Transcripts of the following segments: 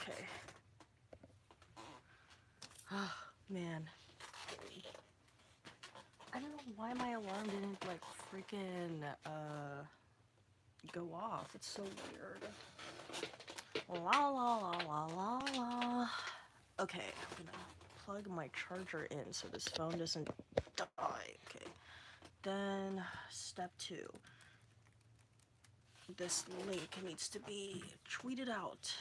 Okay. Oh, man. I don't know why my alarm didn't, like, freaking, go off. It's so weird. La la la la la la. Okay, I'm gonna plug my charger in so this phone doesn't die. Okay. Then, step 2. This link needs to be tweeted out.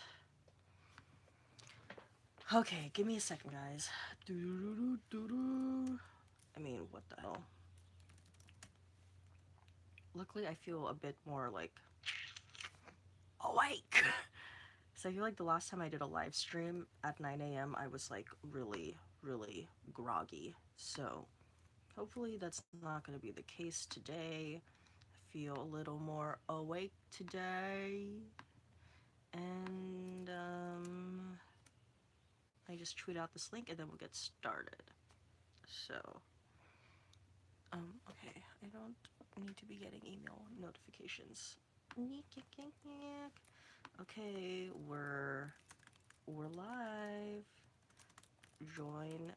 Okay, give me a second, guys. I mean, what the hell? Luckily, I feel a bit more, like, awake. So I feel like the last time I did a live stream at 9 a.m., I was, like, really, really groggy. So hopefully that's not going to be the case today. I feel a little more awake today. And, I just tweet out this link and then we'll get started. So, okay, I don't need to be getting email notifications. Okay, we're live. Join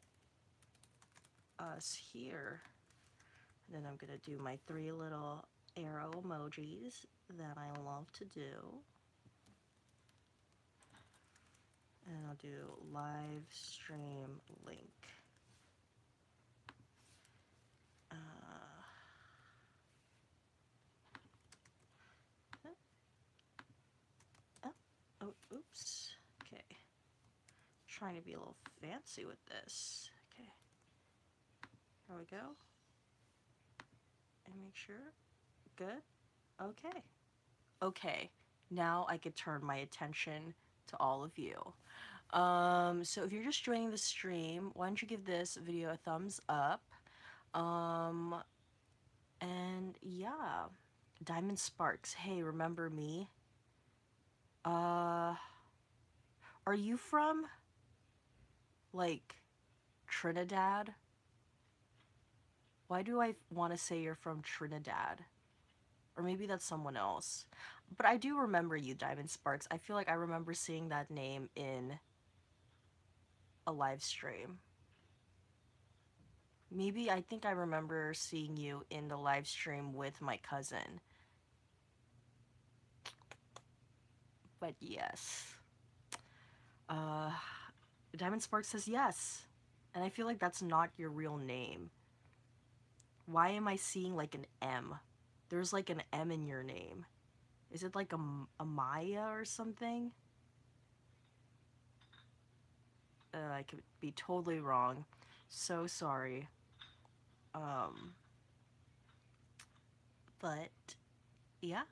us here. And then I'm gonna do my 3 little arrow emojis that I love to do. And I'll do live stream link. Oh, oops. Okay. Trying to be a little fancy with this. Okay. There we go. And make sure. Good. Okay. Okay. Now I could turn my attention to all of you. So if you're just joining the stream, why don't you give this video a thumbs up? And yeah. Diamond Sparks. Hey, remember me? Are you from, like, Trinidad? Why do I want to say you're from Trinidad? Or maybe that's someone else. But I do remember you, Diamond Sparks. I feel like I remember seeing that name in a live stream. Maybe I think I remember seeing you in the live stream with my cousin. But yes. Diamond Sparks says yes. And I feel like that's not your real name. Why am I seeing like an M? There's like an M in your name. Is it like a Maya or something? I could be totally wrong. So sorry. But yeah.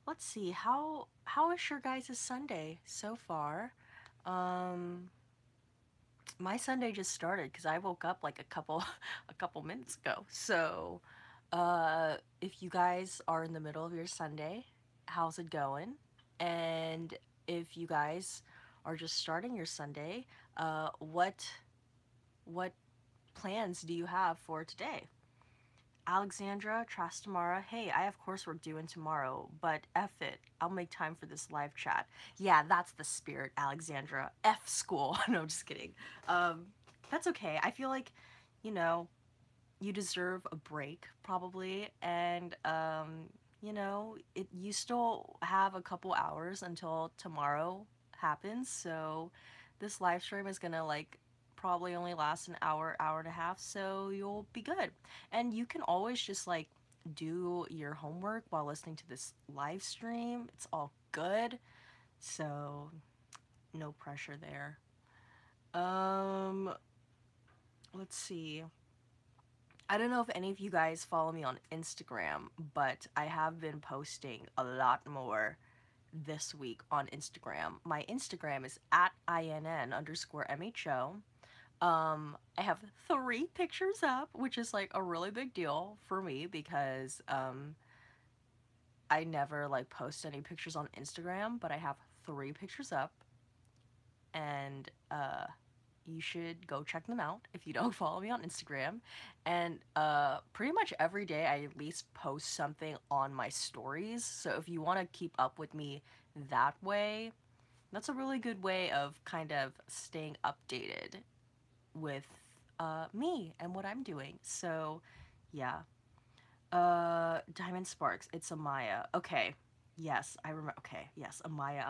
Let's see. How is your guys' Sunday so far? My Sunday just started because I woke up like a couple minutes ago. So, if you guys are in the middle of your Sunday, how's it going? And if you guys are just starting your Sunday, what plans do you have for today? Alexandra, Trastamara, hey, I have coursework due in tomorrow, but F it, I'll make time for this live chat. Yeah, that's the spirit, Alexandra. F school. No, just kidding. That's okay. I feel like, you know, you deserve a break, probably, and, you know, you still have a couple hours until tomorrow happens, so this live stream is gonna, like, probably only last an hour, hour and a half, so you'll be good. And you can always just, like, do your homework while listening to this live stream. It's all good, so no pressure there. Let's see. I don't know if any of you guys follow me on Instagram, but I have been posting a lot more this week on Instagram. My Instagram is at inn_MHO. I have 3 pictures up, which is like a really big deal for me because I never like post any pictures on Instagram, but I have 3 pictures up, and you should go check them out if you don't follow me on Instagram. And pretty much every day I at least post something on my stories, so if you want to keep up with me that way, That's a really good way of kind of staying updated with me and what I'm doing. So, yeah. Diamond Sparks. It's Amaya. Okay. Yes, I remember. Okay. Yes, Amaya.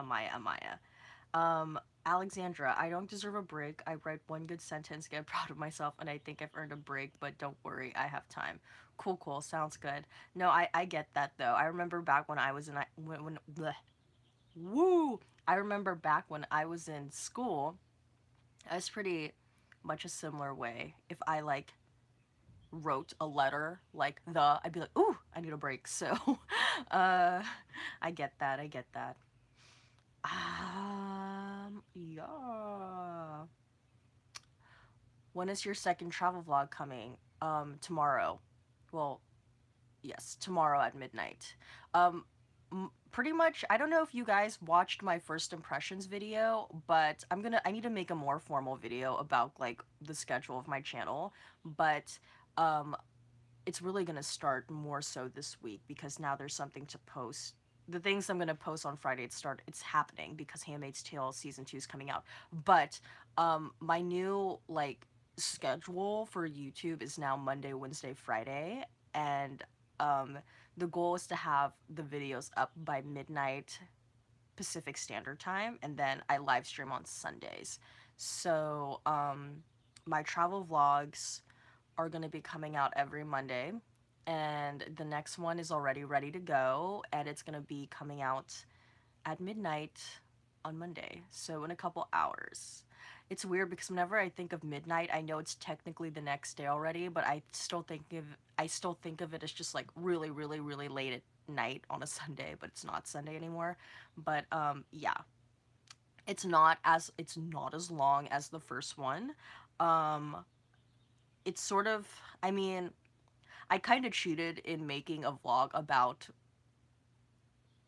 Alexandra, I don't deserve a break. I write one good sentence, get proud of myself, and I think I've earned a break, but don't worry, I have time. Cool. Sounds good. No, I get that though. I remember back when I was in, when bleh, woo! I remember back when I was in school, I was pretty much a similar way. If I like wrote a letter like I'd be like, ooh, I need a break. So, uh, I get that. I get that. Yeah. When is your second travel vlog coming? Tomorrow. Well, yes, tomorrow at midnight. Um, Pretty much, I don't know if you guys watched my first impressions video, but I need to make a more formal video about like the schedule of my channel, but um, it's really gonna start more so this week because now there's something to post. The things I'm gonna post on Friday, it's happening because Handmaid's Tale season 2 is coming out. But my new like schedule for YouTube is now Monday, Wednesday, Friday, and um the goal is to have the videos up by midnight Pacific Standard Time, and then I live stream on Sundays. So my travel vlogs are going to be coming out every Monday, and the next one is already ready to go, and it's going to be coming out at midnight on Monday, so in a couple hours. It's weird because whenever I think of midnight, I know it's technically the next day already, but I still think of it as just like really late at night on a Sunday, but it's not Sunday anymore. But yeah, it's not as long as the first one. Um it's sort of, I mean, I kind of cheated in making a vlog about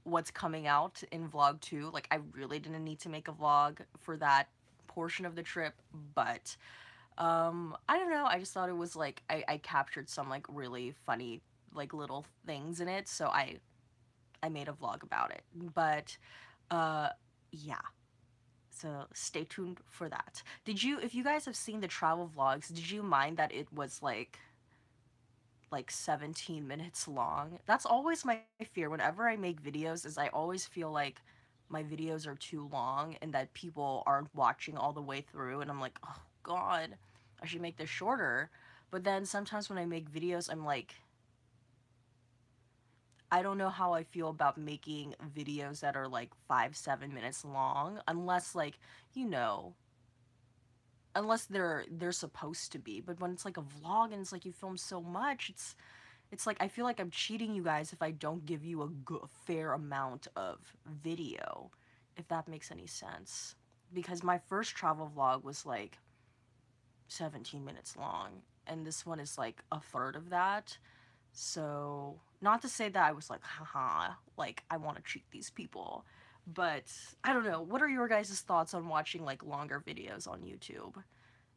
what's coming out in vlog 2. Like, I really didn't need to make a vlog for that portion of the trip, but I don't know, I just thought it was like I captured some like really funny like little things in it, so I made a vlog about it. But uh yeah, so stay tuned for that. If you guys have seen the travel vlogs, did you mind that it was like 17 minutes long? That's always my fear whenever I make videos, is I always feel like my videos are too long and that people aren't watching all the way through, and I'm like, oh god, I should make this shorter. But then sometimes when I make videos, I'm like, I don't know how I feel about making videos that are like 5-7 minutes long, unless like, you know, unless they're supposed to be. But when it's like a vlog and it's like you film so much, it's like I feel like I'm cheating you guys if I don't give you a fair amount of video, if that makes any sense. Because my first travel vlog was like 17 minutes long, and this one is like a third of that. So, not to say that I was like, haha, like I want to cheat these people, but I don't know. What are your guys' thoughts on watching like longer videos on YouTube?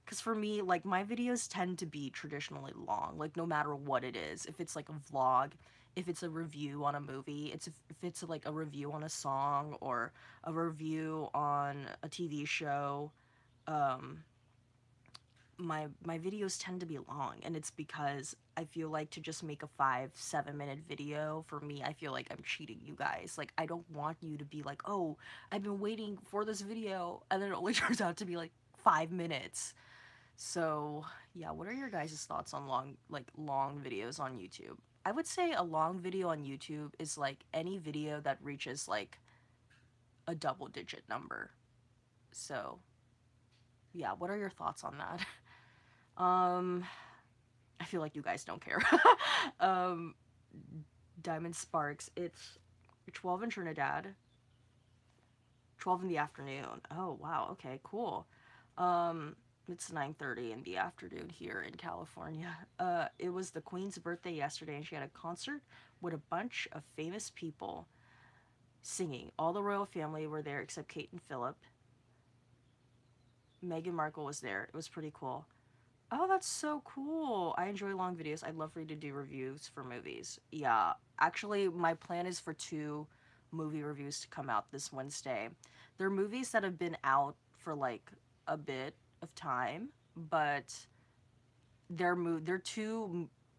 Because for me, like, my videos tend to be traditionally long, like, no matter what it is. If it's, like, a vlog, if it's a review on a movie, if it's, like, a review on a song, or a review on a TV show, um, my videos tend to be long, and it's because I feel like to just make a 5-7 minute video, for me, I feel like I'm cheating you guys. Like, I don't want you to be like, oh, I've been waiting for this video, and then it only turns out to be, like, 5 minutes. So, yeah, what are your guys' thoughts on long videos on YouTube? I would say a long video on YouTube is like any video that reaches like a double digit number. So, yeah, what are your thoughts on that? Um, I feel like you guys don't care. um, Diamond Sparks, it's 12 in Trinidad, 12 in the afternoon. Oh, wow, okay, cool. It's 9:30 in the afternoon here in California. It was the Queen's birthday yesterday, and she had a concert with a bunch of famous people singing. All the royal family were there except Kate and Philip. Meghan Markle was there. It was pretty cool. Oh, that's so cool. I enjoy long videos. I'd love for you to do reviews for movies. Yeah, actually, my plan is for 2 movie reviews to come out this Wednesday. they're movies that have been out for like a bit of time, but they're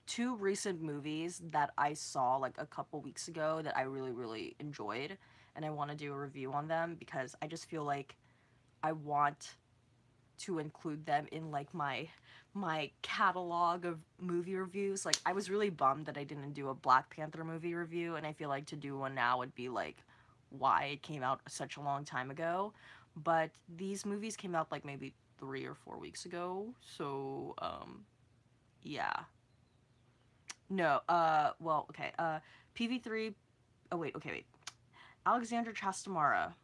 two recent movies that I saw like a couple weeks ago that I really really enjoyed, and I want to do a review on them because I just feel like I want to include them in like my catalog of movie reviews. Like I was really bummed that I didn't do a Black Panther movie review, and I feel like to do one now would be like why it came out such a long time ago. But these movies came out like maybe 3 or 4 weeks ago, so yeah. No, well, okay, PV3. Oh wait, okay, wait. Alexandra Trastamara.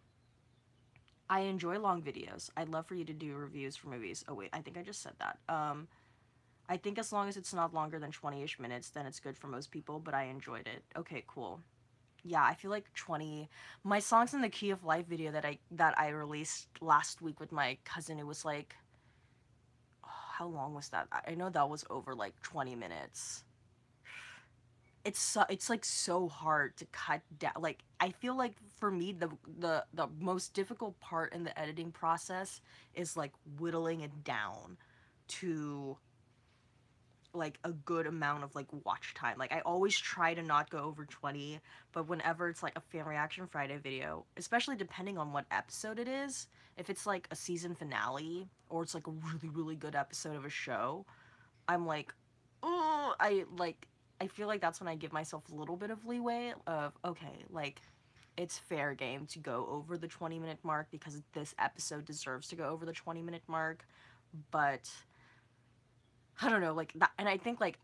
I enjoy long videos. I'd love for you to do reviews for movies. Oh wait, I think I just said that. I think as long as it's not longer than 20-ish minutes, then it's good for most people, but I enjoyed it. Okay, cool. Yeah, I feel like 20 my Songs in the Key of Life video that I released last week with my cousin, it was like, oh, how long was that? I know that was over like 20 minutes. It's like so hard to cut down. Like I feel like for me the most difficult part in the editing process is like whittling it down to like a good amount of like watch time. Like I always try to not go over 20, but whenever it's like a fan reaction Friday video, especially depending on what episode it is, if it's like a season finale or it's like a really really good episode of a show, I'm like, oh, I feel like that's when I give myself a little bit of leeway of okay, like it's fair game to go over the 20-minute mark because this episode deserves to go over the 20-minute mark, but I don't know, like that. And I think like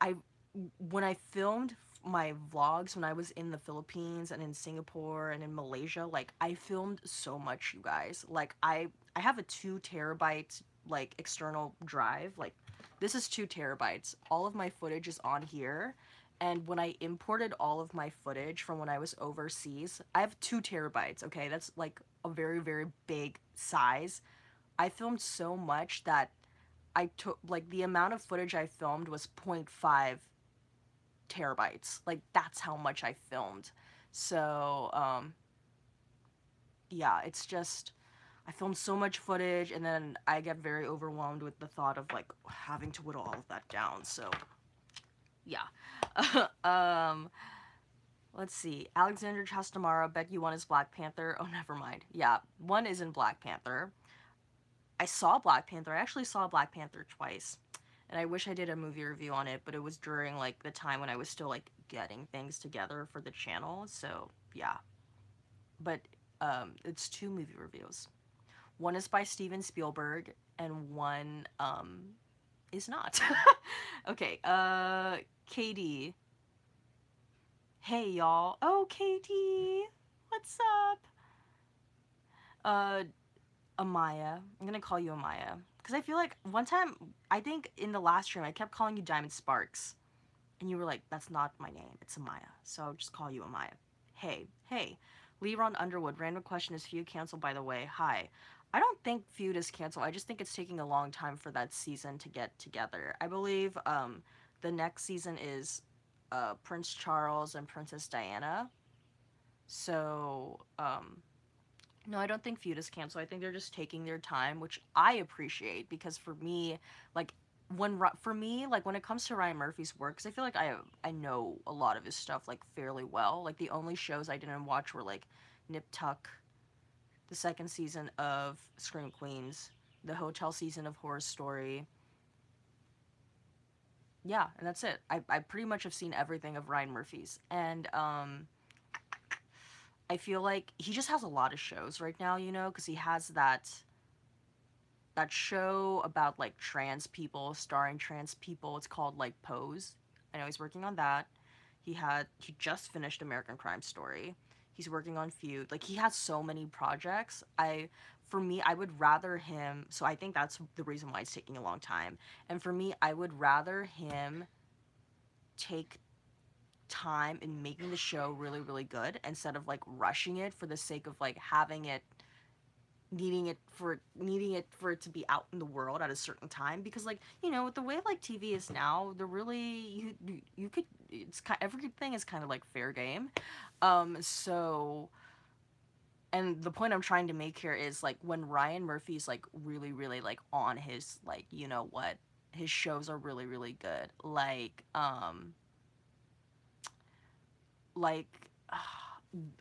when I filmed my vlogs when I was in the Philippines and in Singapore and in Malaysia, like I filmed so much, you guys. Like I have a 2 terabyte like external drive. Like this is 2 terabytes. All of my footage is on here. And when I imported all of my footage from when I was overseas, I have 2 terabytes, okay? That's like a very, very big size. I filmed so much that I took like the amount of footage I filmed was 0.5 terabytes. Like that's how much I filmed. So yeah, it's just I filmed so much footage and then I get very overwhelmed with the thought of like having to whittle all of that down. So yeah. um let's see. Alexander Chastamara, bet you one is Black Panther. Oh, never mind. Yeah, one is in Black Panther. I saw Black Panther. I actually saw Black Panther twice. And I wish I did a movie review on it, but it was during like the time when I was still like getting things together for the channel. So, yeah. But it's 2 movie reviews. One is by Steven Spielberg and one is not. Okay, Katie. Hey y'all. Oh, Katie. What's up? Uh Amaya. I'm gonna call you Amaya. Because I feel like one time, I think in the last stream, I kept calling you Diamond Sparks. And you were like, that's not my name. It's Amaya. So I'll just call you Amaya. Hey. Hey. Leron Underwood. Random question. Is Feud canceled, by the way? Hi. I don't think Feud is canceled. I just think it's taking a long time for that season to get together. I believe the next season is Prince Charles and Princess Diana. So, no, I don't think Feud is canceled. I think they're just taking their time, which I appreciate because for me, like when it comes to Ryan Murphy's work, 'cause I feel like I know a lot of his stuff like fairly well. Like the only shows I didn't watch were like Nip Tuck, the second season of Scream Queens, the hotel season of Horror Story. Yeah, and that's it. I pretty much have seen everything of Ryan Murphy's, and I feel like he just has a lot of shows right now, you know, because he has that show about like trans people, starring trans people. It's called like Pose. I know he's working on that. He just finished American Crime Story. He's working on Feud. Like he has so many projects. For me, I would rather him. So I think that's the reason why it's taking a long time. And for me, I would rather him take time in making the show really really good instead of like rushing it for the sake of like having it needing it to be out in the world at a certain time, because like, you know, with the way like TV is now, the really you could everything is kind of like fair game. So And the point I'm trying to make here is, like, when Ryan Murphy's, like, really, really, like, on his, like, you know what, his shows are really, really good. Like,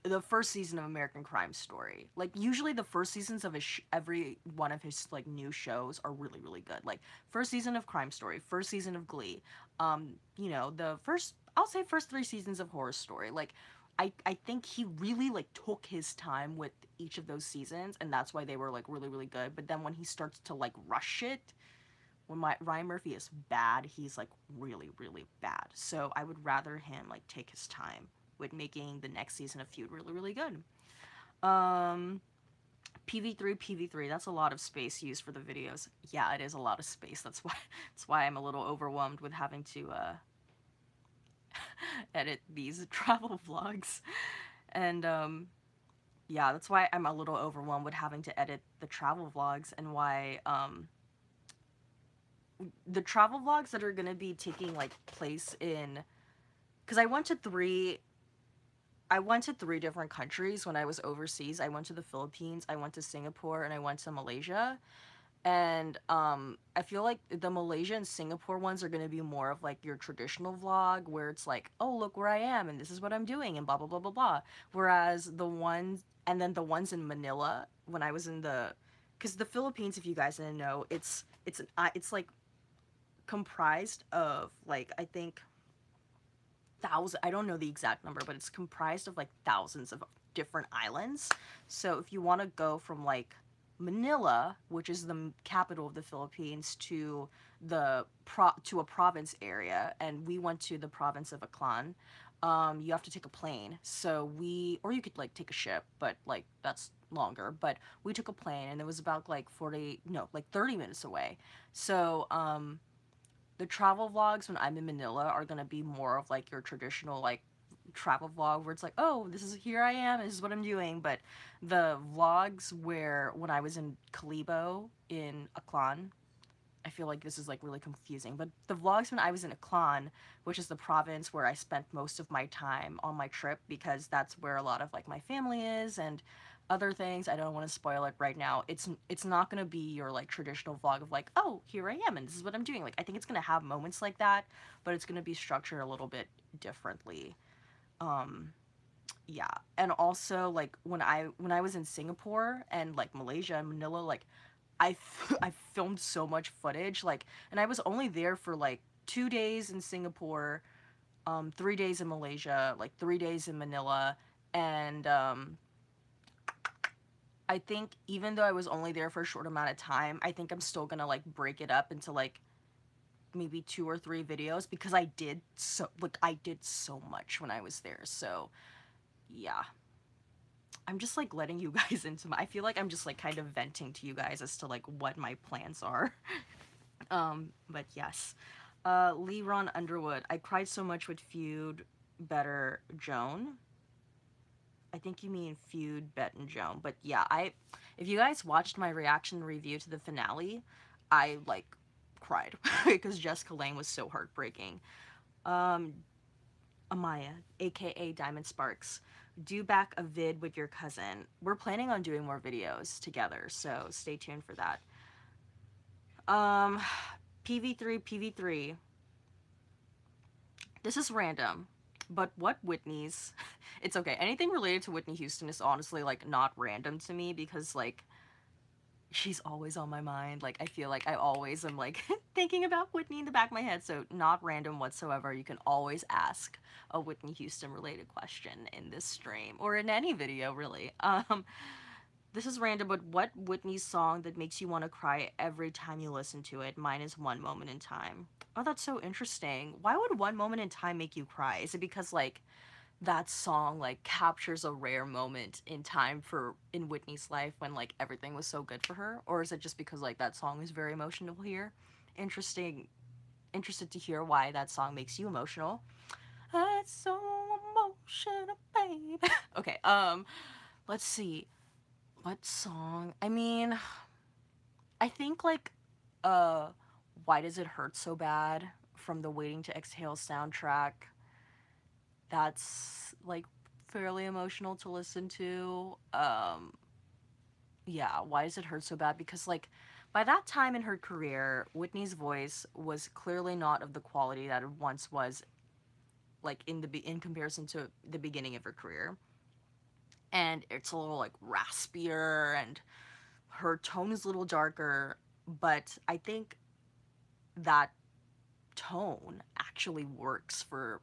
the first season of American Crime Story. Like, usually the first seasons of his every one of his, like, new shows are really, really good. Like, first season of Crime Story, first season of Glee, you know, the first, I'll say first 3 seasons of Horror Story. Like, I think he really, like, took his time with each of those seasons, and that's why they were, like, really, really good. But then when he starts to, like, rush it, when Ryan Murphy is bad, he's, like, really, really bad. So I would rather him, like, take his time with making the next season of Feud really, really good. PV3, that's a lot of space used for the videos. Yeah, it is a lot of space. That's why I'm a little overwhelmed with having to edit these travel vlogs. And yeah, that's why I'm a little overwhelmed with having to edit the travel vlogs, and why the travel vlogs that are going to be taking, like, place in, because I went to three different countries when I was overseas. I went to the Philippines, I went to Singapore, and I went to Malaysia. And I feel like the Malaysia and Singapore ones are going to be more of, like, your traditional vlog, where it's like, oh, look where I am, and this is what I'm doing, and blah, blah, blah, blah, blah. Whereas the ones in Manila, when I was in because the Philippines, if you guys didn't know, it's like comprised of, like, I think I don't know the exact number, but it's comprised of, like, thousands of different islands. So if you want to go from, like, Manila, which is the capital of the Philippines, to a province area, and we went to the province of Aklan, you have to take a plane. Or you could, like, take a ship, but, like, that's longer. But we took a plane, and it was about, like, 30 minutes away. So the travel vlogs when I'm in Manila are gonna be more of, like, your traditional, like, travel vlog where it's like, oh, this is, here I am, this is what I'm doing. But the vlogs where when I was in Kalibo in Aklan, I feel like this is, like, really confusing, but the vlogs when I was in Aklan, which is the province where I spent most of my time on my trip, because that's where a lot of, like, my family is and other things. I don't want to spoil it right now. It's not going to be your, like, traditional vlog of, like, oh, here I am and this is what I'm doing. Like, I think it's going to have moments like that, but it's going to be structured a little bit differently. Yeah. And also, like, when I was in Singapore and, like, Malaysia and Manila, like, I filmed so much footage, like, and I was only there for, like, 2 days in Singapore, 3 days in Malaysia, like, 3 days in Manila. And I think even though I was only there for a short amount of time, I think I'm still gonna, like, break it up into, like, maybe 2 or 3 videos, because I did so much when I was there. So yeah, I'm just, like, letting you guys into I feel like I'm just, like, kind of venting to you guys as to, like, what my plans are. But yes. Leron Underwood, I cried so much with Feud, Better, Joan. I think you mean Feud, Bet, and Joan. But yeah, if you guys watched my reaction review to the finale, I, like, cried because Jessica Lange was so heartbreaking. Amaya, aka Diamond Sparks, do back a vid with your cousin. We're planning on doing more videos together, so stay tuned for that. PV3. This is random, but what Whitney's? It's okay. Anything related to Whitney Houston is honestly, like, not random to me, because, like, she's always on my mind. Like, I feel like I always am, like, thinking about Whitney in the back of my head. So not random whatsoever. You can always ask a Whitney Houston related question in this stream, or in any video, really. This is random, but what Whitney song that makes you want to cry every time you listen to it? Mine is One Moment in Time. Oh, that's so interesting. Why would One Moment in Time make you cry? Is it because, like, that song, like, captures a rare moment in time in Whitney's life when, like, everything was so good for her? Or is it just because, like, that song is very emotional here? Interested to hear why that song makes you emotional. It's so emotional, baby. Okay, let's see. What song? I mean, I think, like, Why Does It Hurt So Bad from the Waiting to Exhale soundtrack. That's, like, fairly emotional to listen to. Yeah, why does it hurt so bad? Because like by that time in her career, Whitney's voice was clearly not of the quality that it once was, like in comparison to the beginning of her career. And it's a little like raspier, and her tone is a little darker, but I think that tone actually works for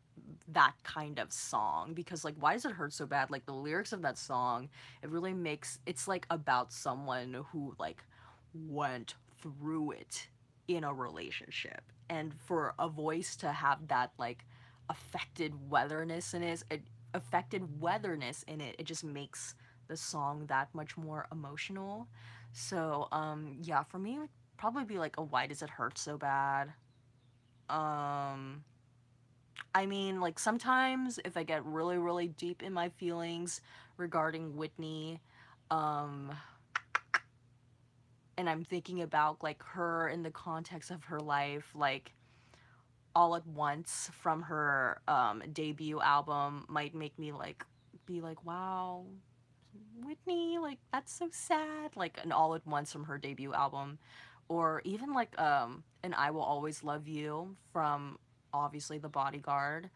that kind of song, because like why does it hurt so bad, like the lyrics of that song, it really makes, it's like about someone who like went through it in a relationship, and for a voice to have that like affected weatherness in it, it just makes the song that much more emotional. So yeah, for me it would probably be like a why does it hurt so bad. um I mean, like sometimes if I get really, really deep in my feelings regarding Whitney, um, and I'm thinking about like her in the context of her life, like All at Once from her debut album might make me like be like, wow, Whitney, like that's so sad. Like an All at Once from her debut album, or even like an I Will Always Love You from obviously The Bodyguard.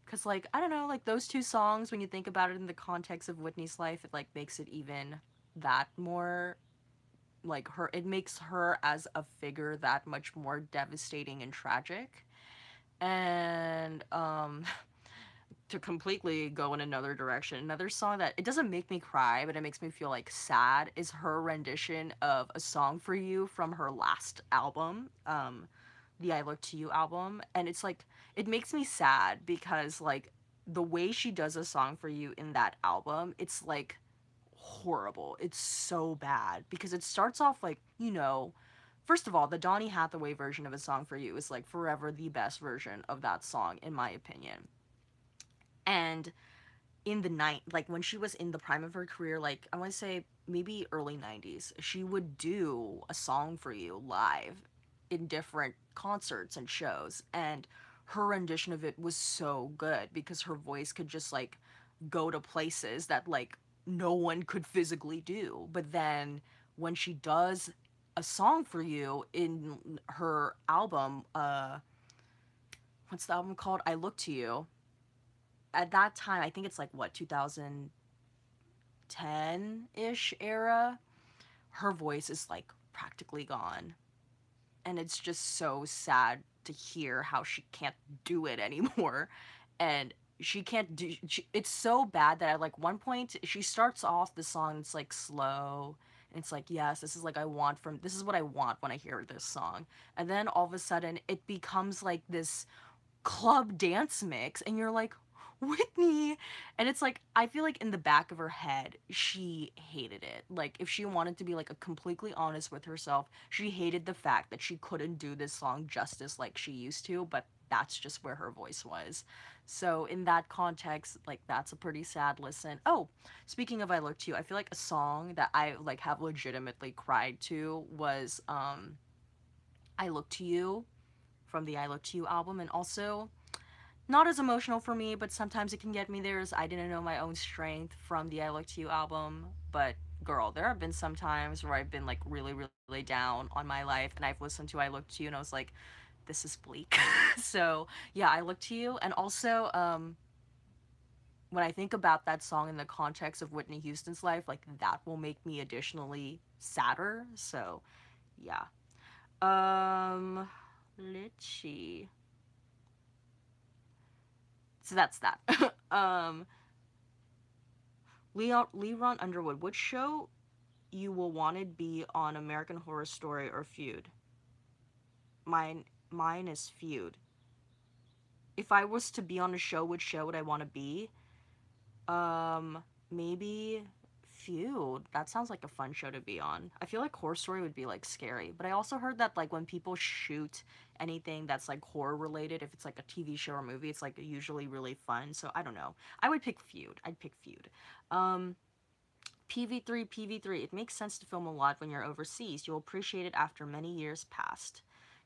Cause like I don't know, like those two songs, when you think about it in the context of Whitney's life, it like makes it even that more like her. It makes her as a figure that much more devastating and tragic. And to completely go in another direction, another song that it doesn't make me cry, but it makes me feel like sad, is her rendition of A Song for You from her last album, the I Look to You album. And it's like it makes me sad because like the way she does A Song for You in that album, it's like horrible. It's so bad because it starts off like, first of all, the Donny Hathaway version of A Song for You is like forever the best version of that song in my opinion. And in the night, like when she was in the prime of her career, like I want to say maybe early 90s, she would do A Song for You live in different concerts and shows, and her rendition of it was so good because her voice could just like go to places that like no one could physically do. But then when she does A Song for You in her album, what's the album called, I Look to You, at that time, I think it's like what, 2010-ish era, her voice is like practically gone. And it's just so sad to hear how she can't do it anymore. And she can't do it's so bad that at like one point she starts off the song, it's like slow, and it's like, yes, this is what I want when I hear this song. And then all of a sudden it becomes like this club dance mix, and you're like, Whitney. And it's like I feel like in the back of her head she hated it. Like if she wanted to be like a completely honest with herself, she hated the fact that she couldn't do this song justice like she used to, but that's just where her voice was. So in that context, like that's a pretty sad listen. Oh, speaking of I Look to You, I feel like a song that I like have legitimately cried to was I Look to You from the I Look to You album. And also not as emotional for me, but sometimes it can get me there, is I Didn't Know My Own Strength from the I Look to You album. But girl, there have been some times where I've been like really, really down on my life, and I've listened to I Look to You and I was like, this is bleak. So yeah, I Look to You. And also when I think about that song in the context of Whitney Houston's life, like that will make me additionally sadder. So yeah. Let's see. So that's that. um Leron Underwood, which show you will wanted be on American Horror Story or Feud? Mine is Feud. If I was to be on a show, which show would I want to be? Maybe Feud. That sounds like a fun show to be on. I feel like Horror Story would be like scary, but I also heard that like when people shoot anything that's like horror related, if it's like a TV show or movie, it's like usually really fun. So I don't know. I would pick Feud. I'd pick Feud. Um, PV3. It makes sense to film a lot when you're overseas. You'll appreciate it after many years passed.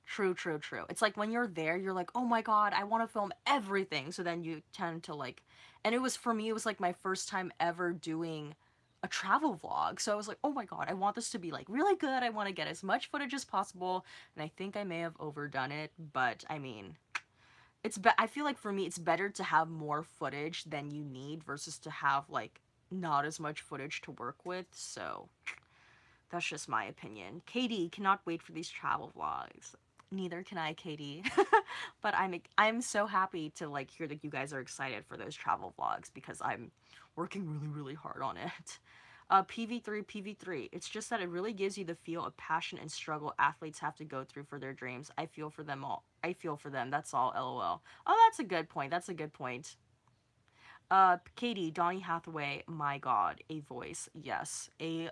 True, true, true. It's like when you're there, you're like, oh my god, I want to film everything. So then you tend to like, and it was for me, it was like my first time ever doing a travel vlog. So I was like, oh my god, I want this to be like really good. I want to get as much footage as possible. And I think I may have overdone it, but I mean, I feel like for me, it's better to have more footage than you need versus to have like not as much footage to work with. So that's just my opinion. Katie cannot wait for these travel vlogs. Neither can I, Katie. But I'm so happy to like hear that you guys are excited for those travel vlogs because I'm working really really hard on it. PV3. It's just that it really gives you the feel of passion and struggle athletes have to go through for their dreams. I feel for them all. I feel for them. That's all. LOL. Oh, that's a good point. That's a good point. Katie, Donny Hathaway, my god, a voice. Yes, a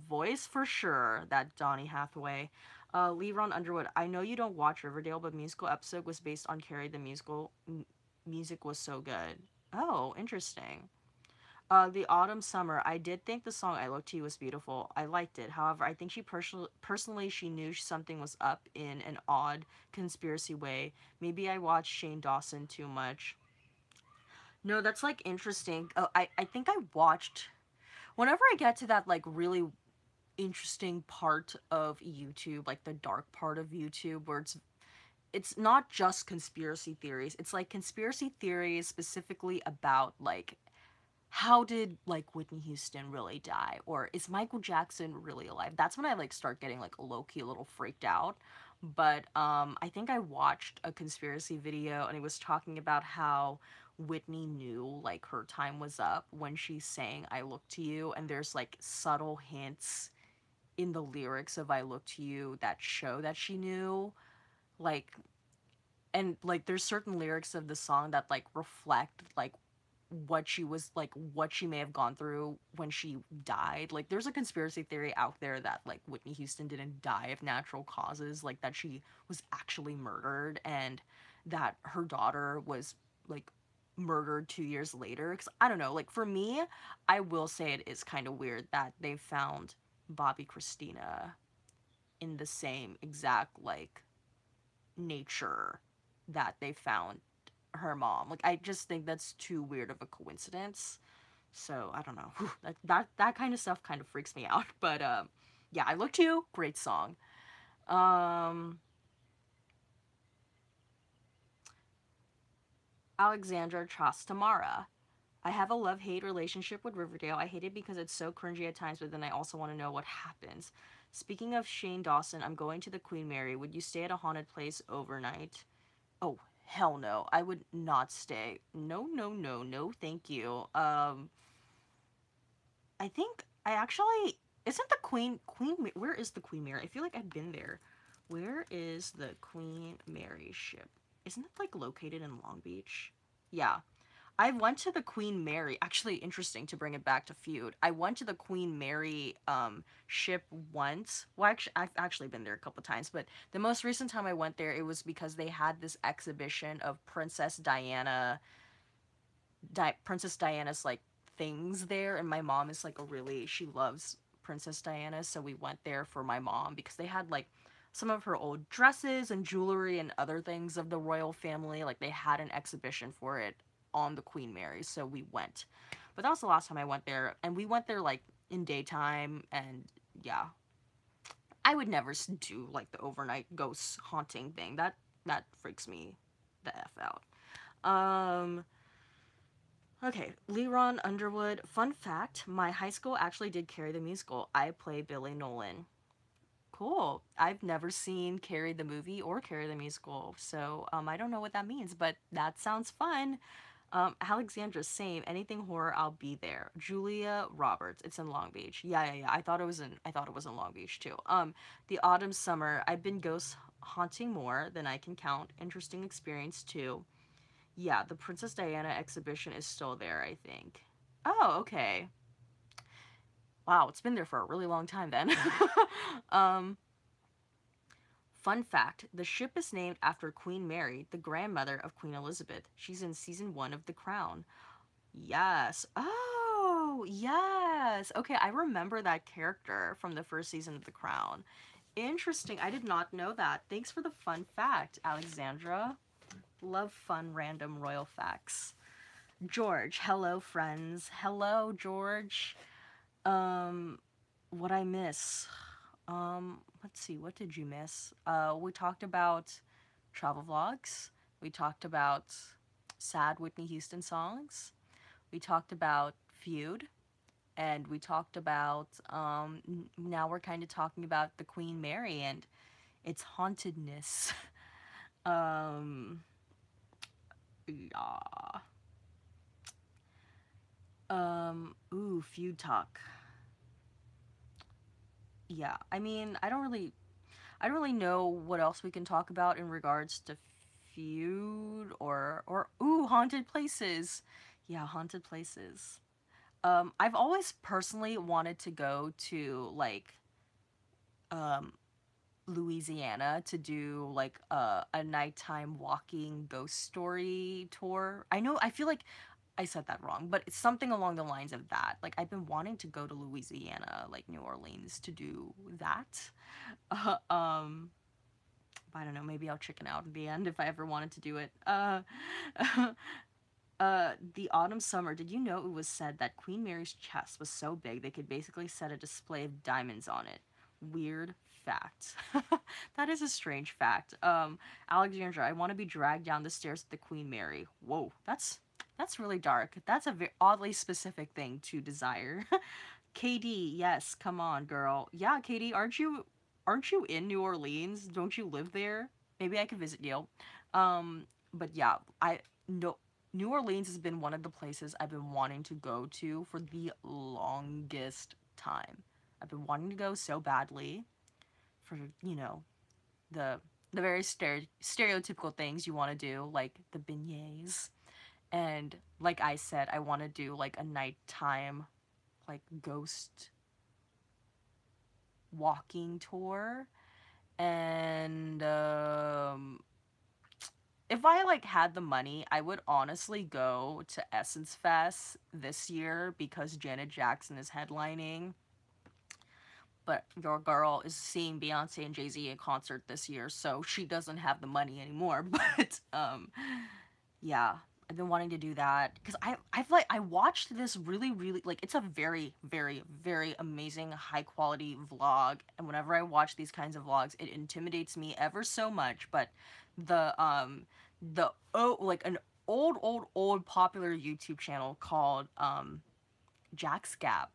voice for sure, that Donny Hathaway. Leron Underwood, I know you don't watch Riverdale, but musical episode was based on Carrie the musical. Music was so good. Oh, interesting. The Autumn Summer, I did think the song I Look to You was beautiful. I liked it. However, I think personally she knew something was up in an odd conspiracy way. Maybe I watched Shane Dawson too much. No, that's like interesting. Oh, I think I watched whenever I get to that like really interesting part of YouTube, like the dark part of YouTube where it's not just conspiracy theories. It's like conspiracy theories specifically about like how did like Whitney Houston really die or is Michael Jackson really alive? That's when I like start getting like low-key a little freaked out. But I think I watched a conspiracy video and it was talking about how Whitney knew like her time was up when she sang I Look to You, and there's like subtle hints in the lyrics of I Look to You that show that she knew, like, and like there's certain lyrics of the song that like reflect like what she may have gone through when she died. Like there's a conspiracy theory out there that like Whitney Houston didn't die of natural causes, like that she was actually murdered and that her daughter was like murdered 2 years later. Because I don't know, like for me, I will say it is kind of weird that they found Bobby Christina in the same exact like nature that they found her mom. Like I just think that's too weird of a coincidence. So I don't know. That kind of stuff kind of freaks me out. But yeah, I Look to You, great song. Um Alexandra Trastamara. I have a love-hate relationship with Riverdale. I hate it because it's so cringy at times, but then I also want to know what happens. Speaking of Shane Dawson, I'm going to the Queen Mary. Would you stay at a haunted place overnight? Oh, hell no. I would not stay. No, no, no, no, thank you. I think I actually isn't the where is the Queen Mary? I feel like I've been there. Where is the Queen Mary ship? Isn't it like located in Long Beach? Yeah. I went to the Queen Mary. Actually, interesting to bring it back to feud. I went to the Queen Mary ship once. Well, actually, I've actually been there a couple times, but the most recent time I went there, it was because they had this exhibition of Princess Diana's like things there, and my mom is like she loves Princess Diana, so we went there for my mom because they had like some of her old dresses and jewelry and other things of the royal family. Like they had an exhibition for it on the Queen Mary, so we went. But that was the last time I went there, and we went there like in daytime, and yeah, I would never do like the overnight ghost haunting thing. That freaks me the f out. Okay, Leron Underwood. Fun fact, my high school actually did Carrie the musical. I play Billy Nolan. Cool. I've never seen Carrie the movie or Carrie the musical, so I don't know what that means, but that sounds fun. Alexandra, same. Anything horror, I'll be there. Julia Roberts. It's in Long Beach. Yeah. I thought it was in Long Beach too. The Autumn Summer. I've been ghost haunting more than I can count. Interesting experience too. Yeah, the Princess Diana exhibition is still there, I think. Oh, okay. Wow, it's been there for a really long time then. um, Fun fact, the ship is named after Queen Mary, the grandmother of Queen Elizabeth. She's in season 1 of The Crown. Yes. Oh, yes. Okay, I remember that character from the first season of The Crown. Interesting. I did not know that. Thanks for the fun fact, Alexandra. Love fun random royal facts. George, hello friends. Hello, George. What I miss? Let's see, what did you miss? We talked about travel vlogs. We talked about sad Whitney Houston songs. We talked about Feud. And we talked about, now we're kind of talking about the Queen Mary and its hauntedness. um, yeah. Ooh, Feud talk. Yeah, I mean, I don't really know what else we can talk about in regards to Feud or ooh, haunted places. Yeah, haunted places. I've always personally wanted to go to like um Louisiana to do like a nighttime walking ghost story tour. I feel like I said that wrong, but it's something along the lines of that. Like I've been wanting to go to Louisiana, like New Orleans to do that. Um I don't know, maybe I'll chicken out in the end if I ever wanted to do it. The autumn summer, did you know it was said that Queen Mary's chest was so big they could basically set a display of diamonds on it? Weird fact. That is a strange fact. Alexandra, I want to be dragged down the stairs of the Queen Mary. Whoa, that's really dark. That's a very oddly specific thing to desire. KD, yes, come on, girl. Yeah, KD, aren't you in New Orleans? Don't you live there? Maybe I could visit you. But yeah, I no New Orleans has been one of the places I've been wanting to go to for the longest time. I've been wanting to go so badly for, you know, the the very stereotypical things you want to do, like the beignets. And like I said, I want to do like a nighttime like ghost walking tour. And if I like had the money, I would honestly go to Essence Fest this year because Janet Jackson is headlining. But your girl is seeing Beyonce and Jay-Z in concert this year, so she doesn't have the money anymore. But yeah, I've been wanting to do that because I watched this really like it's a very amazing high quality vlog, and whenever I watch these kinds of vlogs, it intimidates me ever so much. But the like an old popular YouTube channel called Jack's Gap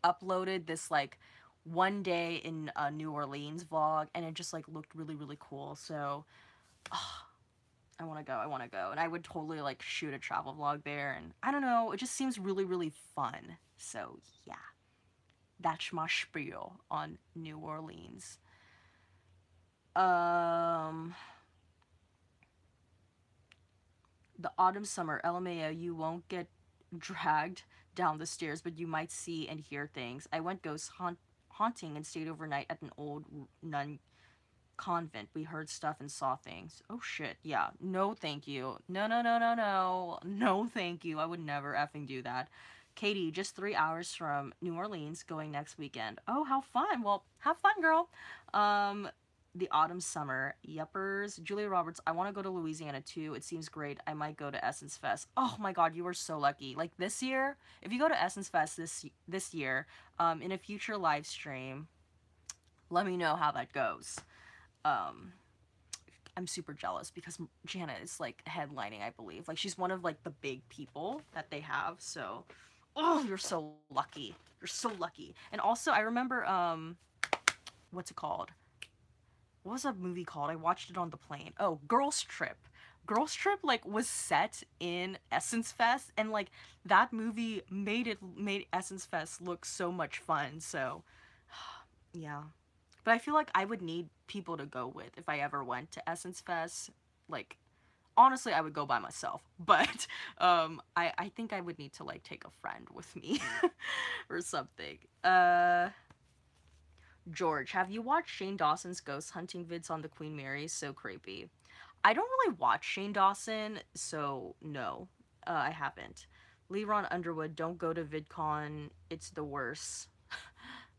uploaded this like one day in New Orleans vlog, and it just like looked really cool. So I want to go. I want to go. And I would totally like shoot a travel vlog there. And I don't know, it just seems really fun. So yeah, that's my spiel on New Orleans. Um, the autumn summer, LMAO, you won't get dragged down the stairs, but you might see and hear things. I went haunting and stayed overnight at an old nun convent. We heard stuff and saw things. Oh shit, yeah. No thank you. No thank you. I would never effing do that. Katie, just 3 hours from New Orleans, going next weekend. Oh, how fun. Well, have fun, girl. The autumn summer. Yuppers. Julia Roberts, I want to go to Louisiana too. It seems great. I might go to Essence Fest. Oh my god, you are so lucky. Like this year, if you go to Essence Fest this year, in a future live stream, let me know how that goes. I'm super jealous because Janet is like headlining, I believe. Like she's one of like the big people that they have. So, oh, you're so lucky. You're so lucky. And also, I remember what's it called? What was a movie called? I watched it on the plane. Oh, Girls Trip. Girls Trip like was set in Essence Fest, and like that movie made Essence Fest look so much fun. So, yeah. But I feel like I would need people to go with if I ever went to Essence Fest. Like, honestly, I would go by myself. But I think I would need to like take a friend with me or something. George, have you watched Shane Dawson's ghost hunting vids on the Queen Mary? So creepy. I don't really watch Shane Dawson, so no, I haven't. Leron Underwood, don't go to VidCon. It's the worst.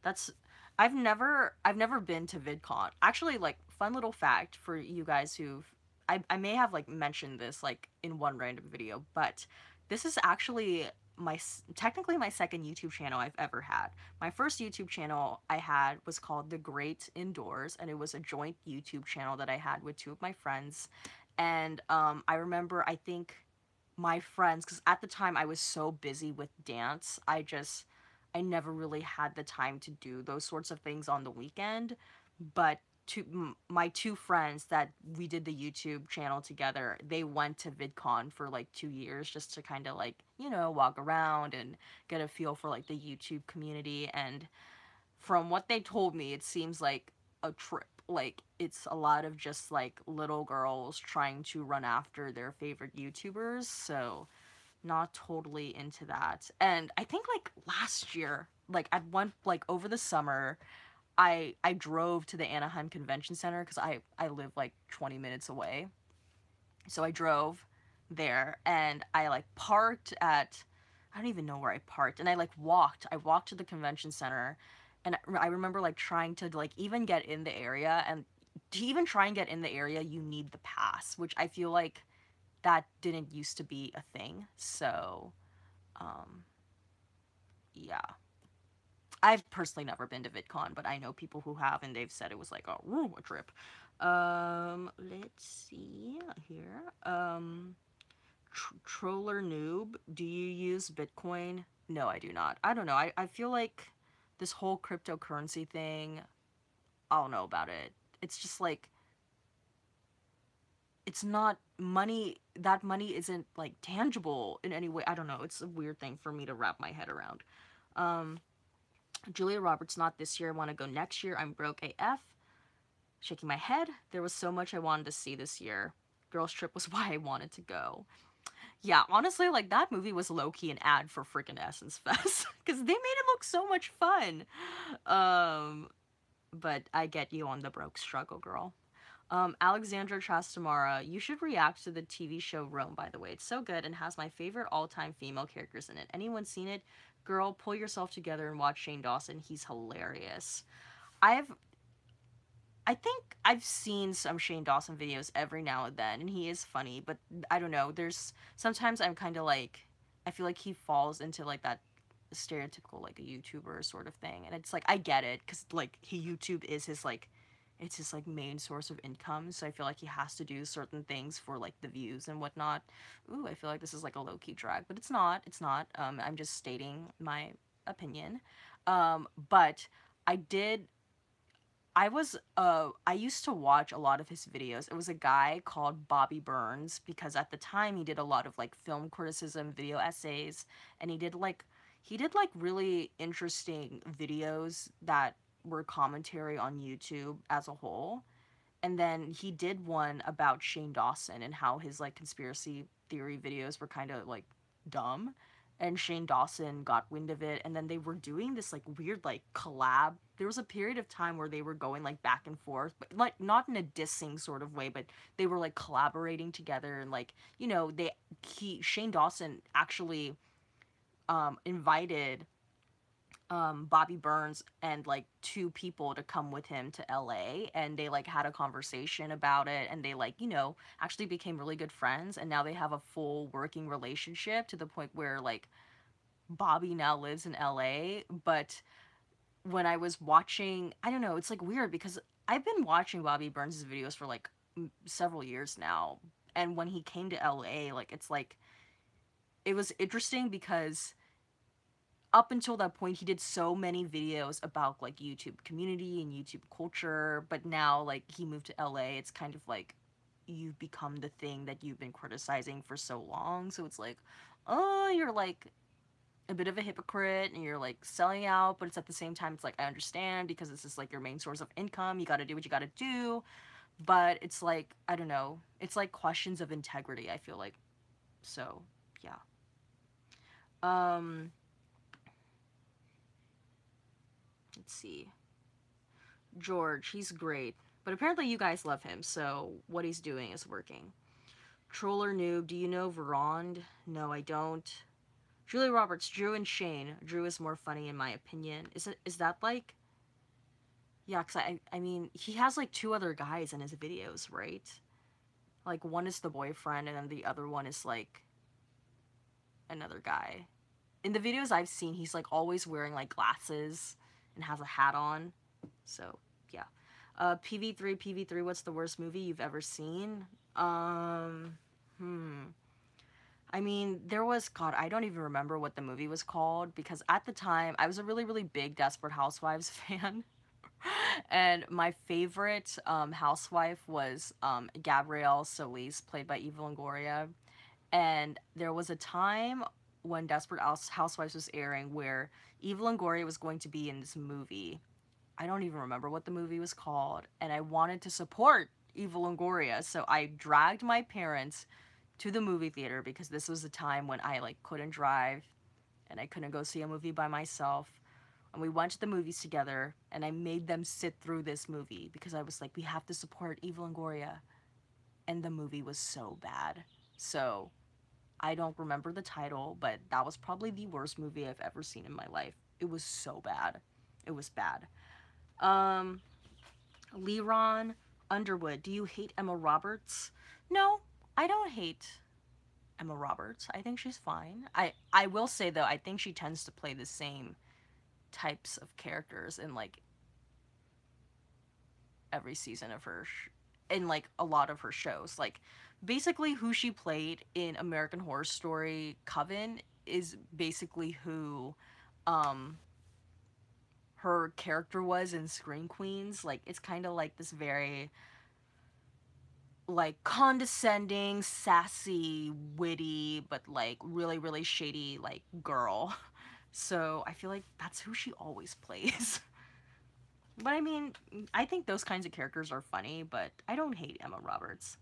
That's I've never been to VidCon. Actually, like, fun little fact for you guys who've, I may have like mentioned this like in one random video, but this is actually technically my second YouTube channel I've ever had. My first YouTube channel I had was called The Great Indoors, and it was a joint YouTube channel that I had with two of my friends. And I remember, I think my friends, because at the time I was so busy with dance, I never really had the time to do those sorts of things on the weekend. But my two friends that we did the YouTube channel together, they went to VidCon for like 2 years just to kind of like, walk around and get a feel for like the YouTube community. And from what they told me, it seems like a trip. Like, it's a lot of just like little girls trying to run after their favorite YouTubers. So, not totally into that. And I think like last year, like at one, like over the summer, I drove to the Anaheim Convention Center because I live like 20 minutes away. So I drove there and I like parked at, I don't even know where I parked, and I like walked. I walked to the convention center, and I remember like trying to like even get in the area, and to even try and get in the area you need the pass, which I feel like that didn't used to be a thing. So, um yeah. I've personally never been to VidCon, but I know people who have, and they've said it was like a trip. Let's see here. Troller noob, do you use Bitcoin? No, I do not. I don't know. I feel like this whole cryptocurrency thing, I don't know about it. It's just like, it's not money. That money isn't like tangible in any way. I don't know. It's a weird thing for me to wrap my head around. Um, Julia Roberts, not this year. I want to go next year. I'm broke AF. Shaking my head. There was so much I wanted to see this year. Girls Trip was why I wanted to go. Yeah, honestly, like, that movie was low-key an ad for freaking Essence Fest. Because they made it look so much fun. Um, but I get you on the broke struggle, girl. Alexandra Trastamara, you should react to the TV show Rome, by the way. It's so good and has my favorite all-time female characters in it. Anyone seen it? Girl, pull yourself together and watch Shane Dawson. He's hilarious. I've I think I've seen some Shane Dawson videos every now and then, and he is funny, but I don't know. There's sometimes I'm kind of like, I feel like he falls into like that stereotypical like a YouTuber sort of thing, and it's like I get it because like YouTube is his like, it's his like main source of income, so I feel like he has to do certain things for like the views and whatnot. Ooh, I feel like this is like a low key drag, but it's not. It's not. I'm just stating my opinion. But I did I used to watch a lot of his videos. It was a guy called Bobby Burns because at the time he did a lot of like film criticism, video essays, and he did like really interesting videos that were commentary on YouTube as a whole. And then he did one about Shane Dawson and how his like conspiracy theory videos were kind of like dumb, and Shane Dawson got wind of it, and then they were doing this like weird like collab. There was a period of time where they were going like back and forth, but like not in a dissing sort of way, but they were like collaborating together, and like, they he Shane Dawson actually invited Bobby Burns and like two people to come with him to LA, and they like had a conversation about it, and they like, actually became really good friends, and now they have a full working relationship to the point where like Bobby now lives in LA. But when I was watching, I don't know, it's like weird because I've been watching Bobby Burns' videos for like several years now, and when he came to LA, like it's like it was interesting because up until that point he did so many videos about like YouTube community and YouTube culture, but now like he moved to LA, it's kind of like you've become the thing that you've been criticizing for so long. So it's like, oh, you're like a bit of a hypocrite and you're like selling out, but it's at the same time it's like I understand because this is like your main source of income. You got to do what you got to do, but it's like I don't know. It's like questions of integrity, I feel like. So, yeah. Um let's see. George, he's great. But apparently you guys love him, so what he's doing is working. Troller noob, do you know Verond? No, I don't. Julia Roberts, Drew and Shane. Drew is more funny in my opinion. Is that like Yeah, because I mean, he has like two other guys in his videos, right? Like, one is the boyfriend, and then the other one is like another guy. In the videos I've seen, he's like always wearing like glasses and has a hat on. So, yeah. PV3, what's the worst movie you've ever seen? Hmm. I mean, there was, God, I don't even remember what the movie was called because at the time I was a really, really big Desperate Housewives fan. And my favorite housewife was Gabrielle Solis, played by Eva Longoria. And there was a time when Desperate Housewives was airing where Eva Longoria was going to be in this movie. I don't even remember what the movie was called, and I wanted to support Eva Longoria, so I dragged my parents to the movie theater because this was a time when I like couldn't drive and I couldn't go see a movie by myself. And we went to the movies together, and I made them sit through this movie because I was like, we have to support Eva Longoria. And the movie was so bad. So I don't remember the title, but that was probably the worst movie I've ever seen in my life. It was so bad. It was bad. Um, Leron Underwood, do you hate Emma Roberts? No, I don't hate Emma Roberts. I think she's fine. I will say though, I think she tends to play the same types of characters in like every season of in like a lot of her shows. Like basically who she played in American Horror Story Coven is basically who um her character was in Scream Queens. Like it's kind of like this very like condescending, sassy, witty, but like really really shady like girl. So I feel like that's who she always plays. But I mean, I think those kinds of characters are funny, but I don't hate Emma Roberts.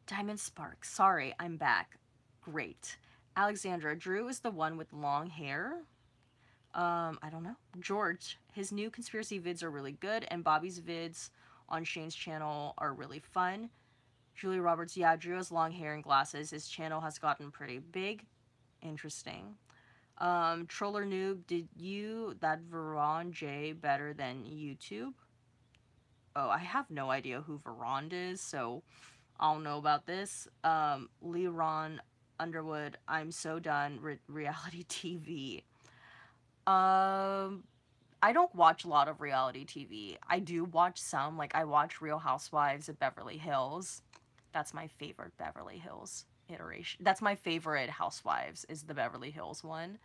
Diamond Sparks. Sorry, I'm back. Great. Alexandra, Drew is the one with long hair. I don't know. George, his new conspiracy vids are really good, and Bobby's vids on Shane's channel are really fun. Julia Roberts, yeah, Drew has long hair and glasses. His channel has gotten pretty big. Interesting. Troller Noob, did you that Verond J better than YouTube? Oh, I have no idea who Verond is, so I don't know about this. Leron Underwood, I'm so done with reality TV. Um, I don't watch a lot of reality TV. I do watch some, like I watch Real Housewives of Beverly Hills. That's my favorite Beverly Hills iteration. That's my favorite Housewives is the Beverly Hills one.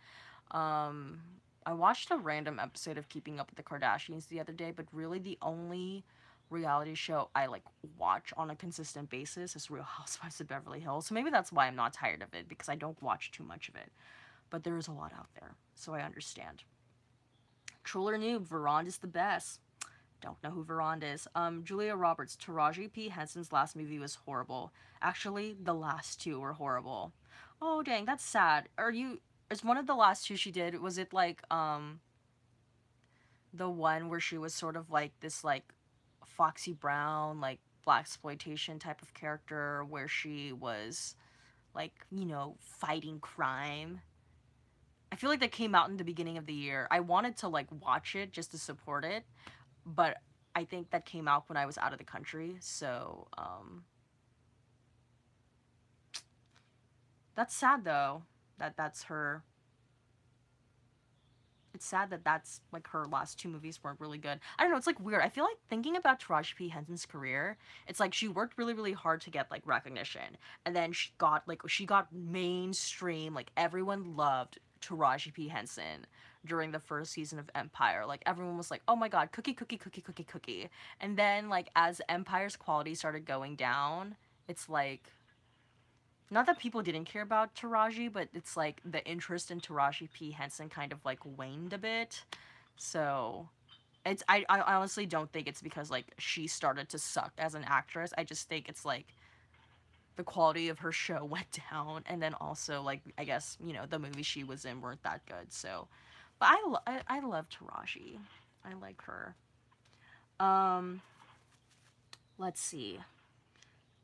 Um, I watched a random episode of Keeping Up with the Kardashians the other day, but really the only reality show I like watch on a consistent basis is Real Housewives of Beverly Hills. So maybe that's why I'm not tired of it because I don't watch too much of it. But there is a lot out there, so I understand. Troller Noob, Verond is the best. Don't know who Verond is. Julia Roberts, Taraji P. Henson's last movie was horrible. Actually, the last two were horrible. Oh dang, that's sad. Is one of the last two she did, was it like the one where she was sort of like this like Foxy Brown, like black exploitation type of character where she was like, fighting crime? I feel like that came out in the beginning of the year. I wanted to like watch it just to support it, but I think that came out when I was out of the country. So, that's sad though. That's her. It's sad that that's like her last two movies weren't really good. I don't know, it's like weird. I feel like thinking about Taraji P. Henson's career, it's like she worked really, really hard to get like recognition. And then she got mainstream, like everyone loved Taraji P. Henson during the first season of Empire. Like everyone was like, oh my god, cookie, cookie, cookie, cookie, cookie. And then like as Empire's quality started going down, it's like not that people didn't care about Taraji, but it's like the interest in Taraji P. Henson kind of like waned a bit. So I honestly don't think it's because like she started to suck as an actress. I just think it's like the quality of her show went down, and then also like I guess the movies she was in weren't that good. So, but I love Taraji. I like her. Um, let's see.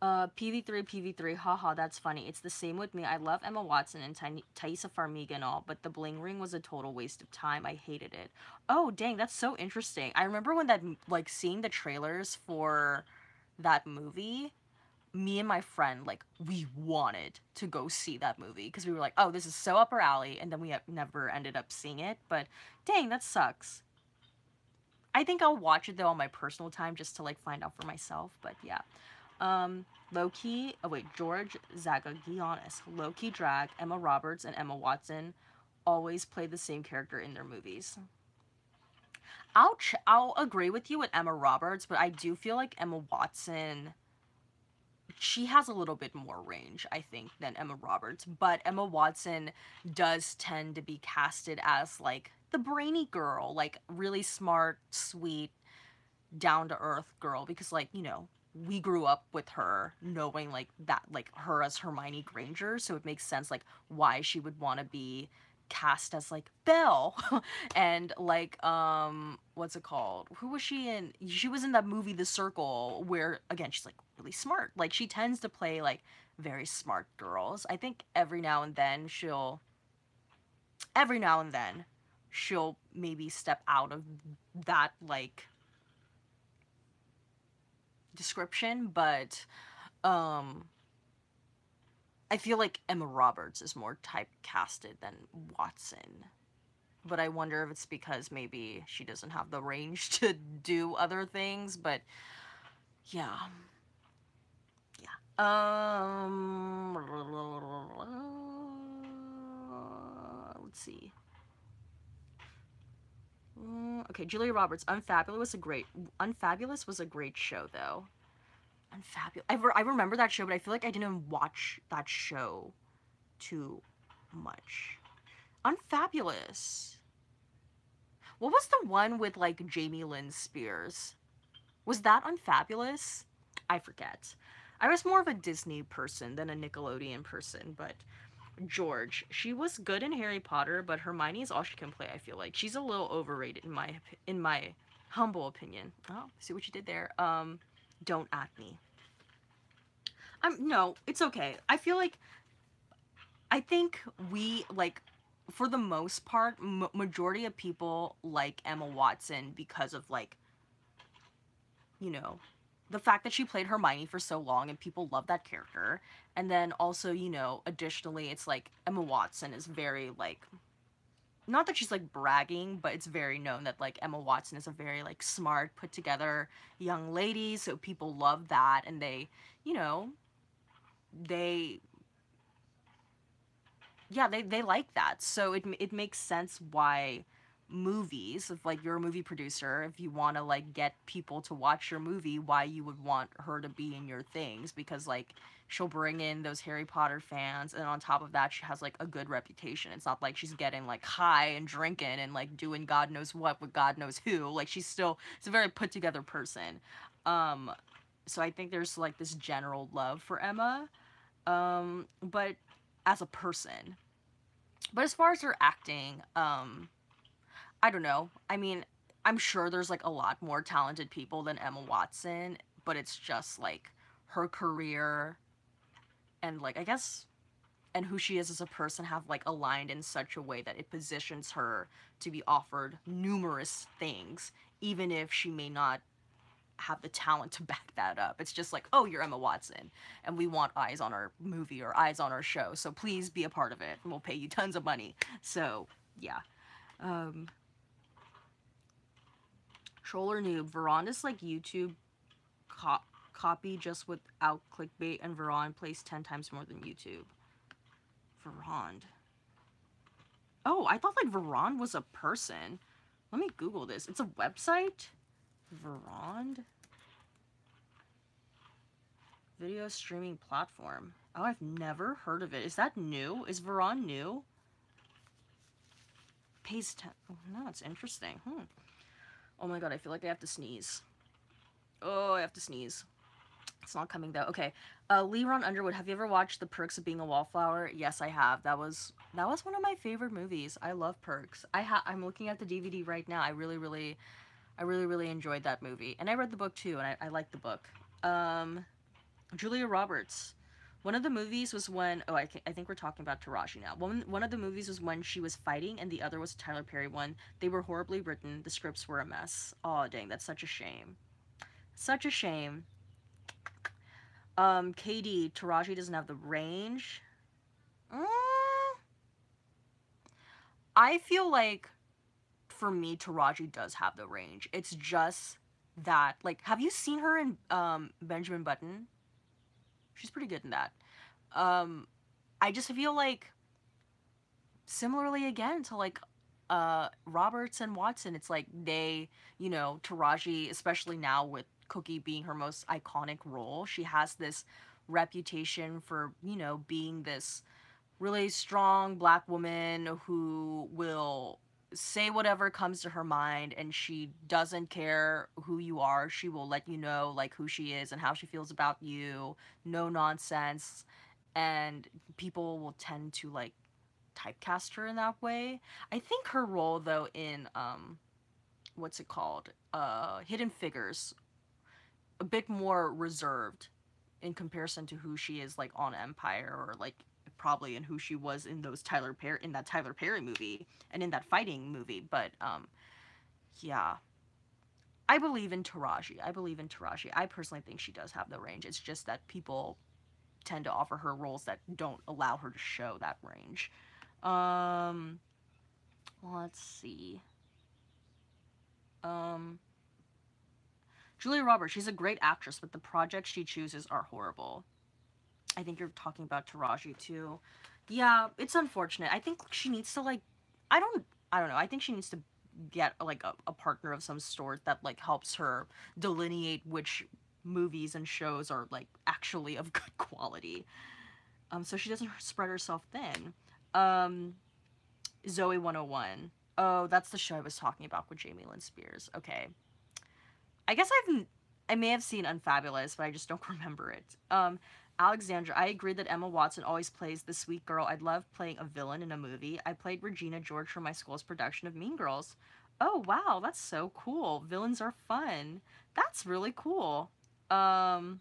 PV3, haha, that's funny. It's the same with me. I love Emma Watson and Thaisa Farmiga and all, but the bling ring was a total waste of time. I hated it. Oh, dang, that's so interesting. I remember when that, like, seeing the trailers for that movie, me and my friend, like, we wanted to go see that movie because we were like, oh, this is so up our alley, and then we never ended up seeing it, but dang, that sucks. I think I'll watch it, though, on my personal time just to, like, find out for myself, but yeah. Low-key, oh wait, George Zagagiannis, low-key drag, Emma Roberts and Emma Watson always play the same character in their movies. I'll agree with you with Emma Roberts, but I do feel like Emma Watson, she has a little bit more range, I think, than Emma Roberts, but Emma Watson does tend to be casted as, like, the brainy girl, like, really smart, sweet, down-to-earth girl, because, like, you know, we grew up with her knowing, like, that, like, her as Hermione Granger, so it makes sense, like, why she would want to be cast as, like, Belle. And, like, what's it called? Who was she in? She was in that movie The Circle, where, again, she's, like, really smart. Like, she tends to play, like, very smart girls. I think every now and then she'll maybe step out of that, like, description, but I feel like Emma Roberts is more typecasted than Watson. But I wonder if it's because maybe she doesn't have the range to do other things, but yeah. Yeah. Let's see. Okay, Julia Roberts, Unfabulous was a great show, though. Unfabulous. I remember that show, but I feel like I didn't watch that show too much. Unfabulous. What was the one with, like, Jamie Lynn Spears? Was that Unfabulous? I forget. I was more of a Disney person than a Nickelodeon person, but George, she was good in Harry Potter, but Hermione is all she can play, I feel like. She's a little overrated in my humble opinion. Oh, see what you did there. Don't at me. No, it's okay. I feel like, I think we, like, for the most part, majority of people like Emma Watson because of, like, you know, the fact that she played Hermione for so long and people love that character. And then also, you know, additionally, it's like Emma Watson is very, like, not that she's, like, bragging, but it's very known that, like, Emma Watson is a very, like, smart, put together young lady, so people love that, and they, you know, they, yeah, they like that. So it makes sense why movies, if, like, you're a movie producer, if you want to, like, get people to watch your movie, why you would want her to be in your things, because, like, she'll bring in those Harry Potter fans, and on top of that, she has, like, a good reputation. It's not like she's getting, like, high and drinking and, like, doing God knows what with God knows who. Like, she's a very put together person. So I think there's, like, this general love for Emma, but as a person. But as far as her acting, I don't know. I mean, I'm sure there's, like, a lot more talented people than Emma Watson, but it's just, like, her career and, like, I guess, and who she is as a person have, like, aligned in such a way that it positions her to be offered numerous things, even if she may not have the talent to back that up. It's just like, oh, you're Emma Watson, and we want eyes on our movie or eyes on our show, so please be a part of it, and we'll pay you tons of money. So, yeah. Troller noob. Verond is like YouTube copy just without clickbait, and Verond plays 10 times more than YouTube. Verond. Oh, I thought, like, Verond was a person. Let me Google this. It's a website? Verond? Video streaming platform. Oh, I've never heard of it. Is that new? Is Verond new? Pays 10. Oh, no, it's interesting. Oh my god, I feel like I have to sneeze. Oh, I have to sneeze. It's not coming, though. Okay. Leron Underwood, have you ever watched The Perks of Being a Wallflower? Yes, I have. That was one of my favorite movies. I love Perks. I'm looking at the DVD right now. I really enjoyed that movie. And I read the book, too, and I liked the book. Julia Roberts. One of the movies was when, oh, I think we're talking about Taraji now. One of the movies was when she was fighting, and the other was a Tyler Perry one. They were horribly written. The scripts were a mess. Oh, dang, that's such a shame. Such a shame. KD, Taraji doesn't have the range. Mm, I feel like, for me, Taraji does have the range. It's just that, like, have you seen her in Benjamin Button? She's pretty good in that. Um, I just feel like similarly again to like Roberts and Watson, it's like they, you know, Taraji, especially now with Cookie being her most iconic role, she has this reputation for, you know, being this really strong black woman who will say whatever comes to her mind, and she doesn't care who you are. She will let you know like who she is and how she feels about you. No nonsense. And people will tend to like typecast her in that way. I think her role though in what's it called? Hidden Figures, a bit more reserved in comparison to who she is like on Empire, or like probably in who she was in those Tyler Perry, in that Tyler Perry movie and in that fighting movie. But yeah. I believe in Taraji. I believe in Taraji. I personally think she does have the range. It's just that people tend to offer her roles that don't allow her to show that range. Um, let's see. Um, Julia Roberts, she's a great actress, but the projects she chooses are horrible. I think you're talking about Taraji too. Yeah, it's unfortunate. I think she needs to like, I don't, I don't know. I think she needs to get like a partner of some sort that like helps her delineate which movies and shows are like actually of good quality. So she doesn't spread herself thin. Um, Zoe 101. Oh, that's the show I was talking about with Jamie Lynn Spears. Okay. I guess I may have seen Unfabulous, but I just don't remember it. Alexandra, I agree that Emma Watson always plays the sweet girl. I'd love playing a villain in a movie. I played Regina George for my school's production of Mean Girls. Oh wow, that's so cool. Villains are fun. That's really cool. Um,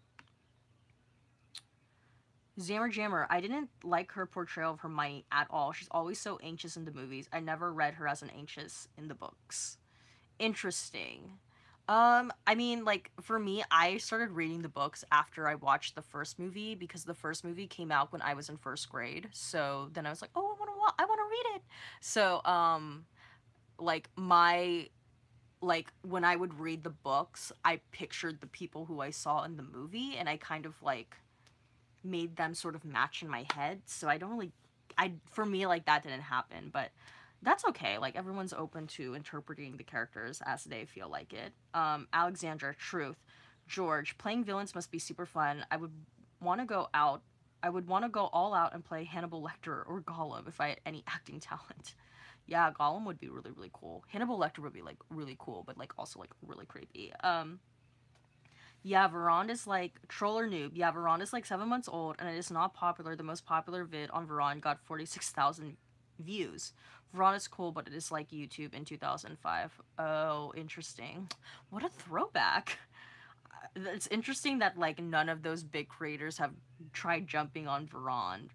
Zammer Jammer, I didn't like her portrayal of Hermione at all. She's always so anxious in the movies. I never read her as an anxious in the books. Interesting. I mean, like for me, I started reading the books after I watched the first movie because the first movie came out when I was in first grade. So then I was like, "Oh, I want to read it." So, like my like when I would read the books, I pictured the people who I saw in the movie, and I kind of like made them sort of match in my head. So I don't really, I for me like that didn't happen, but that's okay. Like everyone's open to interpreting the characters as they feel like it. Alexandra, truth. George, playing villains must be super fun. Want to go out. I would want to go all out and play Hannibal Lecter or Gollum if I had any acting talent. Yeah, Gollum would be really really cool. Hannibal Lecter would be like really cool, but like also like really creepy. Yeah, Verond is like troll or noob. Yeah, Verond is like 7 months old and it is not popular. The most popular vid on Verond got 46,000 views. Verond is cool, but it is like YouTube in 2005. Oh, interesting. What a throwback. It's interesting that like none of those big creators have tried jumping on Verond.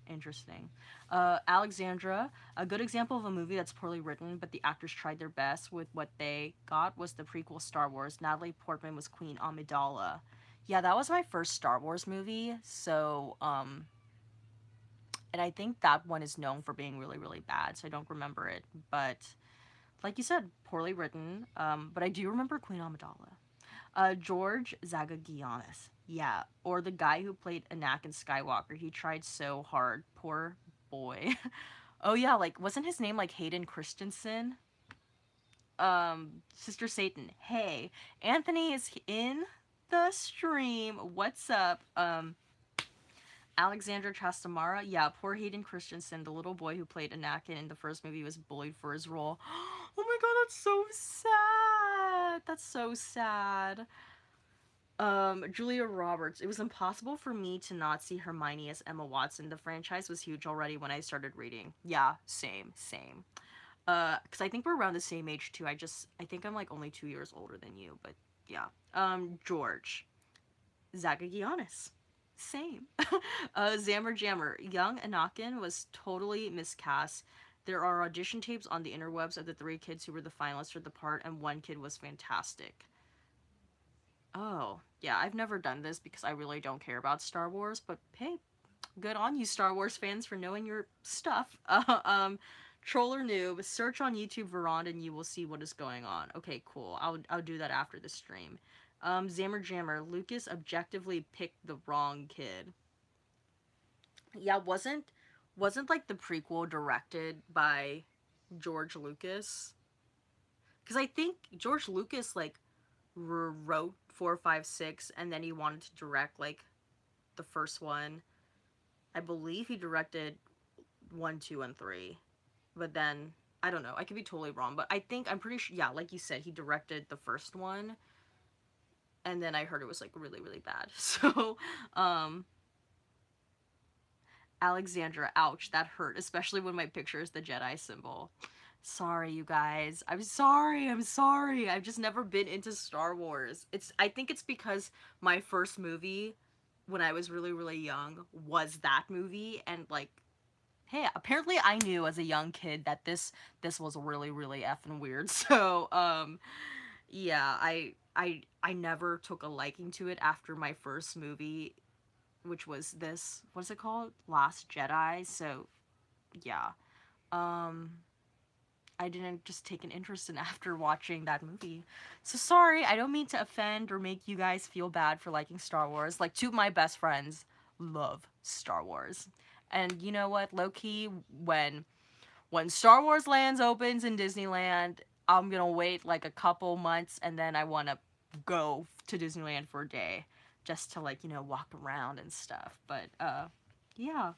Interesting. Alexandra, a good example of a movie that's poorly written, but the actors tried their best with what they got was the prequel Star Wars. Natalie Portman was Queen Amidala. Yeah, that was my first Star Wars movie, so, and I think that one is known for being really, really bad, so I don't remember it, but like you said, poorly written, but I do remember Queen Amidala. George Zagagiannis. Yeah, or the guy who played Anakin Skywalker. He tried so hard. Poor boy. Oh yeah, like wasn't his name like Hayden Christensen? Sister Satan. Hey, Anthony is in the stream. What's up? Alexandra Trastamara. Yeah, poor Hayden Christensen, the little boy who played Anakin in the first movie, was bullied for his role. Oh my god, that's so sad. That's so sad. Julia Roberts. It was impossible for me to not see Hermione as Emma Watson. The franchise was huge already when I started reading. Yeah, same, same. Because I think we're around the same age too. I think I'm like only 2 years older than you, but yeah. George. Zagagiannis. Same. Zammer Jammer. Young Anakin was totally miscast. There are audition tapes on the interwebs of the 3 kids who were the finalists for the part, and 1 kid was fantastic. Oh, yeah, I've never done this because I really don't care about Star Wars, but hey, good on you, Star Wars fans, for knowing your stuff. Troller Noob, search on YouTube Verond and you will see what is going on. Okay, cool. I'll do that after the stream. Zammer Jammer, Lucas objectively picked the wrong kid. Yeah, wasn't like the prequel directed by George Lucas? Because I think George Lucas like wrote 4, 5, 6, and then he wanted to direct like the first one. I believe he directed 1, 2, and 3, but then I don't know. I could be totally wrong, but I'm pretty sure. Yeah, like you said, he directed the first one, and then I heard it was like really, really bad. So, Alexandra, ouch, that hurt, especially when my picture is the Jedi symbol. Sorry, you guys. I'm sorry. I've just never been into Star Wars. I think it's because my first movie when I was really, really young was that movie, and like, hey, apparently I knew as a young kid that this was really, really effing weird. So, yeah, I never took a liking to it after my first movie, which was this, what's it called? Last Jedi. So, yeah. I didn't just take an interest in after watching that movie. So sorry, I don't mean to offend or make you guys feel bad for liking Star Wars. Like, 2 of my best friends love Star Wars. And you know what? Low-key, when Star Wars Lands opens in Disneyland, I'm gonna wait like a couple months and then I wanna go to Disneyland for a day. Just to like, you know, walk around and stuff. But, yeah.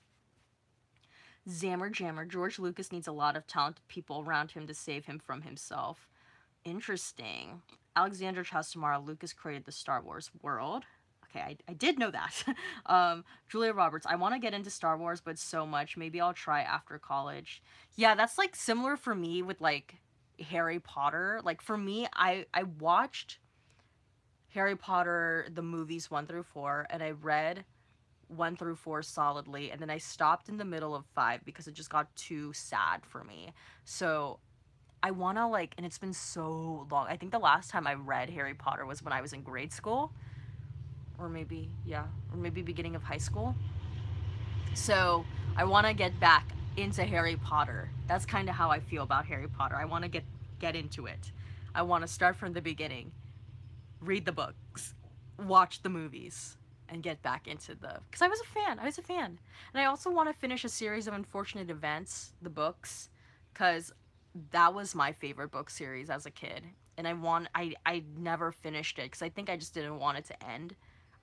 Zammer Jammer, George Lucas needs a lot of talented people around him to save him from himself. Interesting. Alexander Chastamara, Lucas created the Star Wars world. Okay, I did know that. Julia Roberts, I want to get into Star Wars, but so much. Maybe I'll try after college. Yeah, that's like similar for me with like Harry Potter. Like for me, I watched Harry Potter, the movies 1 through 4, and I read 1 through 4 solidly, and then I stopped in the middle of 5 because it just got too sad for me. So I wanna like, and it's been so long. I think the last time I read Harry Potter was when I was in grade school, or maybe, yeah, or maybe beginning of high school. So I want to get back into Harry Potter. That's kind of how I feel about Harry Potter. I want to get into it. I want to start from the beginning, read the books, watch the movies, and get back into because I was a fan. And I also want to finish a series of Unfortunate Events, the books, because that was my favorite book series as a kid. And I never finished it because I think I just didn't want it to end.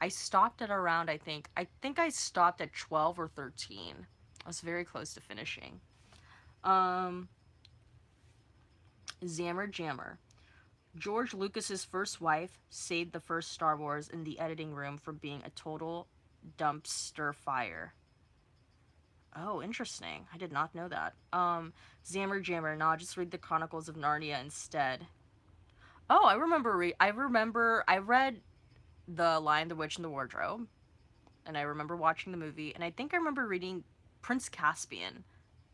I stopped at around, I think I stopped at 12 or 13. I was very close to finishing. Zammer Jammer. George Lucas's first wife saved the first Star Wars in the editing room from being a total dumpster fire. Oh, interesting. I did not know that. Zammer Jammer. Nah, just read the Chronicles of Narnia instead. Oh, I read The Lion, the Witch, and the Wardrobe. And I remember watching the movie. And I think I remember reading Prince Caspian.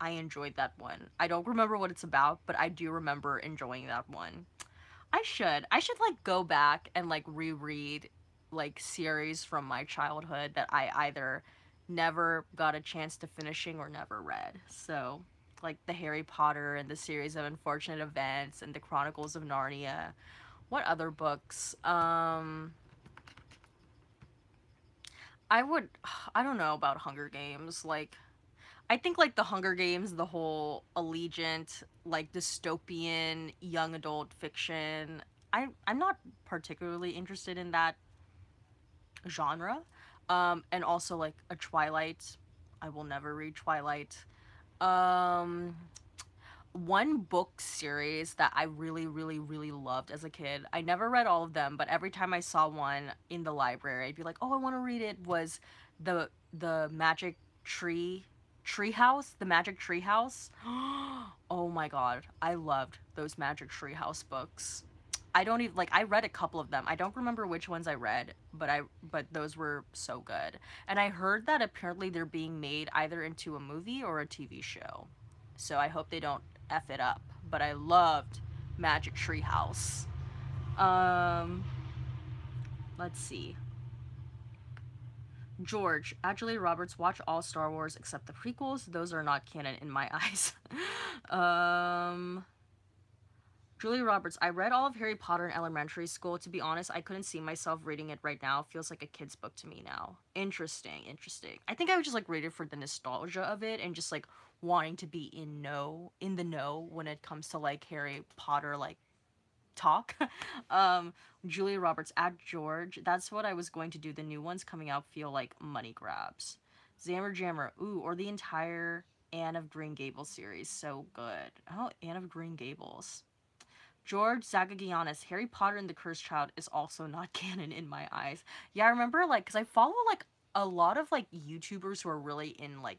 I enjoyed that one. I don't remember what it's about, but I do remember enjoying that one. I should like go back and like reread like series from my childhood that I either never got a chance to finishing or never read. So like the Harry Potter and the series of Unfortunate Events and the Chronicles of Narnia. What other books? I don't know about Hunger Games. Like, I think, like, the Hunger Games, the whole Allegiant, like, dystopian, young adult fiction, I'm not particularly interested in that genre. And also, like, a Twilight. I will never read Twilight. One book series that I really, really, really loved as a kid. I never read all of them, but every time I saw one in the library, I'd be like, oh, I want to read it, was the Magic Treehouse, the Magic Treehouse. Oh my god, I loved those Magic Treehouse books. I don't even like I read a couple of them. I don't remember which ones I read, but those were so good. And I heard that apparently they're being made either into a movie or a TV show. So I hope they don't F it up. But I loved Magic Tree House. Um let's see. George, actually Roberts, watch all Star Wars except the prequels. Those are not canon in my eyes. um Julia Roberts, I read all of Harry Potter in elementary school. To be honest, I couldn't see myself reading it right now. It feels like a kid's book to me now. Interesting, interesting. I think I would just like read it for the nostalgia of it and just like wanting to be in the know when it comes to like Harry Potter like talk. um Julia Roberts at George. That's what I was going to do. The new ones coming out feel like money grabs. Zammer Jammer. Ooh, or the entire Anne of Green Gables series. So good. Oh, Anne of Green Gables. George Zagagiannis, Harry Potter and the Cursed Child is also not canon in my eyes. Yeah, I remember like because I follow like a lot of like YouTubers who are really in like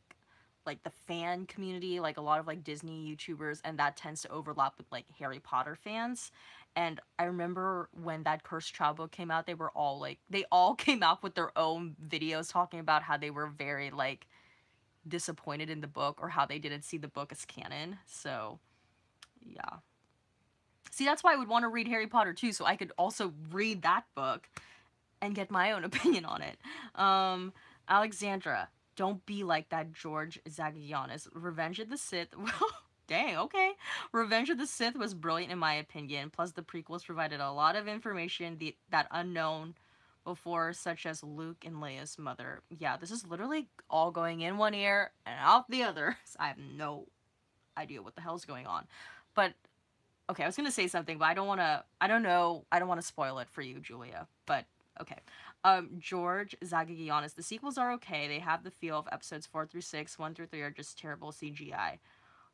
the fan community, like a lot of like Disney YouTubers, and that tends to overlap with like Harry Potter fans. And I remember when that Cursed Child book came out, they were all like they all came out with their own videos talking about how they were very like disappointed in the book or how they didn't see the book as canon. So, yeah. See, that's why I would want to read Harry Potter too, so I could also read that book and get my own opinion on it. Um, Alexandra, don't be like that George Zagagiannis. Revenge of the Sith. Dang, okay. Revenge of the Sith was brilliant in my opinion. Plus, the prequels provided a lot of information that unknown before, such as Luke and Leia's mother. Yeah, this is literally all going in one ear and out the other. I have no idea what the hell's going on. But okay, I was gonna say something, but I don't wanna I don't know I don't wanna spoil it for you, Julia. But okay. George Zagagiannis, the sequels are okay. They have the feel of episodes 4 through 6, 1 through 3 are just terrible CGI.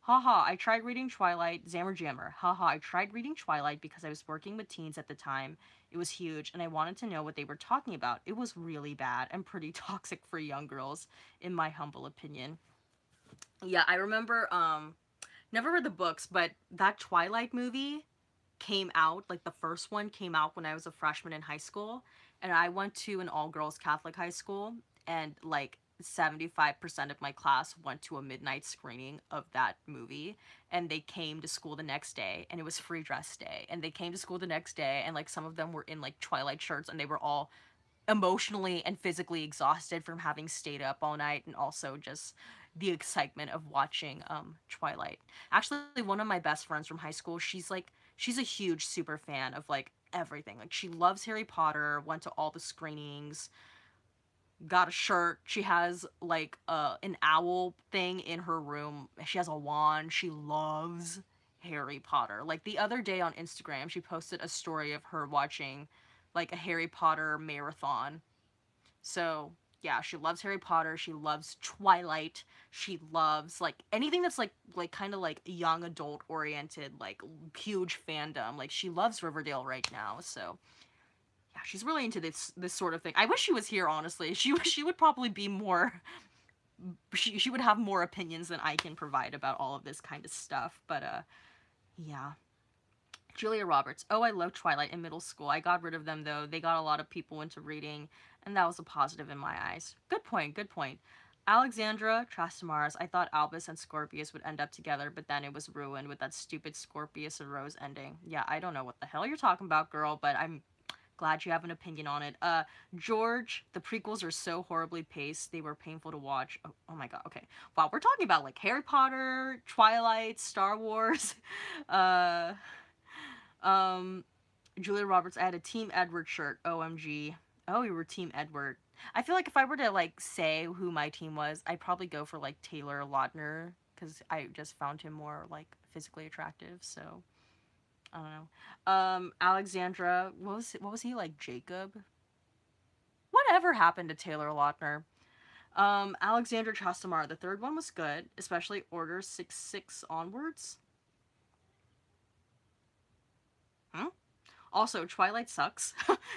Haha, I tried reading Twilight, Zammer Jammer. Haha, I tried reading Twilight because I was working with teens at the time. It was huge, and I wanted to know what they were talking about. It was really bad and pretty toxic for young girls, in my humble opinion. Yeah, I remember, never read the books, but that Twilight movie came out, like the first one came out when I was a freshman in high school, and I went to an all-girls Catholic high school, and like 75% of my class went to a midnight screening of that movie, and they came to school the next day, and it was free dress day, and they came to school the next day, and like some of them were in like Twilight shirts, and they were all emotionally and physically exhausted from having stayed up all night and also just the excitement of watching Twilight. Actually, one of my best friends from high school, she's a huge super fan of like everything. Like she loves Harry Potter, went to all the screenings, got a shirt. She has like an owl thing in her room. She has a wand. She loves Harry Potter. Like the other day on Instagram, she posted a story of her watching like a Harry Potter marathon. So, yeah, she loves Harry Potter, she loves Twilight, she loves like anything that's like kind of like young adult oriented, like huge fandom. Like she loves Riverdale right now. So, yeah, she's really into this sort of thing. I wish she was here honestly. She would probably be more she would have more opinions than I can provide about all of this kind of stuff. But yeah. Julia Roberts. Oh, I loved Twilight in middle school. I got rid of them though. They got a lot of people into reading, and that was a positive in my eyes. Good point, good point. Alexandra Trastamaras. I thought Albus and Scorpius would end up together, but then it was ruined with that stupid Scorpius and Rose ending. Yeah, I don't know what the hell you're talking about, girl, but I'm glad you have an opinion on it. George, the prequels are so horribly paced. They were painful to watch. Oh my god, okay. Wow, we're talking about like Harry Potter, Twilight, Star Wars. uh um, Julia Roberts, I had a Team Edward shirt. OMG. Oh, we were Team Edward. I feel like if I were to like say who my team was, I'd probably go for like Taylor Lautner because I just found him more like physically attractive. So I don't know. Alexandra, what was he like? Jacob. Whatever happened to Taylor Lautner? Alexandra Chastamar, the third one was good, especially Order 66 onwards. Hmm? Also, Twilight sucks.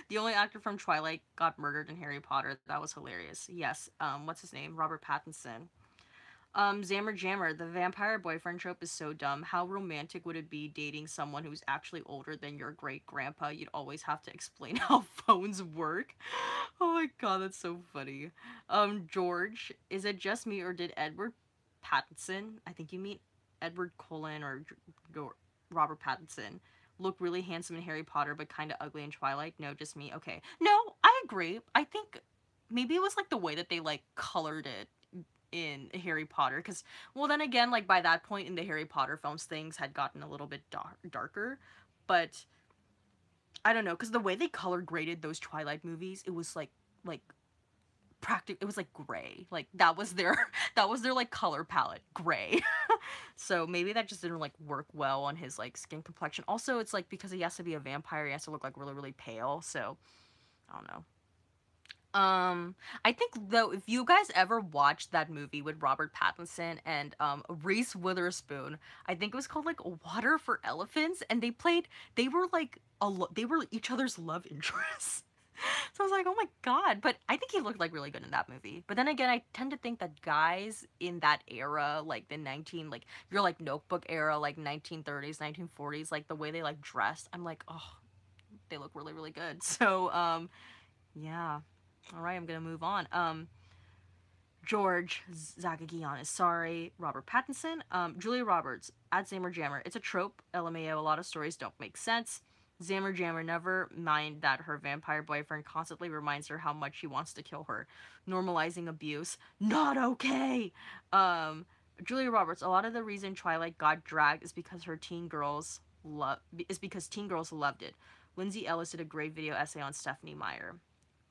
The only actor from Twilight got murdered in Harry Potter. That was hilarious. Yes, what's his name? Robert Pattinson. Zammer Jammer, the vampire boyfriend trope is so dumb. How romantic would it be dating someone who's actually older than your great grandpa? You'd always have to explain how phones work. Oh my god, that's so funny. George, is it just me or did Edward Pattinson, I think you mean Edward Cullen or Robert Pattinson, look really handsome in Harry Potter but kind of ugly in Twilight? No, just me. Okay. No, I agree. I think maybe it was like the way that they like colored it in Harry Potter, because well then again, like by that point in the Harry Potter films things had gotten a little bit darker, but I don't know, because the way they color graded those Twilight movies, it was like it was like gray, like that was their that was their like color palette, gray. So maybe that just didn't like work well on his like skin complexion. Also it's like because he has to be a vampire, he has to look like really really pale, so I don't know. I think though, if you guys ever watched that movie with Robert Pattinson and Reese Witherspoon, I think it was called like Water for Elephants, and they were like they were each other's love interests. So I was like, oh my god! But I think he looked like really good in that movie. But then again, I tend to think that guys in that era, like the 19 like if you're like Notebook era, like 1930s, 1940s, like the way they like dressed, I'm like, oh, they look really really good. So yeah. All right, I'm gonna move on. George Zagagian is sorry. Robert Pattinson. Julia Roberts. Add Zammer Jammer. It's a trope. LMAO. A lot of stories don't make sense. Zammer Jammer, never mind that her vampire boyfriend constantly reminds her how much he wants to kill her. Normalizing abuse. Not okay. Julia Roberts. A lot of the reason Twilight got dragged is because teen girls loved it. Lindsay Ellis did a great video essay on Stephanie Meyer.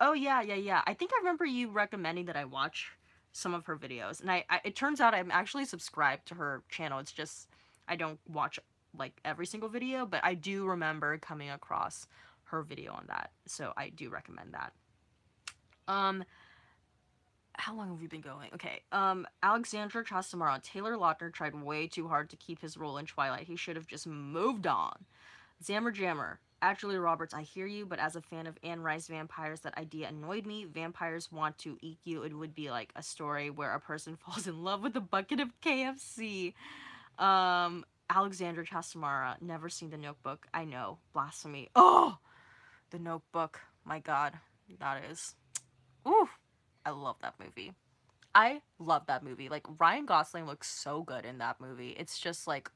Oh yeah, yeah, yeah. I think I remember you recommending that I watch some of her videos, and it turns out I'm actually subscribed to her channel. It's just I don't watch like every single video, but I do remember coming across her video on that, so I do recommend that. Um, how long have we been going? Okay. Alexandra Trastamara. Taylor Lautner tried way too hard to keep his role in Twilight. He should have just moved on. Zammer Jammer. Actually, Roberts, I hear you, but as a fan of Anne Rice vampires, that idea annoyed me. Vampires want to eat you. It would be like a story where a person falls in love with a bucket of KFC. Alexandra Chastamara, never seen The Notebook. I know, blasphemy. Oh, The Notebook. My God, that is. Ooh, I love that movie. I love that movie. Like Ryan Gosling looks so good in that movie. It's just like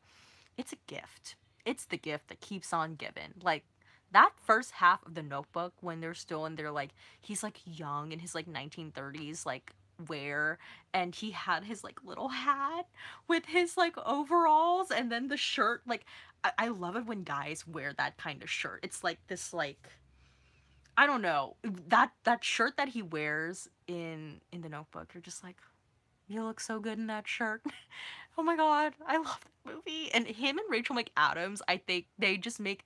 it's a gift. It's the gift that keeps on giving. Like that first half of The Notebook when they're still in their like he's like young in his like 1930s like wear, and he had his like little hat with his like overalls and then the shirt like I love it when guys wear that kind of shirt. It's like this like I don't know, that shirt that he wears in The Notebook, you're just like, you look so good in that shirt. Oh my god, I love that movie. And him and Rachel McAdams, I think they just make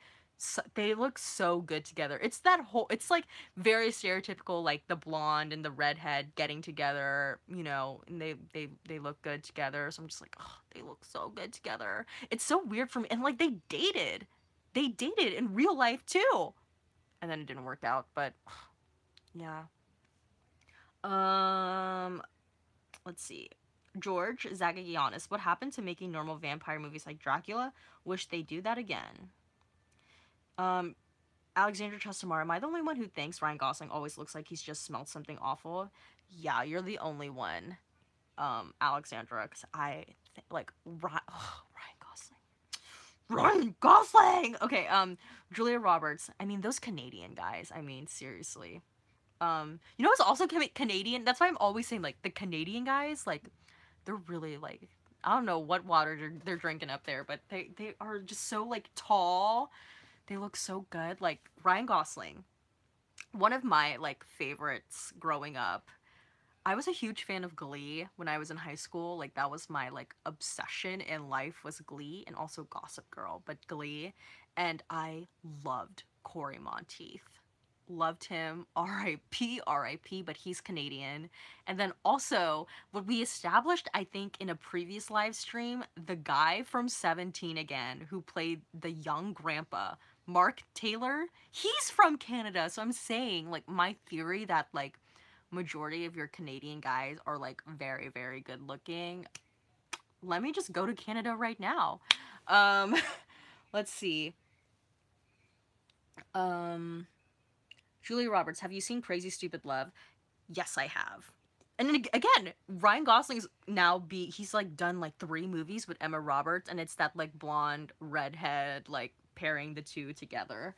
they look so good together. It's that whole it's like very stereotypical, like the blonde and the redhead getting together, you know, and they look good together. So I'm just like, oh, they look so good together. It's so weird for me. And like they dated. They dated in real life too. And then it didn't work out, but yeah. Um let's see. George Zagagiannis, what happened to making normal vampire movies like Dracula? Wish they do that again. Um, Alexandra Trustamara, am I the only one who thinks Ryan Gosling always looks like he's just smelled something awful? Yeah, you're the only one, Alexandra, because like, Ryan Gosling. Ryan Gosling! Okay, Julia Roberts. I mean, those Canadian guys, I mean, seriously. You know what's also Canadian? That's why I'm always saying, like, the Canadian guys, like, they're really like I don't know what water they're drinking up there, but they are just so like tall. They look so good. Like Ryan Gosling, one of my like favorites growing up. I was a huge fan of Glee when I was in high school. Like that was my like obsession in life was Glee and also Gossip Girl, but Glee, and I loved Corey Monteith. Loved him. R.I.P. R.I.P. But he's Canadian. And then also, what we established, I think, in a previous live stream, the guy from 17 again, who played the young grandpa, Mark Taylor, he's from Canada. So I'm saying, like, my theory that, like, majority of your Canadian guys are, like, very, very good looking. let me just go to Canada right now. Um, let's see. Julia Roberts, have you seen Crazy Stupid Love? Yes, I have. And then again, Ryan Gosling's now he's like done like 3 movies with Emma Roberts, and it's that like blonde redhead like pairing the two together.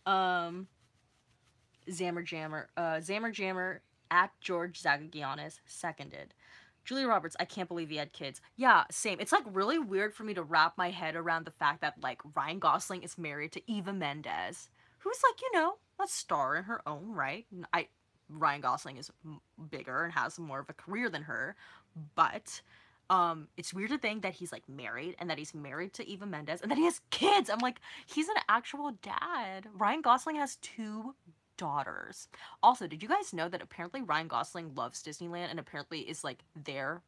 Um, Zammer Jammer at George Zagagiannis seconded. Julia Roberts, I can't believe he had kids. Yeah, same. It's like really weird for me to wrap my head around the fact that like Ryan Gosling is married to Eva Mendes, who's like, a star in her own right. Ryan Gosling is bigger and has more of a career than her, but it's weird to think that he's like married and that he's married to Eva Mendes and that he has kids. I'm like, he's an actual dad. Ryan Gosling has 2 daughters. Also, did you guys know that apparently Ryan Gosling loves Disneyland and apparently is like there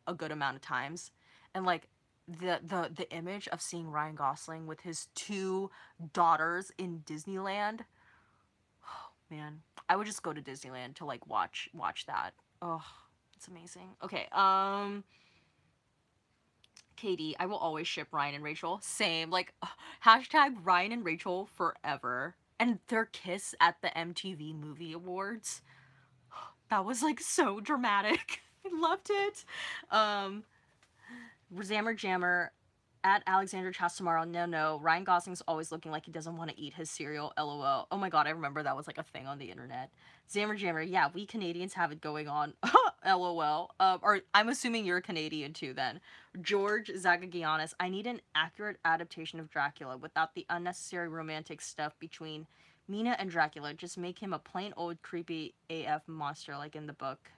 a good amount of times? And like the image of seeing Ryan Gosling with his 2 daughters in Disneyland, man, I would just go to Disneyland to like watch that. Oh, it's amazing. Okay, Katie, I will always ship Ryan and Rachel. Same. Like, hashtag Ryan and Rachel forever. And their kiss at the MTV Movie Awards. That was like so dramatic. I loved it. Zammer Jammer at Alexander Chastamaro. No. Ryan Gosling's always looking like he doesn't want to eat his cereal. LOL. Oh my god, I remember that was like a thing on the internet. Zammer Jammer. Yeah, we Canadians have it going on. LOL. Or I'm assuming you're Canadian too then. George Zagagiannis. I need an accurate adaptation of Dracula without the unnecessary romantic stuff between Mina and Dracula. Just make him a plain old creepy AF monster like in the book.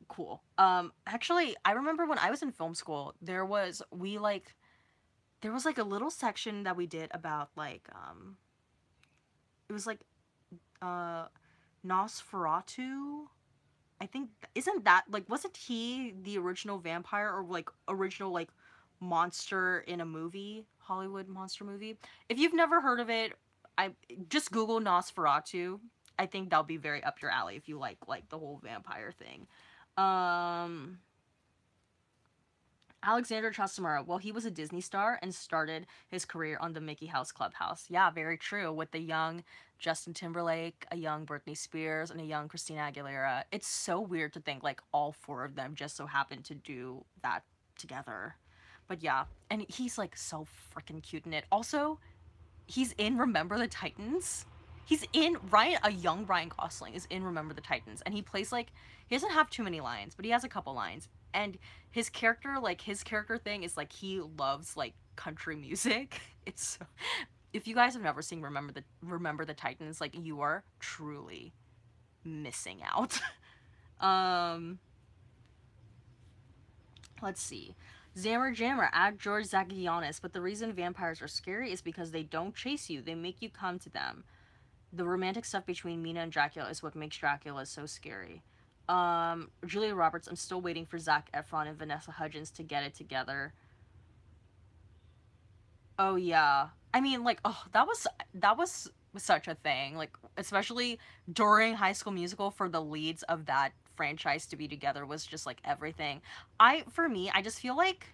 Cool. Actually, I remember when I was in film school, there was like a little section that we did about like it was like uh Nosferatu. I think isn't that like wasn't he the original vampire or like original like monster in a movie, Hollywood monster movie? If you've never heard of it, I just Google Nosferatu. I think that'll be very up your alley if you like the whole vampire thing. Alexander Trostamara, well, he was a Disney star and started his career on the Mickey House Clubhouse. Yeah, very true. With the young Justin Timberlake, a young Britney Spears, and a young Christina Aguilera. It's so weird to think like all 4 of them just so happened to do that together. But yeah, and he's like so freaking cute in it. Also, he's in Remember the Titans. He's in a young Ryan Gosling is in Remember the Titans, and he plays like he doesn't have too many lines, but he has a couple lines. And his character thing is like he loves like country music. It's if you guys have never seen Remember the Titans, like you are truly missing out. Let's see. Zammer Jammer at George Zagagiannis, but the reason vampires are scary is because they don't chase you, they make you come to them. The romantic stuff between Mina and Dracula is what makes Dracula so scary. Julia Roberts, I'm still waiting for Zac Efron and Vanessa Hudgens to get it together. Oh yeah. I mean, like, oh, that was such a thing. Like, especially during High School Musical, for the leads of that franchise to be together was just like everything. For me, I just feel like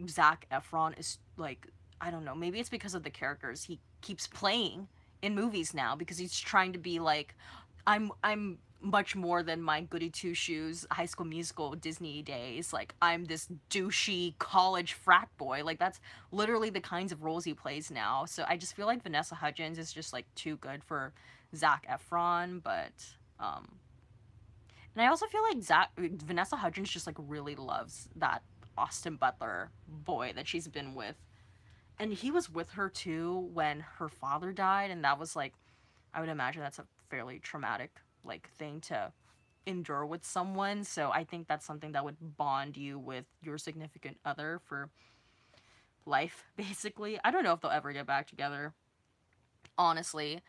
Zac Efron is like, I don't know, maybe it's because of the characters he keeps playing in movies now, because he's trying to be like, I'm much more than my goody two shoes High School Musical Disney days. Like, I'm this douchey college frat boy. Like, that's literally the kinds of roles he plays now. So I just feel like Vanessa Hudgens is just like too good for Zac Efron. But and I also feel like Vanessa Hudgens just like really loves that Austin Butler boy that she's been with. And he was with her too when her father died, and that was like, I would imagine that's a fairly traumatic like thing to endure with someone. So I think that's something that would bond you with your significant other for life, basically. I don't know if they'll ever get back together, honestly.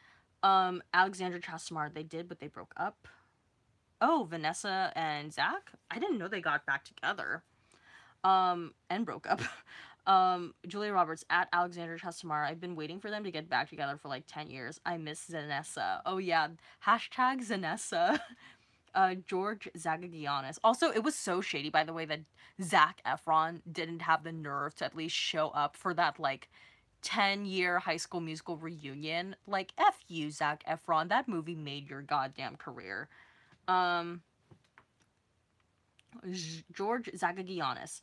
Alexandra Trastamar, they did, but they broke up. Oh, Vanessa and Zach? I didn't know they got back together. And broke up. Julia Roberts at Alexander Chastamar. I've been waiting for them to get back together for like 10 years. I miss Zanessa. Oh yeah, hashtag Zanessa. George Zagagiannis. Also, it was so shady, by the way, that Zac Efron didn't have the nerve to at least show up for that, like, 10-year High School Musical reunion. Like, F you, Zac Efron. That movie made your goddamn career. Um, George Zagagiannis.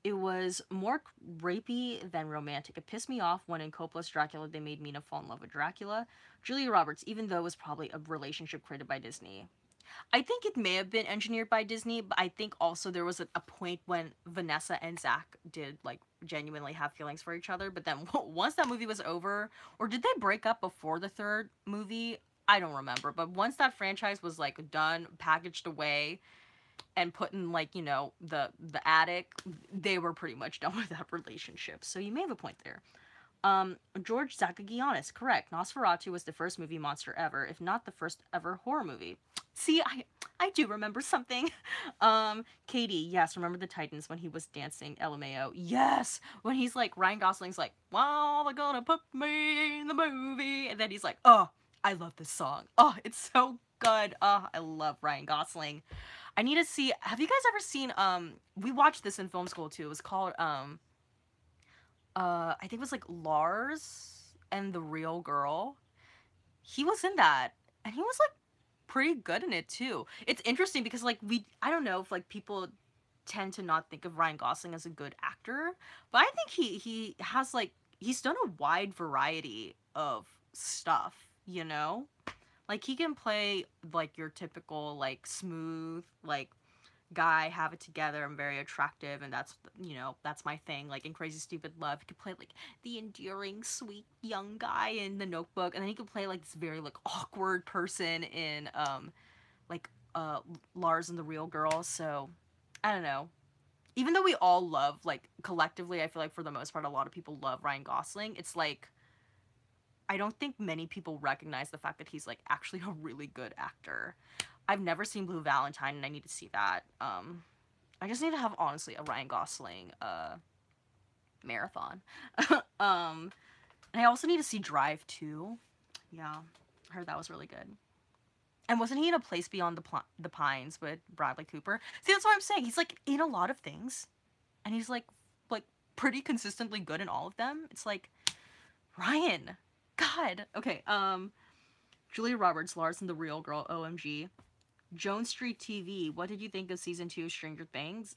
It was more rapey than romantic. It pissed me off when in Coppola's Dracula they made Mina fall in love with Dracula. Julia Roberts, even though it was probably a relationship created by Disney. I think it may have been engineered by Disney, but I think also there was a point when Vanessa and Zach did like genuinely have feelings for each other. But then once that movie was over, or did they break up before the third movie? I don't remember. But once that franchise was like done, packaged away, and put in like, you know, the attic, they were pretty much done with that relationship. So you may have a point there. George Zagagiannis, correct. Nosferatu was the first movie monster ever, if not the first ever horror movie. See, I do remember something. Katie, yes, remember the Titans when he was dancing LMAO. Yes! When he's like, Ryan Gosling's like, well, they're gonna put me in the movie. And then he's like, oh, I love this song. Oh, it's so good. Oh, I love Ryan Gosling. I need to see, have you guys ever seen, we watched this in film school too. It was called, I think it was like Lars and the Real Girl. He was in that, and he was like pretty good in it too. It's interesting because like I don't know if like people tend to not think of Ryan Gosling as a good actor, but I think he has like he's done a wide variety of stuff, you know? Like he can play like your typical like smooth like guy, have it together, I'm very attractive, and that's, you know, that's my thing. Like in Crazy Stupid Love, he could play like the endearing sweet young guy in The Notebook, and then he could play like this very like awkward person in like Lars and the Real Girl. So I don't know, even though we all love, like collectively, I feel like for the most part a lot of people love Ryan Gosling, it's like I don't think many people recognize the fact that he's like actually a really good actor. I've never seen Blue Valentine, and I need to see that. I just need to have, honestly, a Ryan Gosling marathon. And I also need to see Drive 2. Yeah, I heard that was really good. And wasn't he in A Place Beyond the Pines with Bradley Cooper? See, that's what I'm saying. He's like in a lot of things, and he's like pretty consistently good in all of them. It's like Ryan, God. Okay. Julia Roberts, Lars and the Real Girl, OMG. Jones Street TV, what did you think of season 2 of Stranger Things?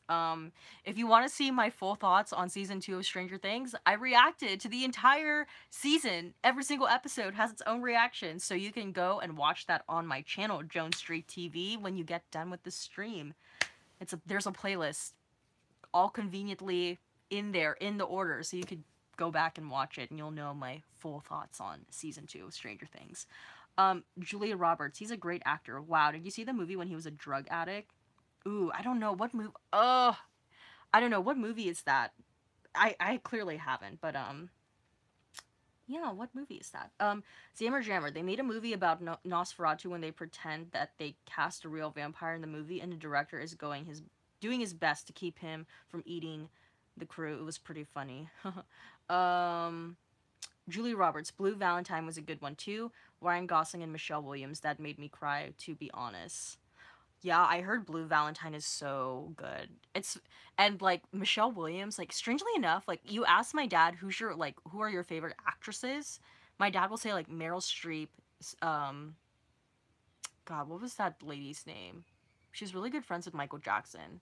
If you want to see my full thoughts on season 2 of Stranger Things, I reacted to the entire season. Every single episode has its own reaction, so you can go and watch that on my channel, Jones Street TV, when you get done with the stream. There's a playlist all conveniently in there in the order, so you could go back and watch it, and you'll know my full thoughts on season 2 of Stranger Things. Julia Roberts, he's a great actor. Wow, did you see the movie when he was a drug addict? Ooh, I don't know what movie. I don't know what movie is that. I clearly haven't, but yeah, what movie is that? Zammer Jammer, they made a movie about Nosferatu when they pretend that they cast a real vampire in the movie, and the director is doing his best to keep him from eating the crew. It was pretty funny. Julie Roberts, Blue Valentine was a good one too. Ryan Gosling and Michelle Williams, that made me cry, to be honest. Yeah, I heard Blue Valentine is so good. And like Michelle Williams, like strangely enough, like you ask my dad who are your favorite actresses? My dad will say like Meryl Streep, God, what was that lady's name? She's really good friends with Michael Jackson.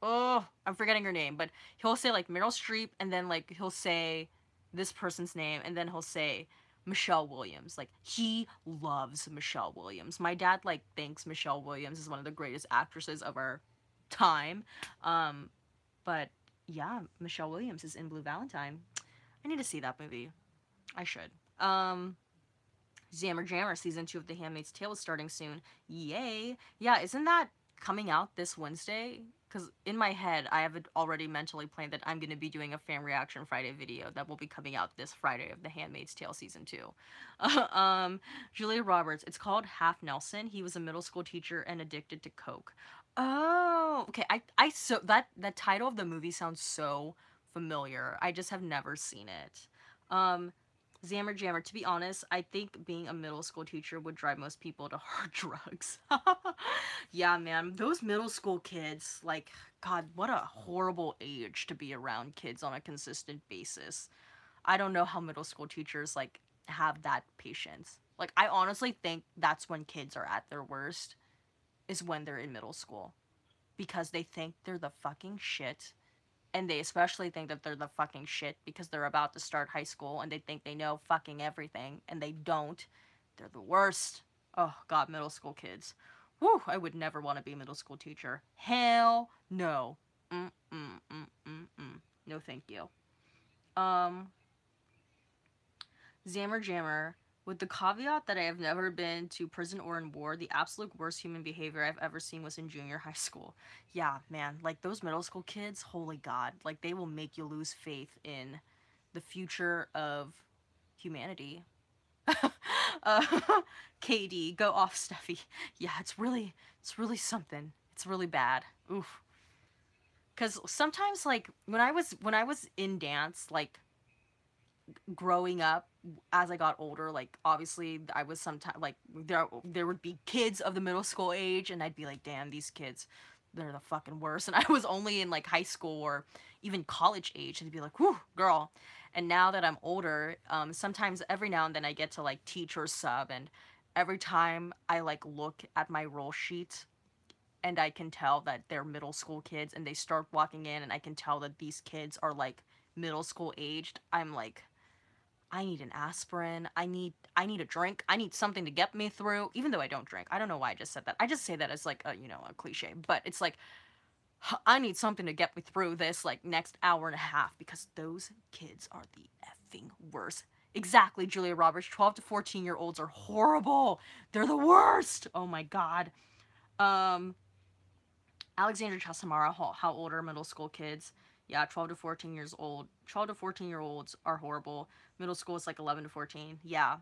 Oh, I'm forgetting her name, but he'll say like Meryl Streep, and then like he'll say this person's name, and then he'll say Michelle Williams. Like he loves Michelle Williams. My dad like thinks Michelle Williams is one of the greatest actresses of our time. But yeah, Michelle Williams is in Blue Valentine. I need to see that movie. I should. Zammer Jammer season 2 of The Handmaid's Tale is starting soon. Yay! Yeah, isn't that coming out this Wednesday? Because in my head, I have already mentally planned that I'm going to be doing a fan reaction Friday video that will be coming out this Friday of The Handmaid's Tale season 2. Julia Roberts, it's called Half Nelson. He was a middle school teacher and addicted to coke. Oh, okay. That title of the movie sounds so familiar. I just have never seen it. Zammer Jammer, to be honest, I think being a middle school teacher would drive most people to hard drugs. Yeah, man, those middle school kids, like, God, what a horrible age to be around kids on a consistent basis. I don't know how middle school teachers, like, have that patience. Like, I honestly think that's when kids are at their worst, is when they're in middle school. Because they think they're the fucking shit, and they especially think that they're the fucking shit because they're about to start high school and they think they know fucking everything and they don't. They're the worst. Oh god, middle school kids. Whew, I would never want to be a middle school teacher. Hell no. No thank you. Um, Zammer Jammer, with the caveat that I have never been to prison or in war, the absolute worst human behavior I've ever seen was in junior high school. Yeah, man, like those middle school kids, holy god, like they will make you lose faith in the future of humanity. uh, KD, go off, Steffi. Yeah, it's really something. It's really bad. Oof. Cause sometimes, like when I was in dance, like growing up as I got older, like obviously I was sometimes like there would be kids of the middle school age and I'd be like, damn, these kids, they're the fucking worst. And I was only in like high school or even college age and I'd be like, whew, girl. And now that I'm older, sometimes every now and then I get to like teach or sub, and every time I like look at my roll sheet and I can tell that they're middle school kids and they start walking in and I can tell that these kids are like middle school aged, I'm like, I need an aspirin. I need a drink. I need something to get me through. Even though I don't drink. I don't know why I just said that. I just say that as like a, you know, a cliche, but it's like I need something to get me through this like next hour and a half because those kids are the effing worst. Exactly, Julia Roberts. 12 to 14-year-olds are horrible. They're the worst. Oh my god. Um Alexandra Chasamara, how old are middle school kids? Yeah, 12 to 14 years old. 12 to 14-year-olds are horrible. Middle school is like 11 to 14. Yeah.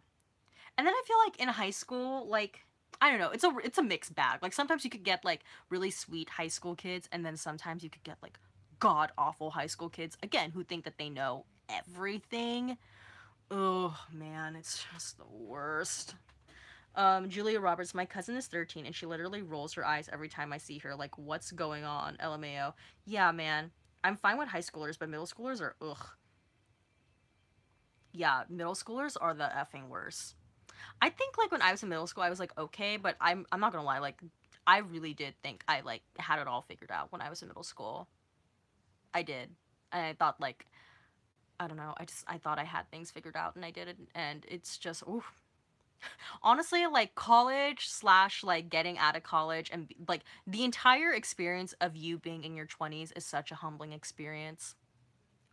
And then I feel like in high school, like I don't know, it's a mixed bag. Like sometimes you could get like really sweet high school kids and then sometimes you could get like god awful high school kids again who think that they know everything. Oh, man, it's just the worst. Julia Roberts, my cousin is 13 and she literally rolls her eyes every time I see her. Like, what's going on? LMAO. Yeah, man. I'm fine with high schoolers, but middle schoolers are ugh. Yeah, middle schoolers are the effing worst. I think like when I was in middle school, I was like okay, but I'm not gonna lie, like I really did think I like had it all figured out when I was in middle school. I did, and I thought like I don't know, I thought I had things figured out, and I didn't, and it's just oof. Honestly, like college slash like getting out of college and like the entire experience of you being in your 20s is such a humbling experience.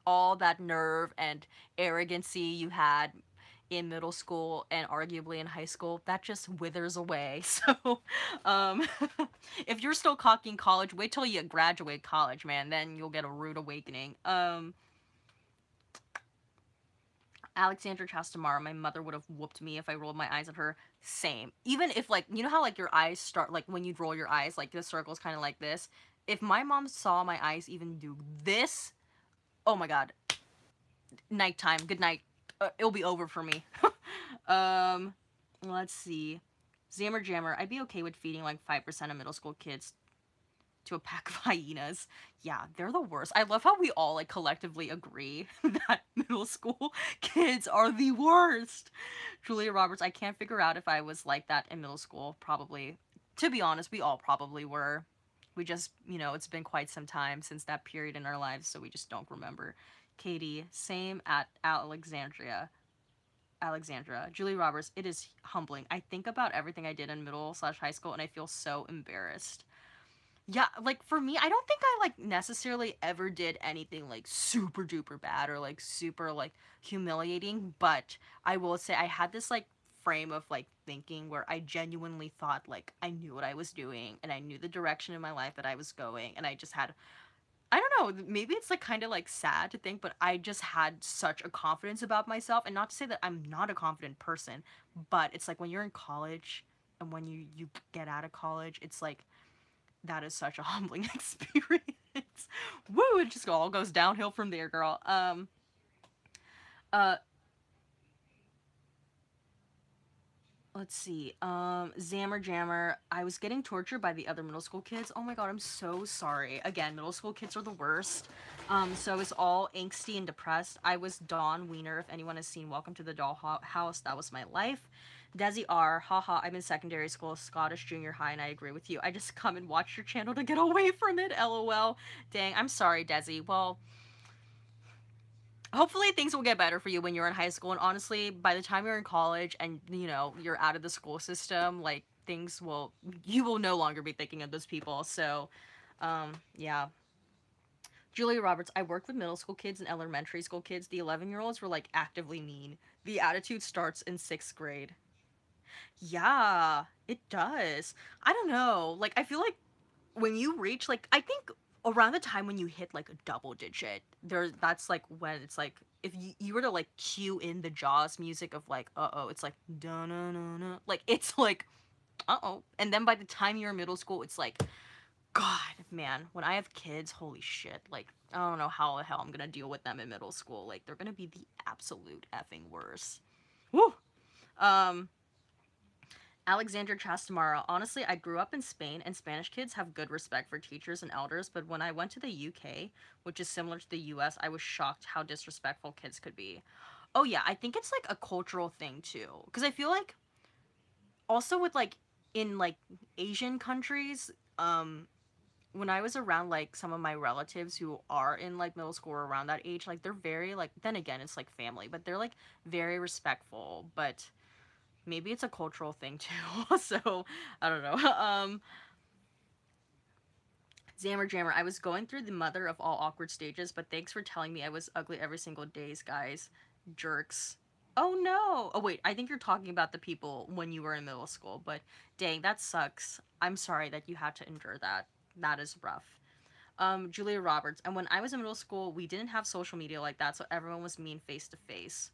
All that nerve and arrogancy you had in middle school and arguably in high school, that just withers away. So um if you're still cocky in college, wait till you graduate college, man, then you'll get a rude awakening. Alexandra Chastamara, my mother would have whooped me if I rolled my eyes at her. Same. Even if, like, you know how, like, your eyes start, like, when you roll your eyes, like, the circle's kind of like this? If my mom saw my eyes even do this, oh my god. Nighttime. Good night. It'll be over for me. um, let's see. Zammer Jammer, I'd be okay with feeding, like, 5% of middle school kids to a pack of hyenas. Yeah, they're the worst. I love how we all like collectively agree that middle school kids are the worst. Julia Roberts, I can't figure out if I was like that in middle school. Probably. To be honest, we all probably were. We just, you know, it's been quite some time since that period in our lives, so we just don't remember. Katie, same at Alexandra. Julia Roberts, it is humbling. I think about everything I did in middle slash high school and I feel so embarrassed. Yeah, like for me, I don't think I like necessarily ever did anything like super duper bad or like super like humiliating, but I will say I had this like frame of like thinking where I genuinely thought like I knew what I was doing and I knew the direction in my life that I was going, and I just had, I don't know, maybe it's like kind of like sad to think, but I just had such a confidence about myself. And not to say that I'm not a confident person, but it's like when you're in college and when you get out of college, it's like that is such a humbling experience. Woo, it just all goes downhill from there, girl. Uh Let's see. Zammer Jammer. I was getting tortured by the other middle school kids. Oh my god, I'm so sorry. Again, middle school kids are the worst. So I was all angsty and depressed. I was Dawn Wiener. If anyone has seen Welcome to the Dollhouse, that was my life. Desi R. Haha, I'm in secondary school, Scottish junior high, and I agree with you. I just come and watch your channel to get away from it. LOL. Dang, I'm sorry, Desi. Well, hopefully things will get better for you when you're in high school, and honestly by the time you're in college and you know you're out of the school system, like things will, you will no longer be thinking of those people. So yeah. Julia Roberts. I worked with middle school kids and elementary school kids. The 11-year-olds were like actively mean. The attitude starts in 6th grade. Yeah, it does. I don't know, like I feel like when you reach, like I think around the time when you hit like a double digit, there, that's like when it's like if you were to like cue in the Jaws music of like uh-oh, it's like da na na na, like it's like uh-oh. And then by the time you're in middle school, it's like god, man, when I have kids, holy shit, like I don't know how the hell I'm gonna deal with them in middle school. Like they're gonna be the absolute effing worst. Woo. um Alexandra Chastamara. Honestly, I grew up in Spain, and Spanish kids have good respect for teachers and elders, but when I went to the UK, which is similar to the US, I was shocked how disrespectful kids could be. Oh yeah, I think it's like a cultural thing too. Because I feel like also with like in like Asian countries, when I was around like some of my relatives who are in like middle school or around that age, like they're very like, then again, it's like family, but they're like very respectful, but maybe it's a cultural thing too. So I don't know. Zammer Jammer. I was going through the mother of all awkward stages, but thanks for telling me I was ugly every single days, guys. Jerks. Oh no. Oh wait, I think you're talking about the people when you were in middle school, but dang, that sucks. I'm sorry that you had to endure that. That is rough. Julia Roberts. And when I was in middle school, we didn't have social media like that, so everyone was mean face to face.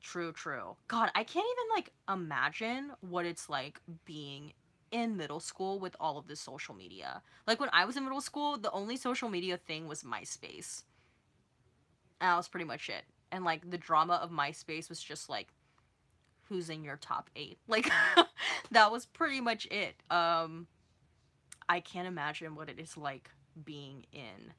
True, true. God, I can't even like imagine what it's like being in middle school with all of this social media. Like when I was in middle school, the only social media thing was MySpace. And that was pretty much it. And like the drama of MySpace was just like who's in your top 8. Like that was pretty much it. I can't imagine what it is like being in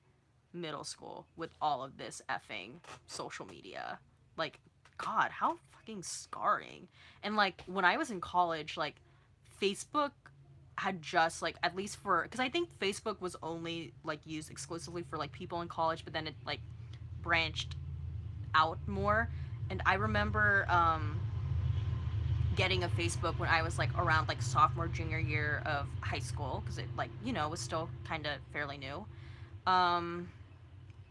middle school with all of this effing social media. Like, God, how fucking scarring. And like when I was in college, like Facebook had just like, at least for, because I think Facebook was only like used exclusively for like people in college, but then it like branched out more. And I remember getting a Facebook when I was like around like sophomore junior year of high school, because it like, you know, was still kind of fairly new. um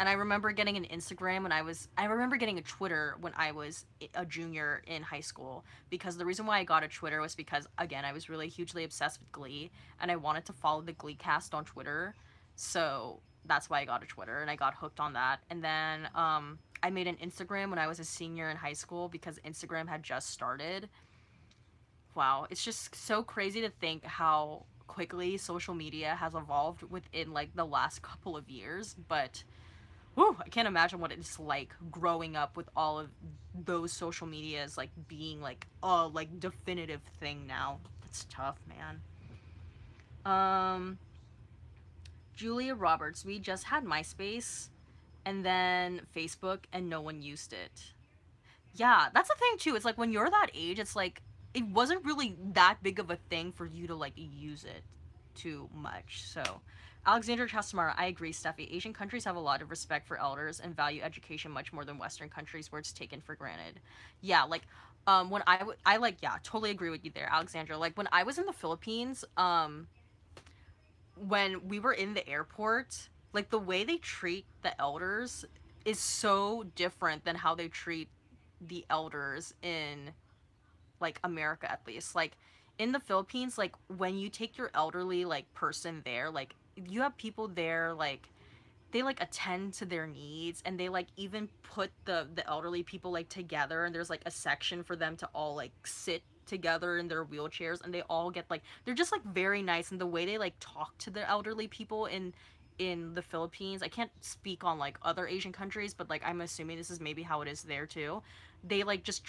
and I remember getting an Instagram when I remember getting a Twitter when I was a junior in high school, because the reason why I got a Twitter was because, again, I was really hugely obsessed with Glee, and I wanted to follow the Glee cast on Twitter. So that's why I got a Twitter, and I got hooked on that. And then I made an Instagram when I was a senior in high school because Instagram had just started. Wow, it's just so crazy to think how quickly social media has evolved within like the last couple of years, but whew, I can't imagine what it's like growing up with all of those social medias like being like a like definitive thing now. That's tough, man. Um, Julia Roberts. We just had MySpace and then Facebook, and no one used it. Yeah, that's the thing too. It's like when you're that age, it's like it wasn't really that big of a thing for you to like use it too much. So, Alexandra Chastamara, I agree, Steffi. Asian countries have a lot of respect for elders and value education much more than Western countries where it's taken for granted. Yeah, like when I like, yeah, totally agree with you there, Alexandra. Like when I was in the Philippines, when we were in the airport, like the way they treat the elders is so different than how they treat the elders in like America, at least. Like in the Philippines, like when you take your elderly like person there, like you have people there, like they like attend to their needs, and they like even put the elderly people like together, and there's like a section for them to all like sit together in their wheelchairs, and they all get like, they're just like very nice. And the way they like talk to the elderly people in the Philippines, I can't speak on like other Asian countries, but like I'm assuming this is maybe how it is there too. They like just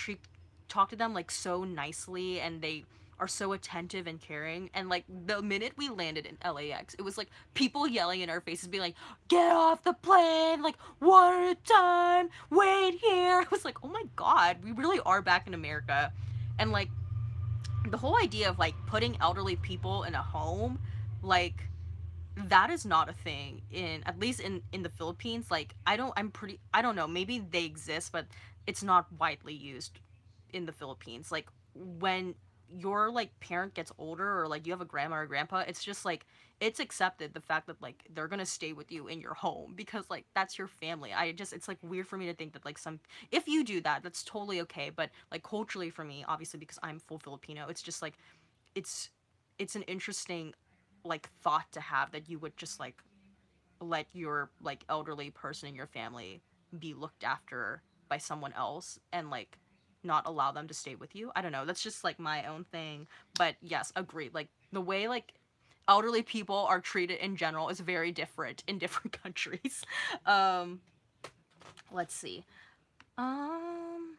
talk to them like so nicely, and they are so attentive and caring. And like the minute we landed in LAX, it was like people yelling in our faces, being like, "Get off the plane! Like one at a time! Wait here!" I was like, "Oh my god, we really are back in America." And like the whole idea of like putting elderly people in a home, like that is not a thing in, at least in the Philippines. Like I don't know, maybe they exist, but it's not widely used in the Philippines. Like when your like parent gets older, or like you have a grandma or grandpa, it's just like it's accepted, the fact that like they're gonna stay with you in your home because like that's your family. I just, it's like weird for me to think that like some, if you do that, that's totally okay, but like culturally for me, obviously because I'm full Filipino, it's just like it's it's an interesting like thought to have, that you would just like let your like elderly person in your family be looked after by someone else, and like not allow them to stay with you. I don't know, that's just like my own thing. But yes, agreed, like the way like elderly people are treated in general is very different in different countries. um let's see. um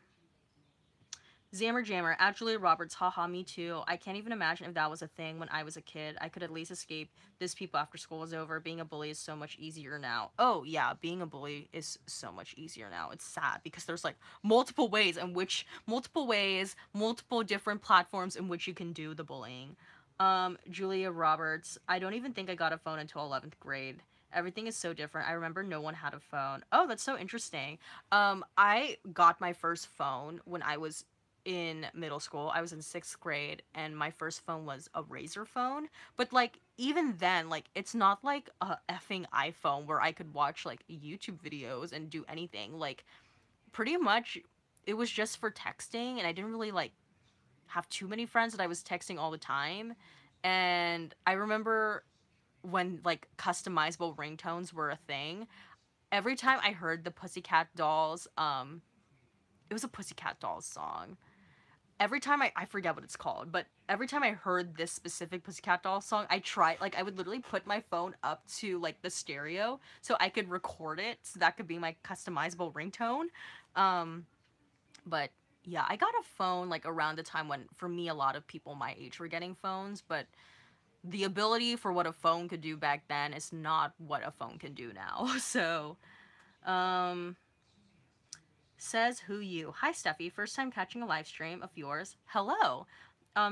Zammer Jammer, at Julia Roberts, haha, me too. I can't even imagine if that was a thing when I was a kid. I could at least escape this people after school was over. Being a bully is so much easier now. Oh, yeah, being a bully is so much easier now. It's sad because there's like multiple ways, multiple different platforms in which you can do the bullying. Julia Roberts, I don't even think I got a phone until 11th grade. Everything is so different. I remember no one had a phone. Oh, that's so interesting. I got my first phone when I was in middle school. I was in 6th grade, and my first phone was a Razor phone. But like even then, like it's not like a effing iPhone where I could watch like YouTube videos and do anything. Like pretty much it was just for texting, and I didn't really like have too many friends that I was texting all the time. And I remember when like customizable ringtones were a thing. Every time I heard the Pussycat Dolls, it was a Pussycat Dolls song. Every time I forget what it's called, but every time I heard this specific Pussycat Dolls song, I tried, like, I would literally put my phone up to, like, the stereo so I could record it, so that could be my customizable ringtone. Um, but yeah, I got a phone, like, around the time when, for me, a lot of people my age were getting phones, but the ability for what a phone could do back then is not what a phone can do now. So, um, says who you. Hi, Steffi. First time catching a live stream of yours. Hello.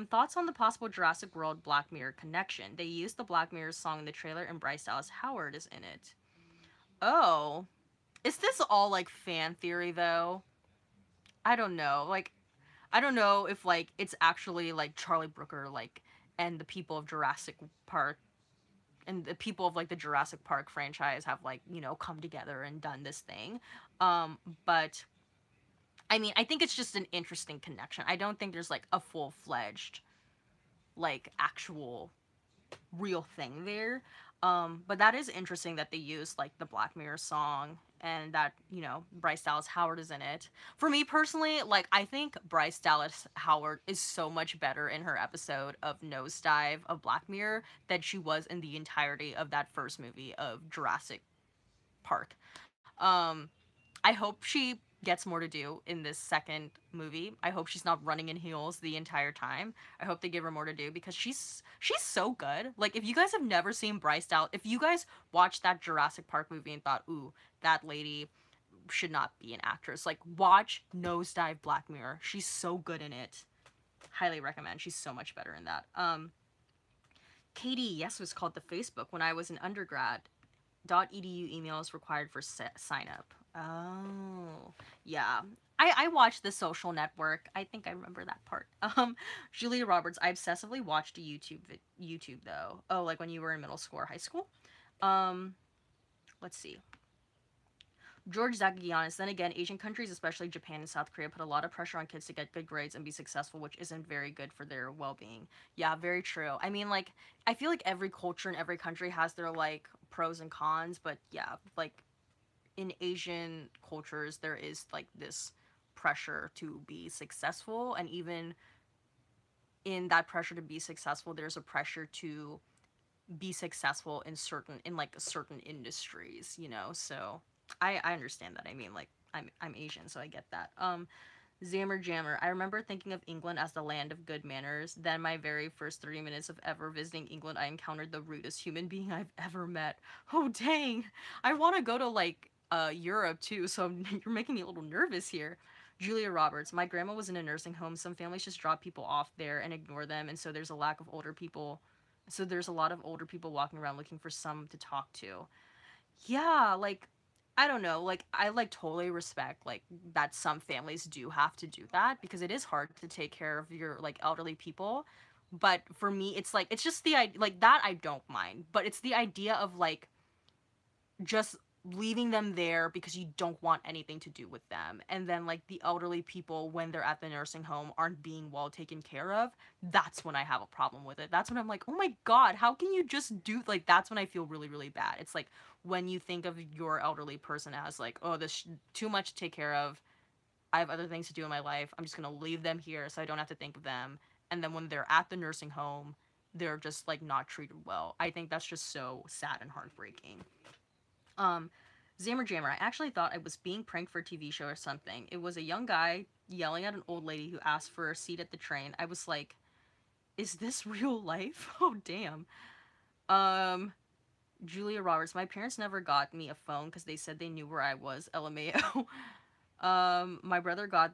Thoughts on the possible Jurassic World Black Mirror connection? They used the Black Mirror song in the trailer, and Bryce Dallas Howard is in it. Oh, is this all like fan theory though? I don't know. Like, I don't know if like it's actually like Charlie Brooker, like, and the people of Jurassic Park, and the people of like the Jurassic Park franchise have like, you know, come together and done this thing. But I mean, I think it's just an interesting connection. I don't think there's like a full-fledged, like, actual real thing there. But that is interesting that they used like the Black Mirror song, and that, you know, Bryce Dallas Howard is in it. For me personally, like, I think Bryce Dallas Howard is so much better in her episode of Nosedive of Black Mirror than she was in the entirety of that first movie of Jurassic Park. Um, I hope she gets more to do in this second movie. I hope she's not running in heels the entire time. I hope they give her more to do because she's so good. Like, if you guys have never seen Bryce Dallas, if you guys watched that Jurassic Park movie and thought, "Ooh, that lady should not be an actress," like, watch Nosedive Black Mirror. She's so good in it. Highly recommend. She's so much better in that. Katie, yes, was called the Facebook when I was an undergrad. .edu emails required for sign up. Oh, yeah. I watched The Social Network. I think I remember that part. Julia Roberts. I obsessively watched a YouTube though. Oh, like when you were in middle school or high school. Um, let's see. George Zagagiannis. Then again, Asian countries, especially Japan and South Korea, put a lot of pressure on kids to get good grades and be successful, which isn't very good for their well-being. Yeah, very true. I mean, like, I feel like every culture and every country has their like pros and cons, but yeah, like in Asian cultures, there is like this pressure to be successful, and even in that pressure to be successful, there's a pressure to be successful in like certain industries, you know. So I understand that. I mean, like, I'm Asian, so I get that. Zammer Jammer. I remember thinking of England as the land of good manners. Then, my very first 30 minutes of ever visiting England, I encountered the rudest human being I've ever met. Oh, dang. I want to go to, like, Europe, too, so you're making me a little nervous here. Julia Roberts. My grandma was in a nursing home. Some families just drop people off there and ignore them, and so there's a lack of older people. So there's a lot of older people walking around looking for some to talk to. Yeah, like I don't know, like I like totally respect like that some families do have to do that because it is hard to take care of your like elderly people. But for me, it's like it's just like that I don't mind, but it's the idea of like just leaving them there because you don't want anything to do with them. And then like the elderly people when they're at the nursing home aren't being well taken care of. That's when I have a problem with it. That's when I'm like, "Oh my god, how can you just do like that's when I feel really really bad." It's like when you think of your elderly person as like, "Oh, this too much to take care of. I have other things to do in my life. I'm just going to leave them here so I don't have to think of them." And then when they're at the nursing home, they're just like not treated well. I think that's just so sad and heartbreaking. Um, Zammer Jammer, I actually thought I was being pranked for a TV show or something. It was a young guy yelling at an old lady who asked for a seat at the train. I was like, is this real life? Oh, damn. Um, Julia Roberts, my parents never got me a phone because they said they knew where I was. LMAO. My brother got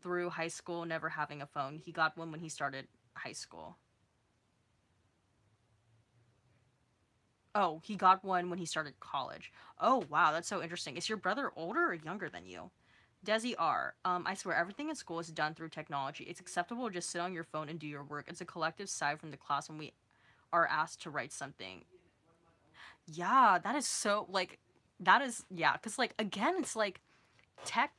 through high school never having a phone. He got one when he started high school. Oh, he got one when he started college. Oh, wow, that's so interesting. Is your brother older or younger than you? Desi R. I swear everything in school is done through technology. It's acceptable to just sit on your phone and do your work. It's a collective sigh from the class when we are asked to write something. Yeah, that is so like that is yeah, cuz like again it's like tech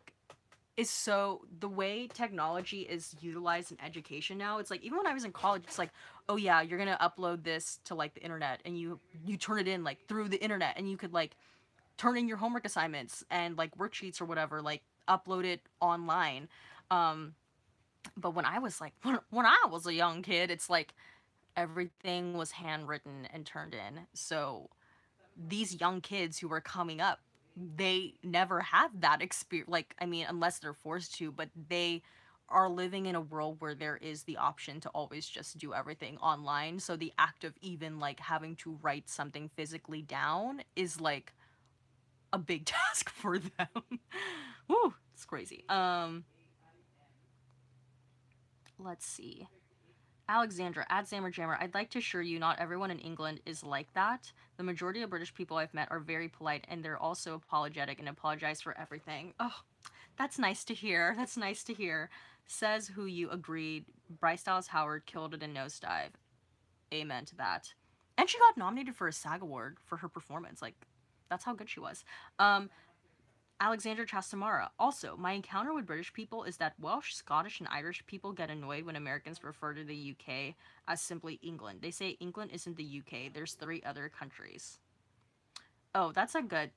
is so the way technology is utilized in education now. It's like even when I was in college it's like, "Oh yeah, you're going to upload this to like the internet and you turn it in like through the internet and you could like turn in your homework assignments and like worksheets or whatever, like upload it online." Um, but when I was like when I was a young kid, it's like everything was handwritten and turned in. So these young kids who were coming up, they never have that experience. Like I mean, unless they're forced to, but they are living in a world where there is the option to always just do everything online. So the act of even like having to write something physically down is like a big task for them. Woo, it's crazy. Let's see. Alexandra, at Zammer Jammer, I'd like to assure you not everyone in England is like that. The majority of British people I've met are very polite and they're also apologetic and apologize for everything. Oh, that's nice to hear. That's nice to hear. Says who you agreed. Bryce Dallas Howard killed it in Nosedive. Amen to that. And she got nominated for a SAG award for her performance. Like, that's how good she was. Alexandra Chastamara. Also, my encounter with British people is that Welsh, Scottish, and Irish people get annoyed when Americans refer to the UK as simply England. They say England isn't the UK, there's three other countries. Oh, that's good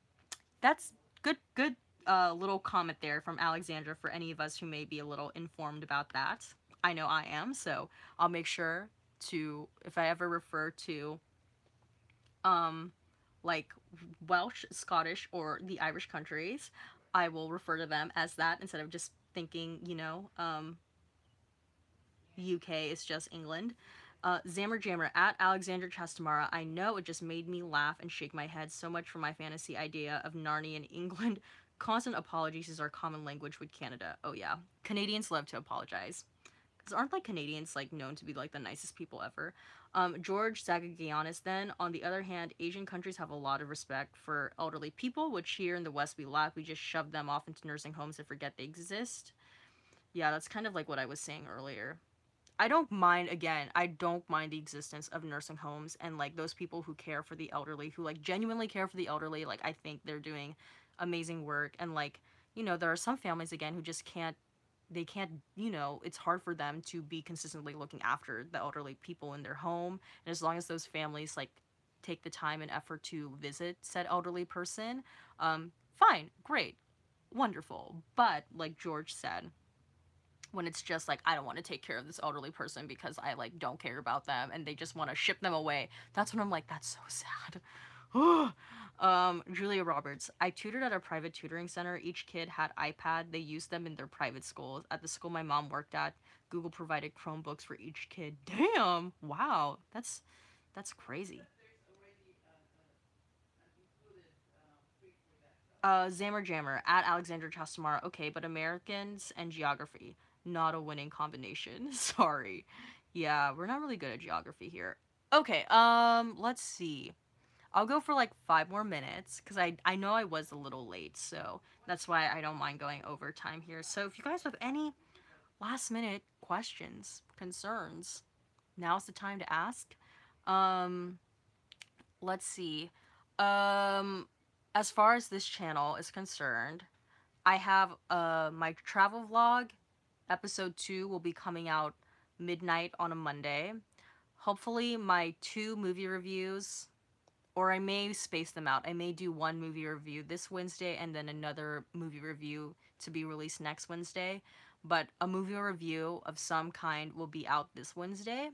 little comment there from Alexandra for any of us who may be a little informed about that. I know I am, so I'll make sure to, if I ever refer to um like Welsh, Scottish, or the Irish countries, I will refer to them as that instead of just thinking, UK is just England. Zammer Jammer at Alexander Chastamara. I know it just made me laugh and shake my head so much for my fantasy idea of Narnia in England. Constant apologies is our common language with Canada. Oh yeah, Canadians love to apologize. Because aren't like Canadians like known to be like the nicest people ever? George Zagagianis then, on the other hand, Asian countries have a lot of respect for elderly people, which here in the West we lack. We just shove them off into nursing homes and forget they exist. Yeah, that's kind of like what I was saying earlier. I don't mind, again, I don't mind the existence of nursing homes and like those people who care for the elderly, who like genuinely care for the elderly. Like, I think they're doing amazing work. And like, there are some families, again, who just can't they can't, it's hard for them to be consistently looking after the elderly people in their home. And as long as those families like take the time and effort to visit said elderly person, fine, great, wonderful. But like George said, when it's just like, I don't want to take care of this elderly person because I like don't care about them and they just want to ship them away, that's when I'm like, that's so sad. Julia Roberts. I tutored at a private tutoring center. Each kid had iPad. They used them in their private schools. At the school my mom worked at, Google provided Chromebooks for each kid. Damn. Wow. That's crazy. Zammer Jammer at Alexandra Chastamara. Okay, but Americans and geography, not a winning combination. Sorry. Yeah, we're not really good at geography here. Okay, let's see. I'll go for like 5 more minutes because I know I was a little late, so that's why I don't mind going over time here. So if you guys have any last minute questions, concerns, now's the time to ask. Um, let's see. Um, as far as this channel is concerned, I have my travel vlog. Episode 2 will be coming out midnight on a Monday. Hopefully, my 2 movie reviews, or I may space them out. I may do one movie review this Wednesday and then another movie review to be released next Wednesday. But a movie review of some kind will be out this Wednesday.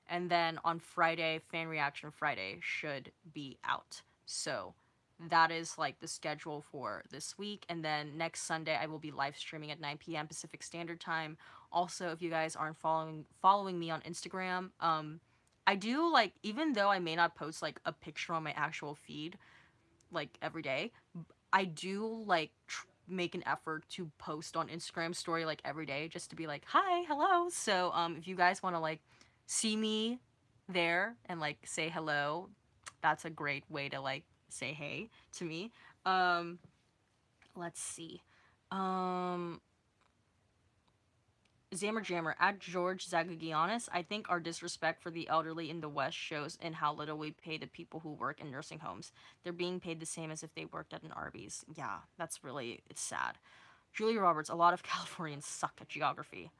And then on Friday, Fan Reaction Friday should be out. So that is like the schedule for this week. And then next Sunday, I will be live streaming at 9 p.m. Pacific Standard Time. Also, if you guys aren't following me on Instagram, I do, like, even though I may not post like a picture on my actual feed like every day, I do like make an effort to post on Instagram story like every day just to be like, "Hi, hello." So, if you guys want to like see me there and like say hello, that's a great way to like say hey to me. Um, let's see. Um, Zammer Jammer at George Zagagiannis. I think our disrespect for the elderly in the West shows in how little we pay the people who work in nursing homes. They're being paid the same as if they worked at an Arby's. Yeah, that's really, it's sad. Julia Roberts, a lot of Californians suck at geography.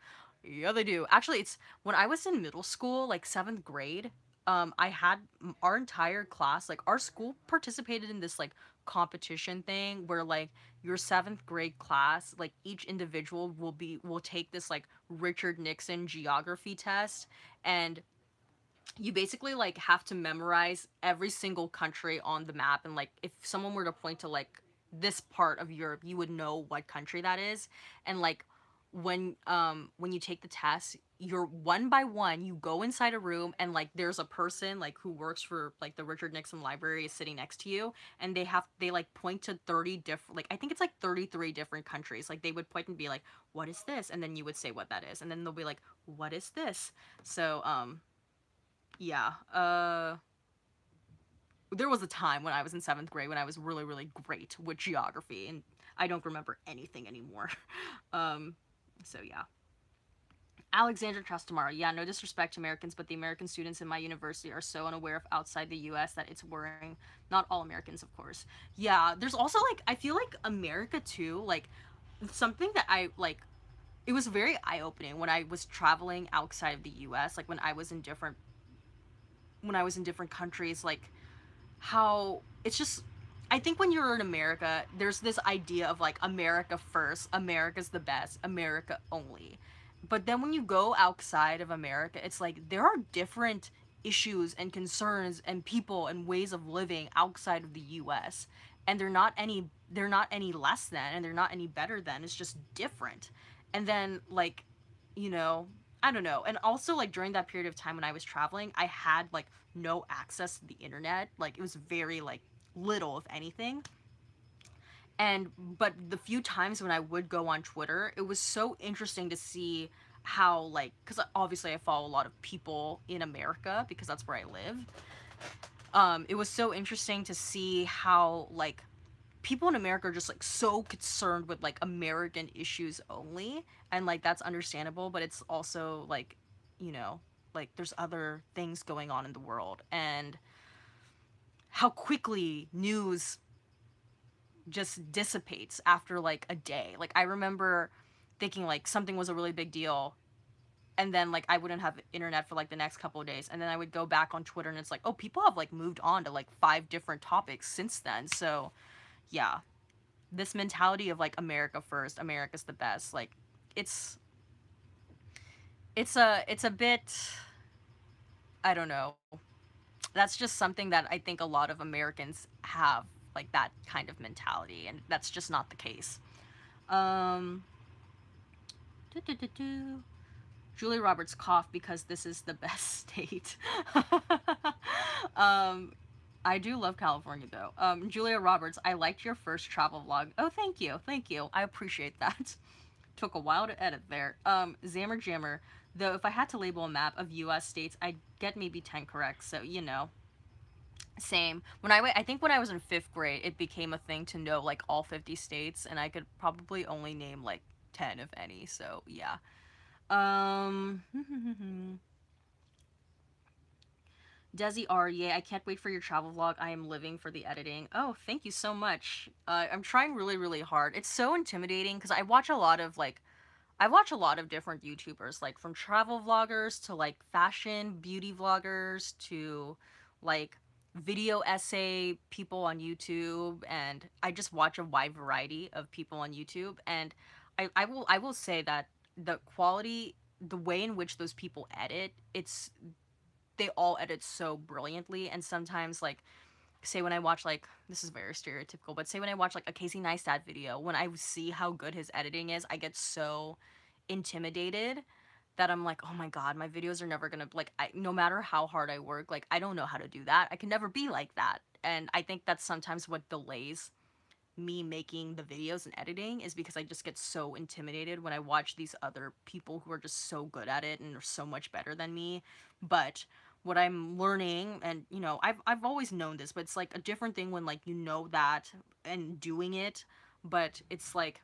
Yeah, they do. Actually, it's when I was in middle school, like 7th grade, I had our entire class, like our school participated in this like competition thing where like your 7th grade class, like each individual will take this like Richard Nixon geography test, and you basically like have to memorize every single country on the map, and like if someone were to point to like this part of Europe, you would know what country that is. And like when you take the test, you're one by one, you go inside a room, and like there's a person like who works for like the Richard Nixon library is sitting next to you, and they like point to 30 different, like I think it's like 33 different countries. Like they would point and be like, what is this? And then you would say what that is, and then they'll be like, what is this? So yeah. There was a time when I was in 7th grade when I was really, really great with geography, and I don't remember anything anymore. um, so yeah. Alexandra Trustamara. Yeah, no disrespect to Americans, but the American students in my university are so unaware of outside the US that it's worrying. Not all Americans, of course. Yeah, there's also like, I feel like America too, like, something that I like, it was very eye opening when I was traveling outside of the US, like when I was in different countries, like how it's just, I think when you're in America, there's this idea of like America first, America's the best, America only. But then when you go outside of America, it's like there are different issues and concerns and people and ways of living outside of the US. And they're not any less than, and they're not any better than. It's just different. And then like, you know, I don't know. And also like during that period of time when I was traveling, I had like no access to the internet. Like it was very like little if anything. And but the few times when I would go on Twitter, it was so interesting to see how like, cuz obviously I follow a lot of people in America because that's where I live. It was so interesting to see how like people in America are just like so concerned with like American issues only, and like that's understandable, but it's also like, you know, like there's other things going on in the world, and how quickly news just dissipates after like a day. Like I remember thinking like something was a really big deal, and then like I wouldn't have internet for like the next couple of days, and then I would go back on Twitter and it's like, oh, people have like moved on to like 5 different topics since then. So yeah, this mentality of like America first, America's the best, like it's it's a bit, I don't know. That's just something that I think a lot of Americans have like that kind of mentality, and that's just not the case. Um, Julia Roberts cough because this is the best state. um, I do love California though. Julia Roberts, I liked your first travel vlog. Oh, thank you, thank you. I appreciate that. Took a while to edit there. Zammer Jammer, though if I had to label a map of U.S. states, I'd get maybe 10 correct. So you know, same. I think when I was in 5th grade, it became a thing to know like all 50 states, and I could probably only name like 10 if any. So yeah. Um, Desi R, yeah, I can't wait for your travel vlog. I am living for the editing. Oh, thank you so much. I'm trying really, really hard. It's so intimidating because I watch a lot of different YouTubers, like from travel vloggers to like fashion, beauty vloggers to like video essay people on YouTube, and I just watch a wide variety of people on YouTube, and I will say that the quality, the way in which those people edit, they all edit so brilliantly. And sometimes, like, say when I watch, like, this is very stereotypical, but say when I watch like a Casey Neistat video, when I see how good his editing is, I get so intimidated that I'm like, oh my god, my videos are never gonna, like, no matter how hard I work, like, I don't know how to do that. I can never be like that. And I think that's sometimes what delays me making the videos and editing, is because I just get so intimidated when I watch these other people who are just so good at it and are so much better than me. But what I'm learning, and you know, I've always known this, but it's like a different thing when like you know that and doing it, but it's like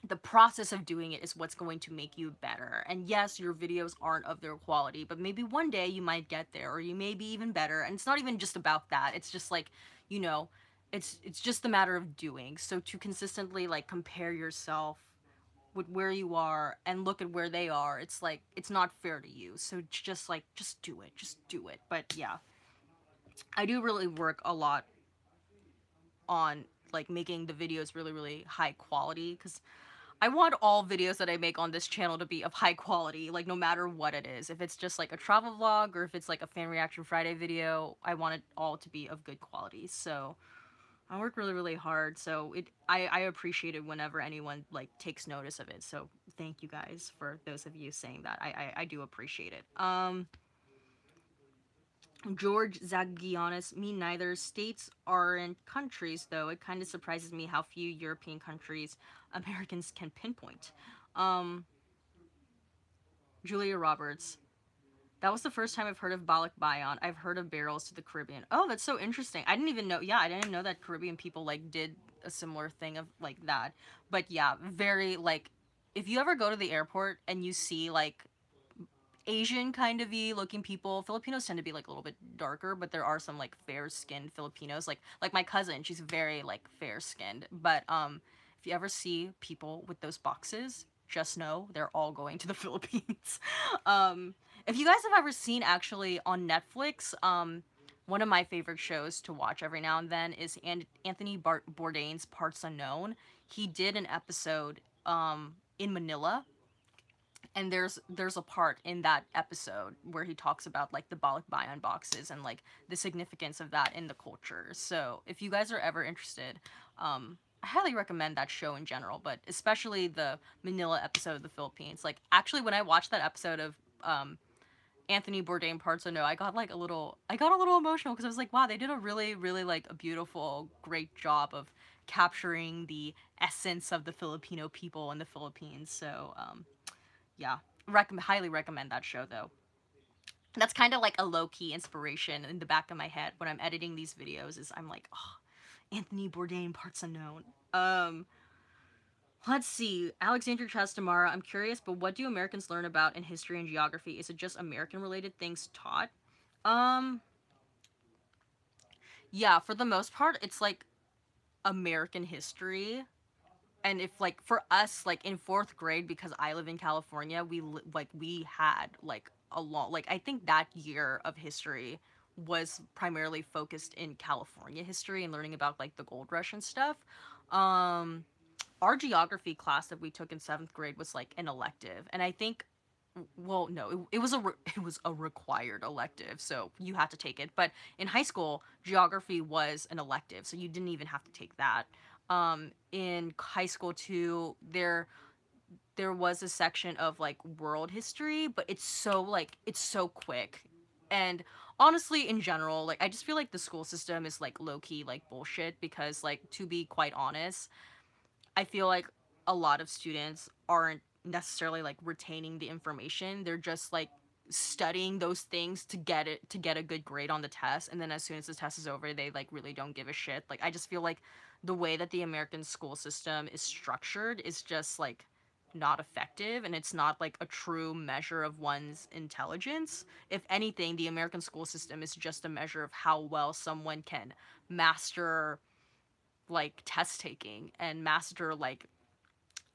the process of doing it is what's going to make you better. And yes, your videos aren't of their quality, but maybe one day you might get there, or you may be even better. And it's not even just about that. It's just like, you know, it's just a matter of doing. So to consistently like compare yourself with where you are and look at where they are, it's like it's not fair to you. So just like just do it. Just do it. But yeah. I do really work a lot on like making the videos really really high quality, cuz I want all videos that I make on this channel to be of high quality, like no matter what it is. If it's just like a travel vlog or if it's like a fan reaction Friday video, I want it all to be of good quality. So I work really, really hard. So I appreciate it whenever anyone like takes notice of it. So thank you guys for those of you saying that. I do appreciate it. George Zagianis, me neither. States aren't countries, though. It kind of surprises me how few European countries Americans can pinpoint. Um, Julia Roberts. That was the first time I've heard of Balak Bayon. I've heard of barrels to the Caribbean. Oh, that's so interesting. I didn't even know. Yeah, I didn't know that Caribbean people like did a similar thing of like that. But yeah, very like, if you ever go to the airport and you see like Asian kind of looking people. Filipinos tend to be like a little bit darker, but there are some like fair skinned Filipinos. Like my cousin, she's very like fair skinned. But if you ever see people with those boxes, just know they're all going to the Philippines. If you guys have ever seen actually on Netflix, one of my favorite shows to watch every now and then is Anthony Bourdain's Parts Unknown. He did an episode in Manila, and there's a part in that episode where he talks about like the balikbayan boxes and like the significance of that in the culture. So if you guys are ever interested, I highly recommend that show in general, but especially the Manila episode of the Philippines. Like actually when I watched that episode of Anthony Bourdain Parts Unknown, I got a little emotional, because I was like, wow, they did a really really like a beautiful, great job of capturing the essence of the Filipino people in the Philippines. So yeah, highly recommend that show though. That's kind of like a low-key inspiration in the back of my head when I'm editing these videos, is I'm like, oh, Anthony Bourdain Parts Unknown. Let's see. Alexandra Chastamara, I'm curious, but what do Americans learn about in history and geography? Is it just American-related things taught? Yeah, for the most part, it's like American history. And if like for us, like in 4th grade, because I live in California, we had like a lot, like I think that year of history was primarily focused in California history and learning about like the gold rush and stuff. Our geography class that we took in 7th grade was like an elective, and I think well, no, it was a required elective, so you had to take it. But in high school, geography was an elective, so you didn't even have to take that. In high school too, there was a section of like world history, but it's so quick. And honestly, in general, like I just feel like the school system is like low key like bullshit because like to be quite honest, I feel like a lot of students aren't necessarily like retaining the information. They're just like studying those things to get a good grade on the test, and then as soon as the test is over, they like really don't give a shit. Like I just feel like the way that the American school system is structured is just like not effective, and it's not like a true measure of one's intelligence. If anything, the American school system is just a measure of how well someone can master like test taking and master like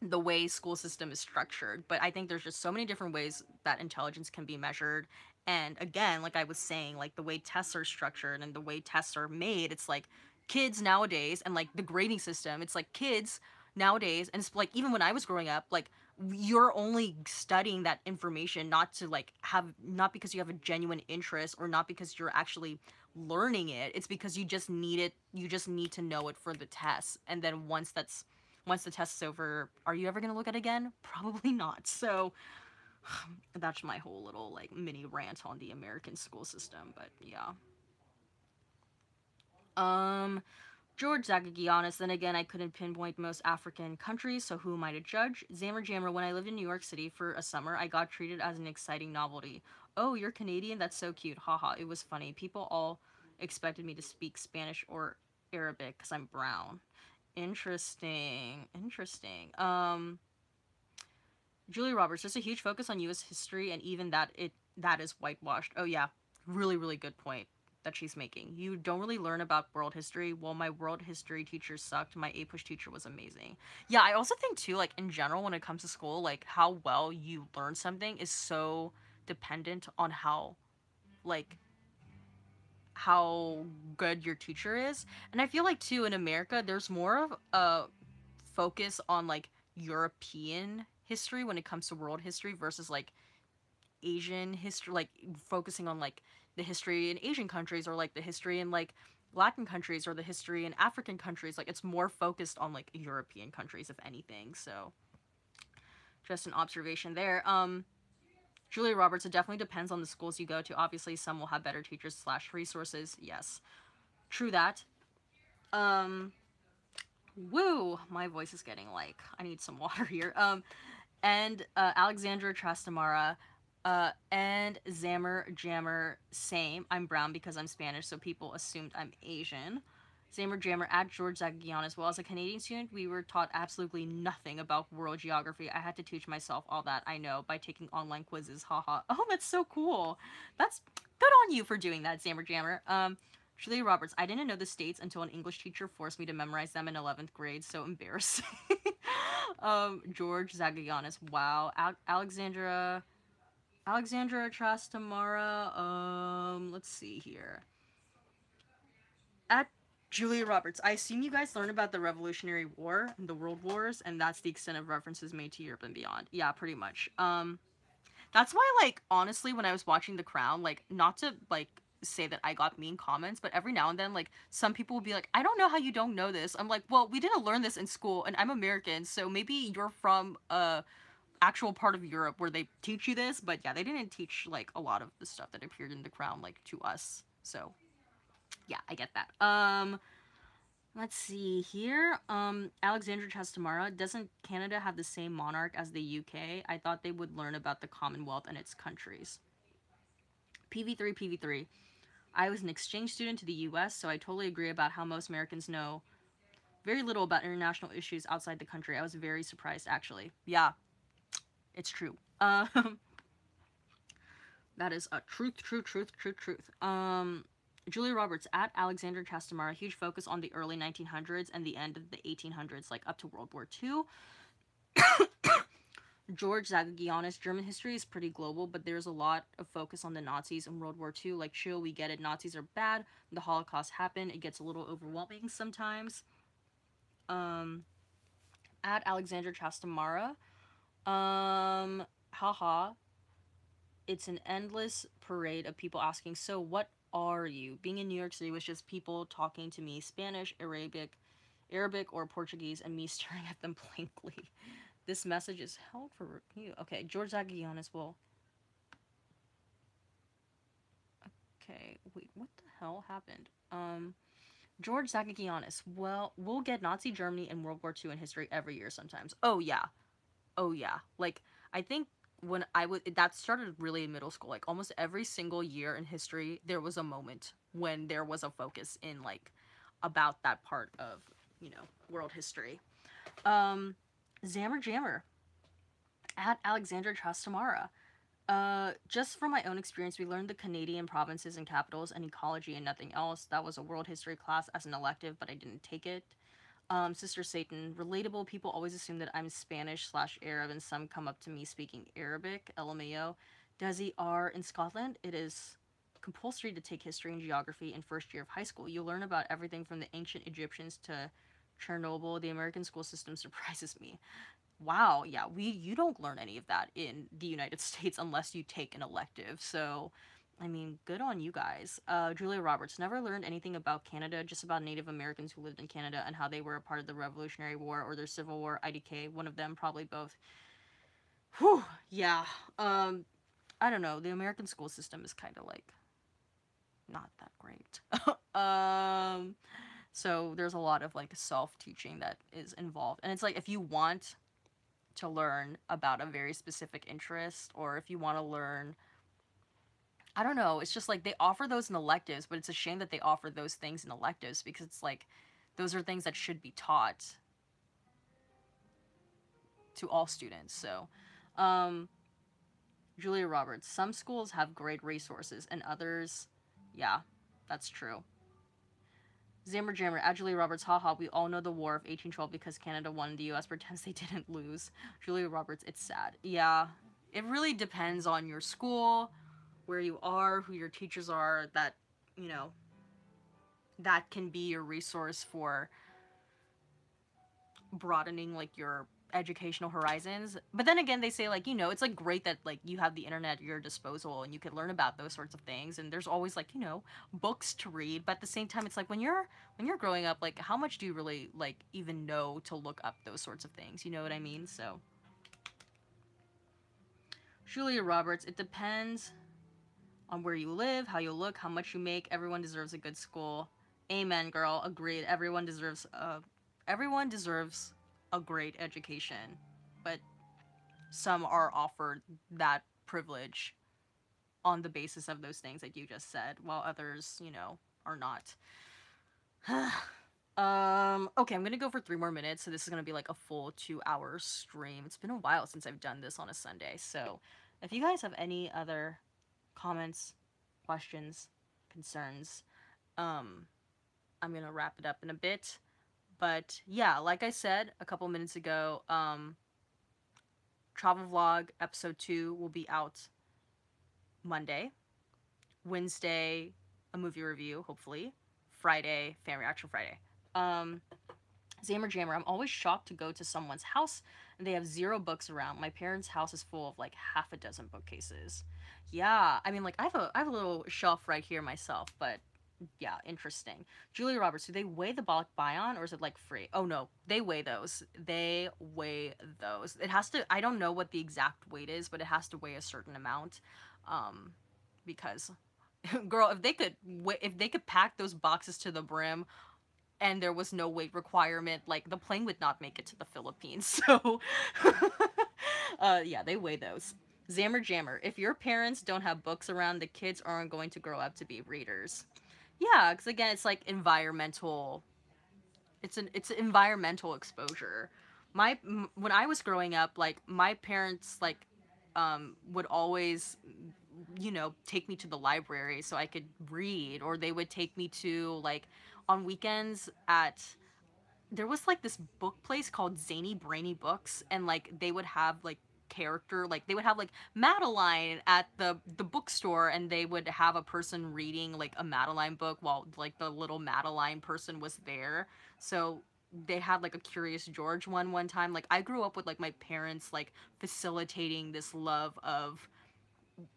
the way school system is structured. But I think there's just so many different ways that intelligence can be measured. And again, like I was saying, like the way tests are structured and the way tests are made, it's like kids nowadays, and like the grading system, it's like kids nowadays, and it's like even when I was growing up, like you're only studying that information not to like have, not because you have a genuine interest or not because you're actually learning it. It's because you just need it, you just need to know it for the test. And then once the test is over, are you ever going to look at it again? Probably not. So that's my whole little like mini rant on the American school system. But yeah. Um, George Zagagiannis, then again, I couldn't pinpoint most African countries, so who am I to judge? Zammer Jammer, when I lived in New York City for a summer, I got treated as an exciting novelty. Oh, you're Canadian? That's so cute. Haha, it was funny. People all expected me to speak Spanish or Arabic because I'm brown. Interesting. Interesting. Julie Roberts, there's a huge focus on US history, and even that is whitewashed. Oh yeah. Really, really good point that she's making. You don't really learn about world history. Well, my world history teacher sucked. My A-push teacher was amazing. Yeah, I also think too, like in general, when it comes to school, like how well you learn something is so dependent on like how good your teacher is. And I feel like too in America there's more of a focus on like European history when it comes to world history versus like Asian history, like focusing on like the history in Asian countries or like the history in like Latin countries or the history in African countries. Like it's more focused on like European countries if anything. So just an observation there. Julia Roberts, it definitely depends on the schools you go to. Obviously some will have better teachers slash resources. Yes. True that. Um Woo! My voice is getting like I need some water here. And Alexandra Trastamara, and Zammer Jammer, same. I'm brown because I'm Spanish, so people assumed I'm Asian. Zammer Jammer at George Zagagian as well. As a Canadian student, we were taught absolutely nothing about world geography. I had to teach myself all that I know by taking online quizzes. Haha. Oh, that's so cool. That's good on you for doing that, Zammer Jammer. Julia Roberts, I didn't know the states until an English teacher forced me to memorize them in 11th grade. So embarrassing. George Zagagiannis, wow. Alexandra Trastamara, let's see here. At Julia Roberts, I assume you guys learned about the Revolutionary War and the World Wars, and that's the extent of references made to Europe and beyond. Yeah, pretty much. That's why, like, honestly, when I was watching The Crown, like, not to, like, say that I got mean comments, but every now and then, like, some people will be like, I don't know how you don't know this. I'm like, well, we didn't learn this in school, and I'm American, so maybe you're from a actual part of Europe where they teach you this, but yeah, they didn't teach, like, a lot of the stuff that appeared in The Crown, like, to us. So, yeah, I get that. Let's see here. Alexandra Chestamara, doesn't Canada have the same monarch as the UK? I thought they would learn about the Commonwealth and its countries. PV3, PV3. I was an exchange student to the US, so I totally agree about how most Americans know very little about international issues outside the country. I was very surprised, actually. Yeah, it's true. That is a truth. Julia Roberts at Alexander Chastamara, huge focus on the early 1900s and the end of the 1800s, like up to World War II. George Zagagiannis, German history is pretty global, but there's a lot of focus on the Nazis in World War II. Like, chill, we get it. Nazis are bad. The Holocaust happened. It gets a little overwhelming sometimes. At Alexander Chastamara, haha. it's an endless parade of people asking, so what are you? Being in New York City was just people talking to me Spanish, Arabic or Portuguese, and me staring at them blankly. This message is held for review. Okay, George Zagagiannis will. Okay, wait, what the hell happened? George Zagagiannis. Well, we'll get Nazi Germany and World War II in history every year sometimes. Oh yeah, oh yeah. Like I think when I was that started really in middle school. Like almost every single year in history, there was a moment when there was a focus in like about that part of world history. Um, Zammer Jammer at Alexandra Trastamara. Just from my own experience, we learned the Canadian provinces and capitals and ecology and nothing else. That was a world history class as an elective, but I didn't take it. Sister Satan, relatable. People always assume that I'm Spanish/Arab, and some come up to me speaking Arabic. LMAO. Desi R. In Scotland, it is compulsory to take history and geography in first year of high school. You'll learn about everything from the ancient Egyptians to Chernobyl. The American school system surprises me. Wow, yeah, you don't learn any of that in the United States unless you take an elective. So, I mean, good on you guys. Julia Roberts never learned anything about Canada, just about Native Americans who lived in Canada and how they were a part of the Revolutionary War or their Civil War, IDK, one of them, probably both. Whew, yeah. I don't know. The American school system is kind of like not that great. So there's a lot of like self-teaching that is involved. And it's like if you want to learn about a very specific interest, or if you want to learn, I don't know, it's just like they offer those in electives, but it's a shame that they offer those things in electives because it's like those are things that should be taught to all students. So um Julia Roberts, some schools have great resources and others, yeah, that's true. Zammer Jammer, at Julia Roberts, haha, we all know the War of 1812 because Canada won, the US pretends they didn't lose. Julia Roberts, it's sad. Yeah, it really depends on your school, where you are, who your teachers are, that, you know, that can be your resource for broadening, like, your educational horizons. But then again, they say, like, it's, like, great that, like, you have the internet at your disposal and you can learn about those sorts of things, and there's always, like, books to read. But at the same time, it's like, when you're growing up, like, how much do you really, like, even know to look up those sorts of things? You know what I mean? So, Julia Roberts, it depends on where you live, how you look, how much you make. Everyone deserves a good school. Amen, girl. Agreed. Everyone deserves a great education, but some are offered that privilege on the basis of those things that you just said, while others, are not. Okay, I'm gonna go for 3 more minutes, so this is gonna be like a full 2 hour stream. It's been a while since I've done this on a Sunday, so if you guys have any other comments, questions, concerns, um, I'm gonna wrap it up in a bit. But yeah, like I said a couple minutes ago, travel vlog episode 2 will be out Monday. Wednesday, a movie review, hopefully. Friday, fan reaction Friday. Zammer Jammer, I'm always shocked to go to someone's house and they have 0 books around. My parents' house is full of like half a dozen bookcases. Yeah, I mean, like I have a little shelf right here myself, but yeah, interesting. Julia Roberts, do they weigh the bulk bion or is it like free? Oh no, they weigh those. They weigh those. It has to. I don't know what the exact weight is, but it has to weigh a certain amount, because, girl, if they could pack those boxes to the brim, and there was no weight requirement, like the plane would not make it to the Philippines. So, yeah, they weigh those. Zammer Jammer, if your parents don't have books around, the kids aren't going to grow up to be readers. Yeah, because again, it's like environmental. It's an environmental exposure. When I was growing up, like my parents like would always take me to the library so I could read, or they would take me to like on weekends at there was like this book place called Zany Brainy Books, and like they would have like they would have like Madeline at the bookstore, and they would have a person reading like a Madeline book while like the little Madeline person was there. So they had like a Curious George one time. Like I grew up with like my parents like facilitating this love of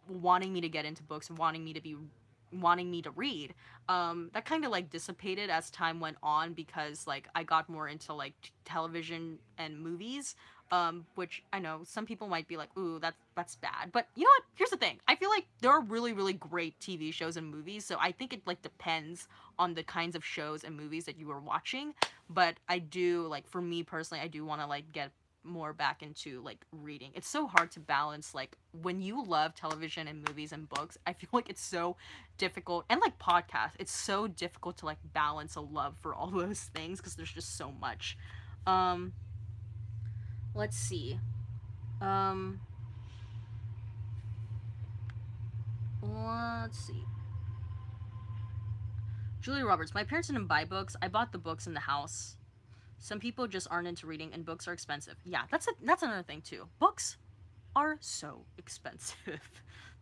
wanting me to get into books and wanting me to read. That kind of like dissipated as time went on because like I got more into like television and movies. Which I know some people might be like, ooh, that's bad. But you know what? Here's the thing. I feel like there are really, really great TV shows and movies, so I think it like depends on the kinds of shows and movies that you are watching. But I do like, for me personally, I do want to like get more back into like reading. It's so hard to balance like when you love television and movies and books. I feel like it's so difficult, and like podcasts, it's so difficult to like balance a love for all those things because there's just so much. Um let's see. Um let's see. Julia Roberts, my parents didn't buy books. I bought the books in the house. Some people just aren't into reading and books are expensive. Yeah, that's another thing too. Books are so expensive.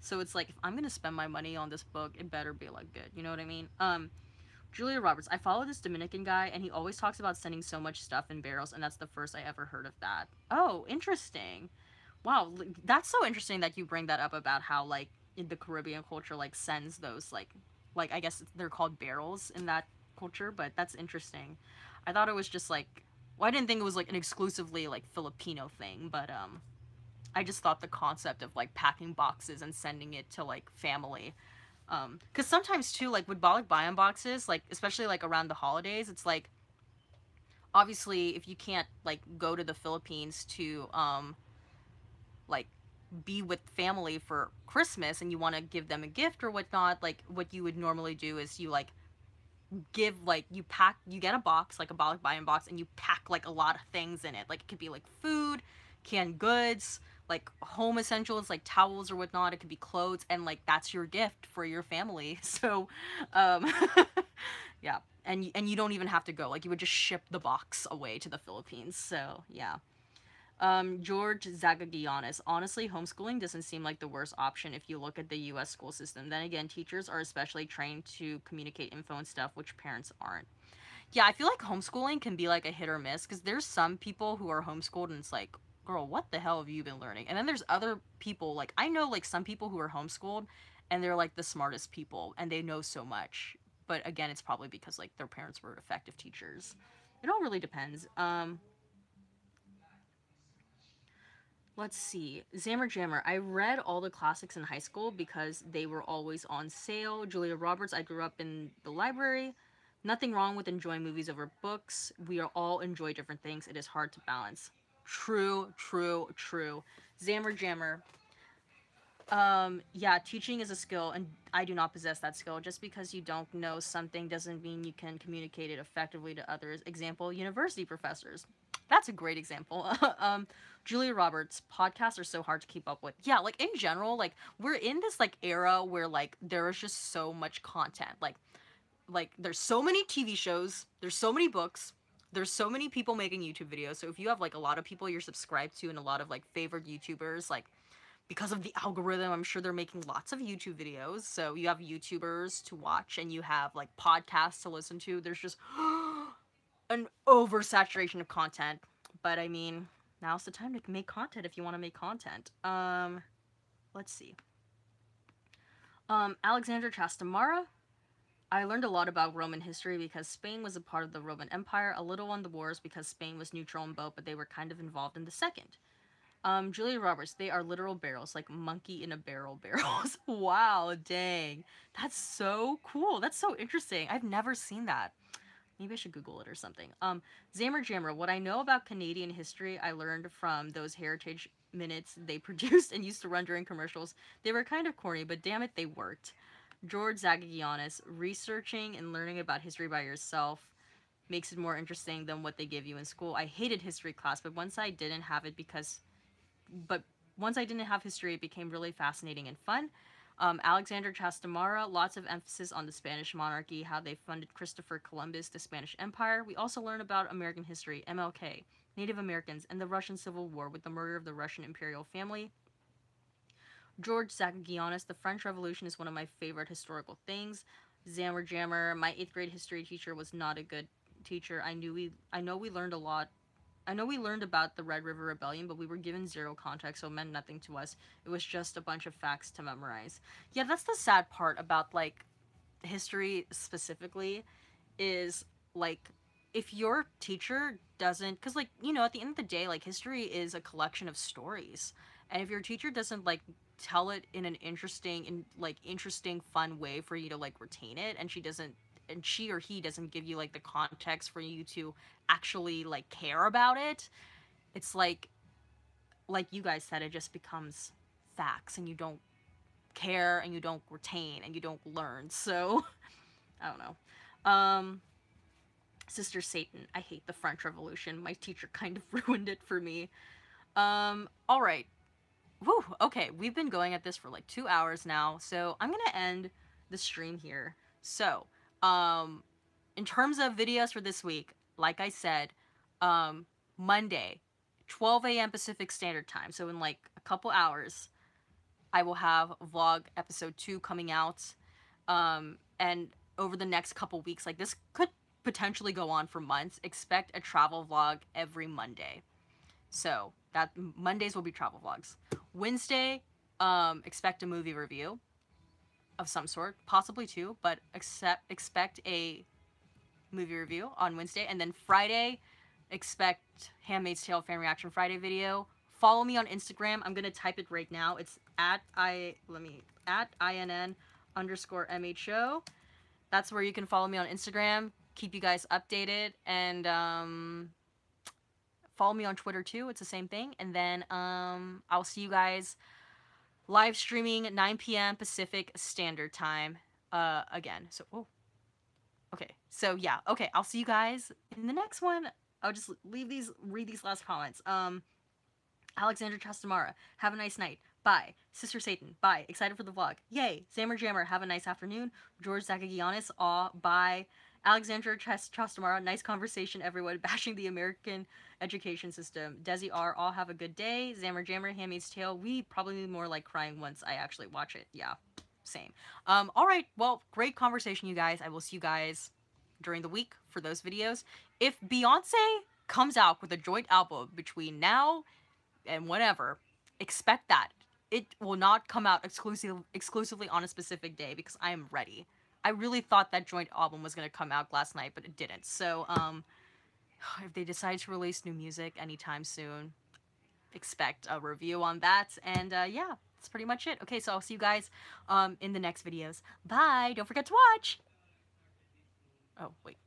So it's like if I'm gonna spend my money on this book, it better be like good. You know what I mean? Julia Roberts, I follow this Dominican guy and he always talks about sending so much stuff in barrels, and that's the first I ever heard of that. Oh, interesting. Wow, that's so interesting that you bring that up about how like in the Caribbean culture like sends those like I guess they're called barrels in that culture, but that's interesting. I thought it was just like, well, I didn't think it was like an exclusively like Filipino thing, but I just thought the concept of like packing boxes and sending it to like family. Because sometimes too, like with Balik Bayan boxes, like especially like around the holidays, it's like obviously if you can't like go to the Philippines to like be with family for Christmas and you want to give them a gift or whatnot, like what you would normally do is you like give like you get a box like a Balik Bayan box and you pack like a lot of things in it. Like it could be like food, canned goods, like home essentials like towels or whatnot. It could be clothes, and like that's your gift for your family. So um yeah, and you don't even have to go. Like you would just ship the box away to the Philippines. So yeah. George Zagagianis. Honestly, homeschooling doesn't seem like the worst option if you look at the US school system. Then again, teachers are especially trained to communicate info and stuff, which parents aren't. Yeah, I feel like homeschooling can be like a hit or miss because there's some people who are homeschooled and it's like, girl, what the hell have you been learning? And then there's other people, like, I know like some people who are homeschooled and they're like the smartest people and they know so much. But again, it's probably because like their parents were effective teachers. It all really depends. Let's see. Zammer Jammer. I read all the classics in high school because they were always on sale. Julia Roberts. I grew up in the library. Nothing wrong with enjoying movies over books. We are all enjoy different things. It is hard to balance. True, true, true. Zammer Jammer. Yeah, teaching is a skill, and I do not possess that skill. Just because you don't know something doesn't mean you can communicate it effectively to others. Example, university professors. That's a great example. Julia Roberts, podcasts are so hard to keep up with. Yeah, like in general, like we're in this like era where like there is just so much content. Like there's so many TV shows, there's so many books, there's so many people making YouTube videos. So if you have like a lot of people you're subscribed to and a lot of like favored YouTubers, like because of the algorithm, I'm sure they're making lots of YouTube videos. So you have YouTubers to watch and you have like podcasts to listen to. There's just an oversaturation of content. But I mean, now's the time to make content if you want to make content. Let's see. Alexandra Trastamara. I learned a lot about Roman history because Spain was a part of the Roman Empire, a little on the wars because Spain was neutral in both, but they were kind of involved in the second. Julia Roberts, they are literal barrels, like monkey in a barrel barrels. Wow, dang. That's so cool. That's so interesting. I've never seen that. Maybe I should Google it or something. Zammer Jammer, what I know about Canadian history, I learned from those heritage minutes they produced and used to run during commercials. They were kind of corny, but damn it, they worked. George Zagagianis, researching and learning about history by yourself makes it more interesting than what they give you in school. I hated history class, but but once I didn't have history, it became really fascinating and fun. Alexander Trastamara, lots of emphasis on the Spanish monarchy, how they funded Christopher Columbus, the Spanish Empire. We also learn about American history, MLK, Native Americans, and the Russian Civil War with the murder of the Russian imperial family. George Zagagianis, the French Revolution is one of my favorite historical things. Zammer Jammer, my 8th grade history teacher was not a good teacher. I know we learned a lot. I know we learned about the Red River Rebellion, but we were given zero context, so it meant nothing to us. It was just a bunch of facts to memorize. Yeah, that's the sad part about, like, history specifically, is, like, if your teacher doesn't, because, like, you know, at the end of the day, like, history is a collection of stories, and if your teacher doesn't, like, tell it in an interesting fun way for you to, like, retain it, and she or he doesn't give you, like, the context for you to actually, like, care about it, it's like you guys said, it just becomes facts, and you don't care, and you don't retain, and you don't learn. So I don't know. Sister Satan, I hate the French Revolution. My teacher kind of ruined it for me. All right. Woo, okay, we've been going at this for like 2 hours now, so I'm gonna end the stream here. So, in terms of videos for this week, like I said, Monday, 12 a.m. Pacific Standard Time, so in like a couple hours, I will have vlog episode 2 coming out. And over the next couple weeks, like this could potentially go on for months. Expect a travel vlog every Monday. So that Mondays will be travel vlogs. Wednesday, expect a movie review of some sort, possibly 2, but expect a movie review on Wednesday. And then Friday, expect Handmaid's Tale fan reaction Friday video. Follow me on Instagram. I'm gonna type it right now. It's at inn_MHO. That's where you can follow me on Instagram. Keep you guys updated, and follow me on Twitter too. It's the same thing. And then I'll see you guys live streaming 9 p.m. Pacific Standard Time again. So okay. So yeah, okay. I'll see you guys in the next one. I'll just read these last comments. Alexandra Chastamara, have a nice night. Bye. Sister Satan, bye. Excited for the vlog. Yay. Zammer Jammer, have a nice afternoon. George Zagagianis, aw, bye. Alexandra Chastamara, nice conversation, everyone. Bashing the American education system. Desi R, all have a good day. Zammer Jammer, Handmaid's Tale, we probably need more like crying once I actually watch it. Yeah, same. Alright, well, great conversation, you guys. I will see you guys during the week for those videos. If Beyonce comes out with a joint album between now and whatever, expect that. It will not come out exclusively on a specific day because I am ready. I really thought that joint album was going to come out last night, but it didn't. So, if they decide to release new music anytime soon, expect a review on that. And, yeah, that's pretty much it. Okay, so I'll see you guys, in the next videos. Bye! Don't forget to watch! Oh, wait.